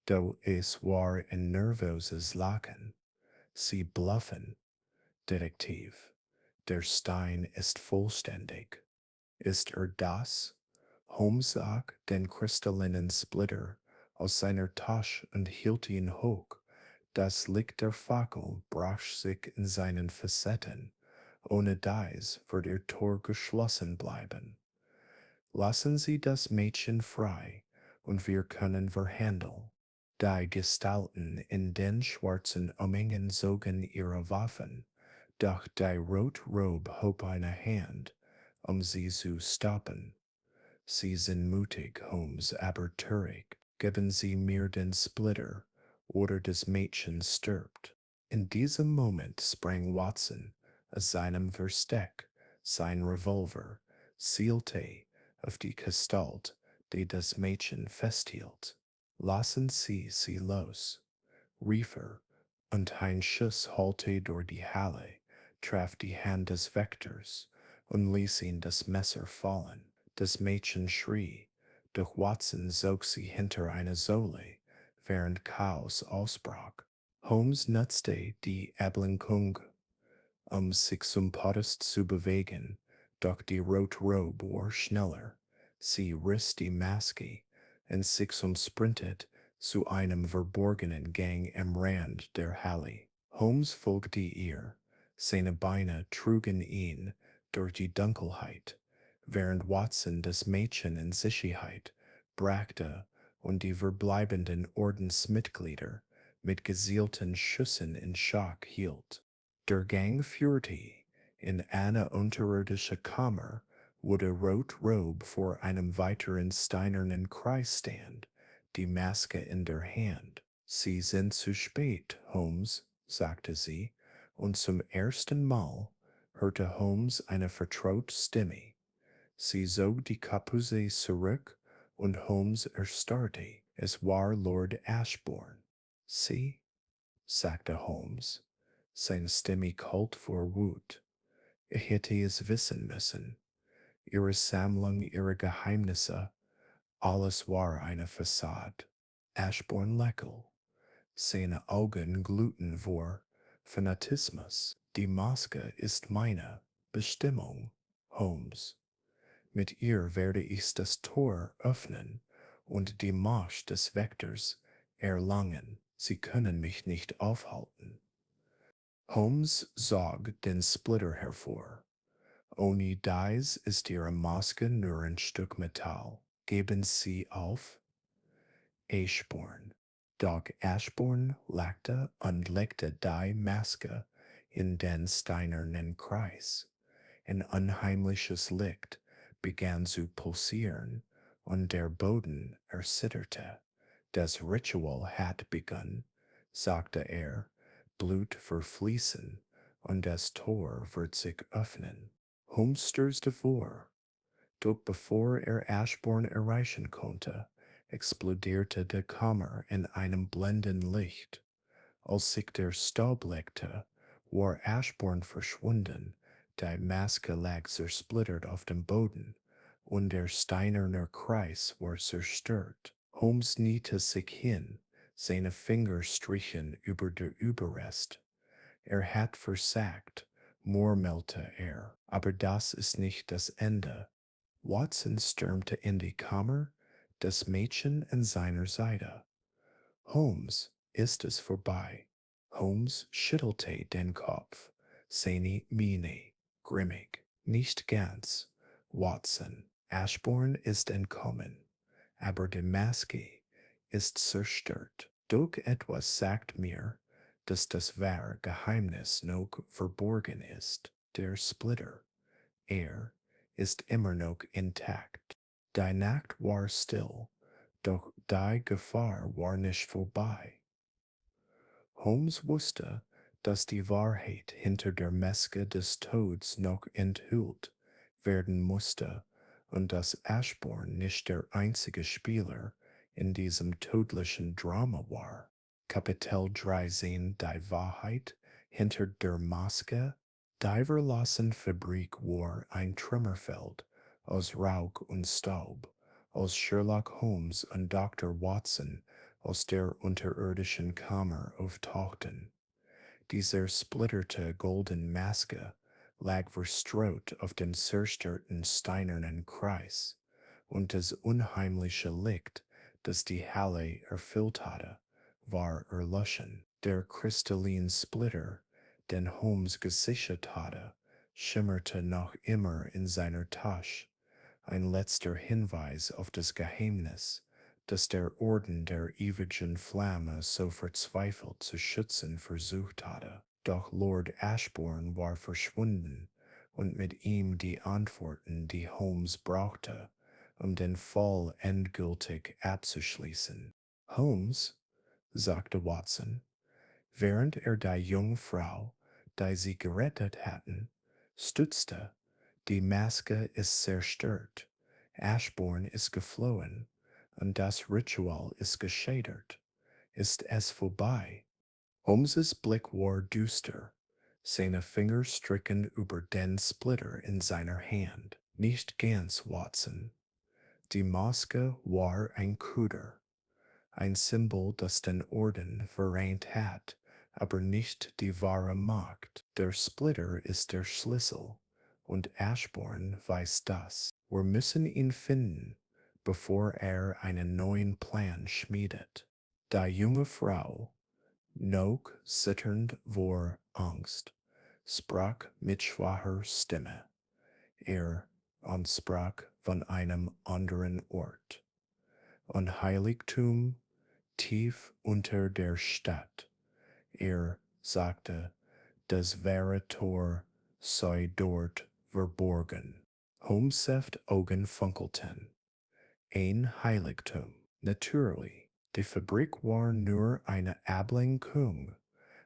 doch es war ein nervöses Lachen. Sie bluffen, Detektiv. Der Stein ist vollständig. Ist das? Holmes zog den kristallinen Splitter aus seiner Tasche und hielt ihn hoch. Das Licht der Fackel brach sich in seinen Facetten. Ohne dies wird ihr Tor geschlossen bleiben. Lassen Sie das Mädchen frei, und wir können verhandeln. Die Gestalten in den schwarzen Umhängen zogen ihre Waffen, doch die Rotrobe hob eine Hand, sie zu stoppen. Sie sind mutig, Holmes, aber töricht. Geben Sie mir den Splitter, oder das Mädchen stirbt. In diesem Moment sprang Watson aus seinem Versteck, sein Revolver zielte auf die Gestalt, die das Mädchen festhielt. Lassen Sie sie los, rief er, und ein Schuss hallte durch die Halle, traf die Hand des Wächters und ließ ihn das Messer fallen. Das Mädchen schrie, doch Watson zog sie hinter eine Säule, während Chaos ausbrach. Holmes nutzte die Ablenkung, sich zum Podest zu bewegen, doch die Rotrobe war schneller. Sie riss die Maske und sich umsprintet zu einem verborgenen Gang am Rand der Halle. Holmes folgte ihr, seine Beine trugen ihn durch die Dunkelheit, während Watson das Mädchen in Sicherheit brachte und die verbleibenden Ordensmitglieder mit gezielten Schüssen in Schach hielt. Der Gang führte in eine unterirdische Kammer, wo der Rotrobe vor einem weiteren steinernen Kreis stand, die Maske in der Hand. Sie sind zu spät, Holmes, sagte sie, und zum ersten Mal hörte Holmes eine vertraute Stimme. Sie zog die Kapuze zurück, und Holmes erstarrte. Es war Lord Ashbourne. Sie, sagte Holmes, seine Stimme kalt vor Wut. Ich hätte es wissen müssen. Ihre Sammlung, ihre Geheimnisse, alles war eine Fassade. Ashbourne lächelte. Seine Augen glühten vor Fanatismus. Die Maske ist meine Bestimmung, Holmes. Mit ihr werde ich das Tor öffnen und die Macht des Wächters erlangen. Sie können mich nicht aufhalten. Holmes zog den Splitter hervor. Ohne dies ist Ihre Maske nur ein Stück Metall. Geben Sie auf? Ashbourne. Doch Ashbourne lachte und legte die Maske in den steinernen Kreis. Ein unheimliches Licht begann zu pulsieren, und der Boden erzitterte. Das Ritual hat begun, sagte er, Blut verfließen und das Tor wird sich öffnen. Holmes stürzte vor, doch bevor er Ashbourne erreichen konnte, explodierte die Kammer in einem blendenden Licht. Als sich der Staub legte, war Ashbourne verschwunden, die Maske lag zersplittert auf dem Boden, und der steinerne Kreis war zerstört. Holmes kniete sich hin, seine Finger strichen über der Überrest. Er hat versagt, murmelte er, aber das ist nicht das Ende. Watson stürmte in die Kammer, das Mädchen an seiner Seite. Holmes, ist es vorbei? Holmes schüttelte den Kopf, seine Miene grimmig. Nicht ganz, Watson. Ashbourne ist entkommen, aber die Maske ist zerstört. Doch etwas sagt mir, dass das wahre Geheimnis noch verborgen ist. Der Splitter, er ist immer noch intakt. Die Nacht war still, doch die Gefahr war nicht vorbei. Holmes wusste, dass die Wahrheit hinter der Maske des Todes noch enthüllt werden musste und dass Ashbourne nicht der einzige Spieler in diesem tödlichen Drama war. Kapitel 13 Die Wahrheit hinter der Maske. Die verlassene Fabrik war ein Trümmerfeld aus Rauch und Staub, als Sherlock Holmes und Dr. Watson aus der unterirdischen Kammer auftauchten. Die zersplitterte goldene Maske lag verstreut auf dem zerstörten steinernen Kreis, und das unheimliche Licht, das die Halle erfüllt hatte, war erloschen. Der kristallin Splitter, den Holmes gesichert hatte, schimmerte noch immer in seiner Tasche, ein letzter Hinweis auf das Geheimnis, das der Orden der ewigen Flamme so verzweifelt zu schützen versucht hatte. Doch Lord Ashbourne war verschwunden und mit ihm die Antworten, die Holmes brauchte, um den Fall endgültig abzuschließen. Holmes, sagte Watson, während er die junge Frau, die sie gerettet hatten, stützte. Die Maske ist zerstört, Ashbourne ist geflohen, und das Ritual ist gescheitert. Ist es vorbei? Holmeses Blick war düster, seine Finger strichen über den Splitter in seiner Hand. Nicht ganz, Watson. Die Maske war ein Köder, ein Symbol, das den Orden vereint hat, aber nicht die wahre Macht. Der Splitter ist der Schlüssel, und Ashbourne weiß das. Wir müssen ihn finden, bevor er einen neuen Plan schmiedet. Die junge Frau, noch zitternd vor Angst, sprach mit schwacher Stimme. Er sprach von einem anderen Ort. Ein Heiligtum tief unter der Stadt. Er sagte, das wahre Tor sei dort verborgen. Holmes' Augen funkelten. Ein Heiligtum. Natürlich. Die Fabrik war nur eine Ablenkung,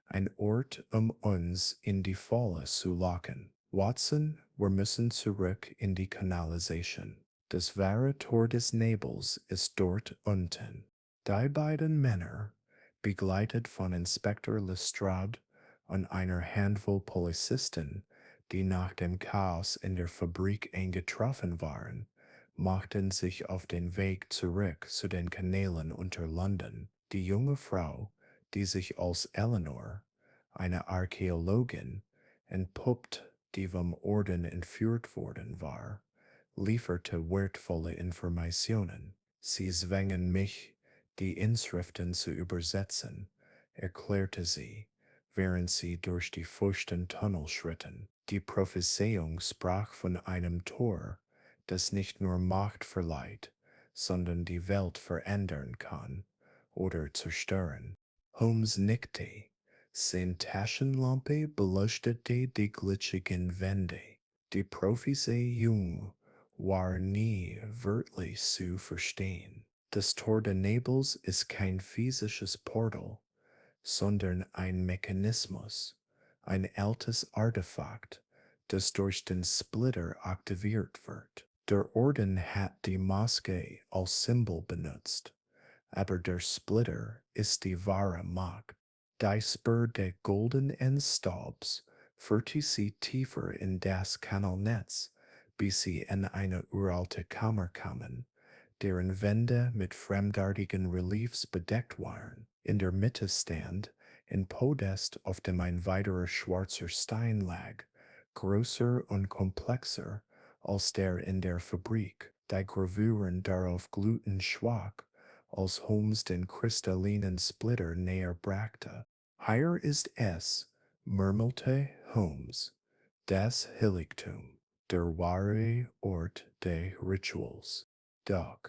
ein Ort, um uns in die Falle zu locken. Watson, wir müssen zurück in die Kanalisation. Das wahre Tor des Nebels ist dort unten. Die beiden Männer, begleitet von Inspektor Lestrade und einer Handvoll Polizisten, die nach dem Chaos in der Fabrik eingetroffen waren, machten sich auf den Weg zurück zu den Kanälen unter London. Die junge Frau, die sich als Eleanor, eine Archäologin, entpuppt, die vom Orden entführt worden war, lieferte wertvolle Informationen. Sie zwängen mich, die Inschriften zu übersetzen, erklärte sie, während sie durch die feuchten Tunnel schritten. Die Prophezeiung sprach von einem Tor, das nicht nur Macht verleiht, sondern die Welt verändern kann oder zerstören. Holmes nickte. Seine Taschenlampe beleuchtete die glitschigen Wände. Die Prophezeiung war nie wörtlich zu verstehen. Das Tor der Nebels ist kein physisches Portal, sondern ein Mechanismus, ein altes Artefakt, das durch den Splitter aktiviert wird. Der Orden hat die Maske als Symbol benutzt, aber der Splitter ist die wahre Macht. Die Spur der goldenen Stabs führte sie tiefer in das Kanalnetz, bis sie in eine uralte Kammer kamen, deren Wände mit fremdartigen Reliefs bedeckt waren. In der Mitte stand ein Podest, auf dem ein weiterer schwarzer Stein lag, größer und komplexer als der in der Fabrik. Die Gravuren darauf glühten schwach, als Holmes den kristallinen Splitter näher brachte. Hier ist es, murmelte Holmes, das Heiligtum, der wahre Ort des Rituals. Doch,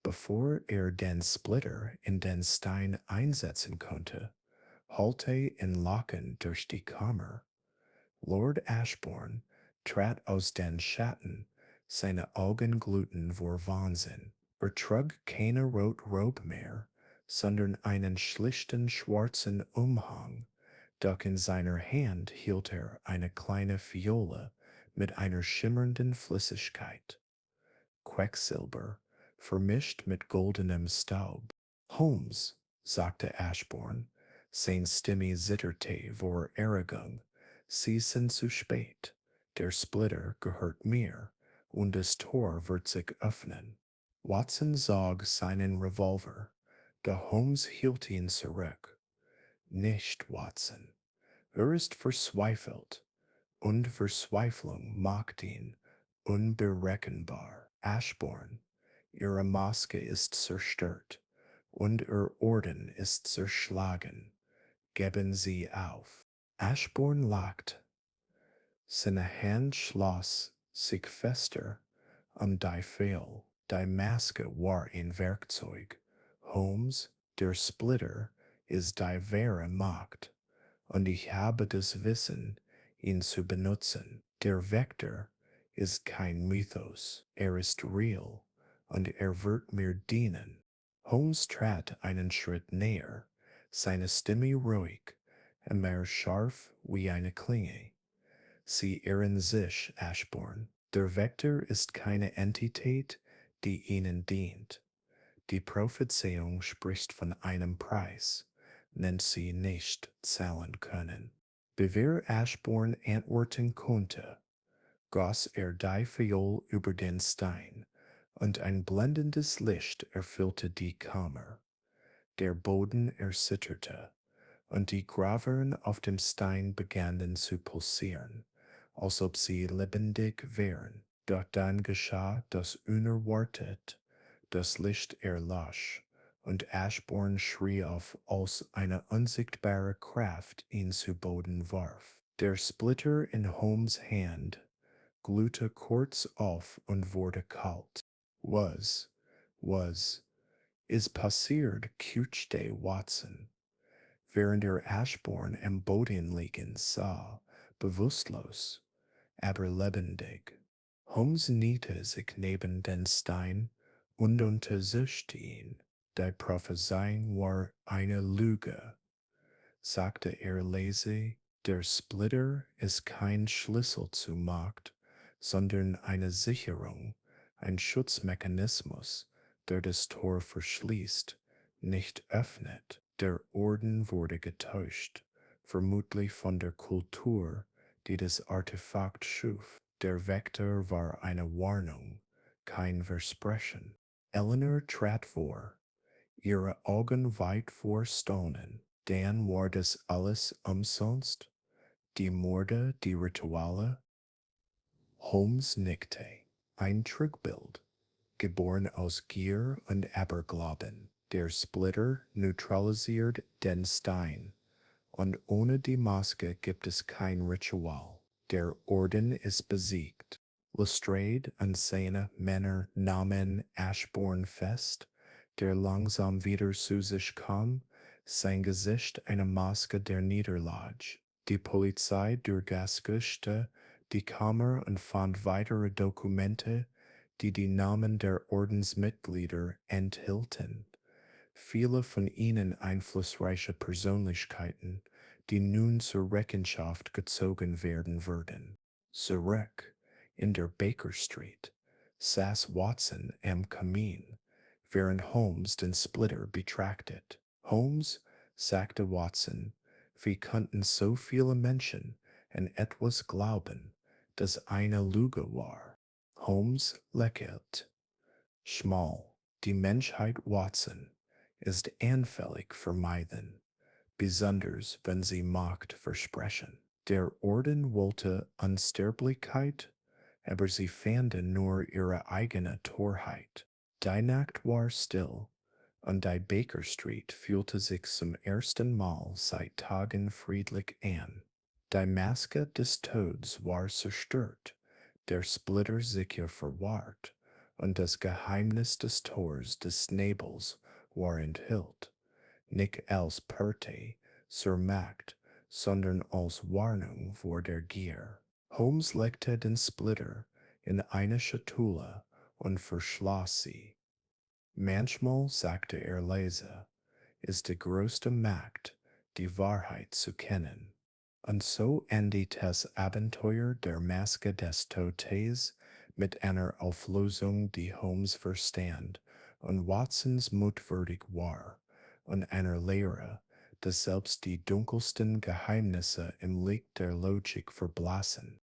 bevor den Splitter in den Stein einsetzen konnte, hallte ein Lachen durch die Kammer. Lord Ashbourne trat aus den Schatten, seine Augen glühten vor Wahnsinn. Er trug keine Rotrobe mehr, sondern einen schlichten schwarzen Umhang, doch in seiner Hand hielt er eine kleine Fiole mit einer schimmernden Flüssigkeit. Quecksilber, vermischt mit goldenem Staub. Holmes, sagte Ashbourne, seine Stimme zitterte vor Erregung. Sie sind zu spät. Der Splitter gehört mir, und das Tor wird sich öffnen. Watson zog seinen Revolver, doch Holmes hielt ihn zurück. Nicht, Watson. Er ist verzweifelt, und Verzweiflung macht ihn unberechenbar. Ashbourne, ihre Maske ist zerstört, und ihr Orden ist zerschlagen. Geben Sie auf. Ashbourne lachte. Seine Hand schloss sich fester die Pfeil. Die Maske war ein Werkzeug. Holmes, der Splitter, ist die wahre Macht, und ich habe das Wissen, ihn zu benutzen. Der Wächter ist kein Mythos, er ist real, und er wird mir dienen. Holmes trat einen Schritt näher, seine Stimme ruhig, immer scharf wie eine Klinge. Sie irren sich, Ashbourne. Der Wächter ist keine Entität, die ihnen dient. Die Prophezeiung spricht von einem Preis, den sie nicht zahlen können. Bevor Ashbourne antworten konnte, goss er die Fiole über den Stein, und ein blendendes Licht erfüllte die Kammer. Der Boden erzitterte, und die Gravuren auf dem Stein begannen zu pulsieren, als ob sie lebendig wären. Doch dann geschah das Unerwartet. Das Licht erlosch, und Ashbourne schrie auf, als eine unsichtbare Kraft ihn zu Boden warf. Der Splitter in Holmes' Hand glühte kurz auf und wurde kalt. Was, ist passiert, quietschte Watson, während er Ashbourne im Boden liegen sah, bewusstlos, aber lebendig. Holmes kniete sich neben den Stein und untersuchte ihn. Die Prophezeiung war eine Lüge, sagte er leise. Der Splitter ist kein Schlüssel zur Macht, sondern eine Sicherung, ein Schutzmechanismus, der das Tor verschließt, nicht öffnet. Der Orden wurde getäuscht, vermutlich von der Kultur, die das Artefakt schuf. Der Wächter war eine Warnung, kein Versprechen. Eleanor trat vor, ihre Augen weit verstohlen. Dann war das alles umsonst? Die Morde, die Rituale? Holmes nickte. Ein Trugbild, geboren aus Gier und Aberglauben. Der Splitter neutralisiert den Stein, und ohne die Maske gibt es kein Ritual. Der Orden ist besiegt. Lestrade und seine Männer nahmen Ashbourne fest, der langsam wieder zu sich kam, sein Gesicht eine Maske der Niederlage. Die Polizei durchgasste die Kammer und fand weitere Dokumente, die Namen der Ordensmitglieder enthielten. Viele von ihnen einflussreiche Persönlichkeiten, die nun zur Rechenschaft gezogen werden würden. Zurück in der Baker Street saß Watson am Kamin, während Holmes den Splitter betrachtet. Holmes, sagte Watson, wie könnten so viele Menschen an etwas glauben, das eine Lüge war? Holmes lächelte. Schmal, die Menschheit, Watson, ist anfällig für Meiden, besonders wenn sie Macht versprechen. Der Orden wollte Unsterblichkeit, aber sie fanden nur ihre eigene Torheit. Die Nacht war still, und die Baker Street fühlte sich zum ersten Mal seit Tagen friedlich an. Die Maske des Todes war zerstört, der Splitter sicher verwahrt, und das Geheimnis des Tors des Nebels war enthüllt, nicht als Perte zur Macht, sondern als Warnung vor der Gier. Holmes legte den Splitter in eine Schatulle und verschloss sie. Manchmal, sagte er leise, ist die größte Macht, die Wahrheit zu kennen. Und so endet das Abenteuer der Maske des Todes mit einer Auflösung, die Holmes verstand und Watsons mutwürdig war, und einer Lehre, dass selbst die dunkelsten Geheimnisse im Licht der Logik verblassen.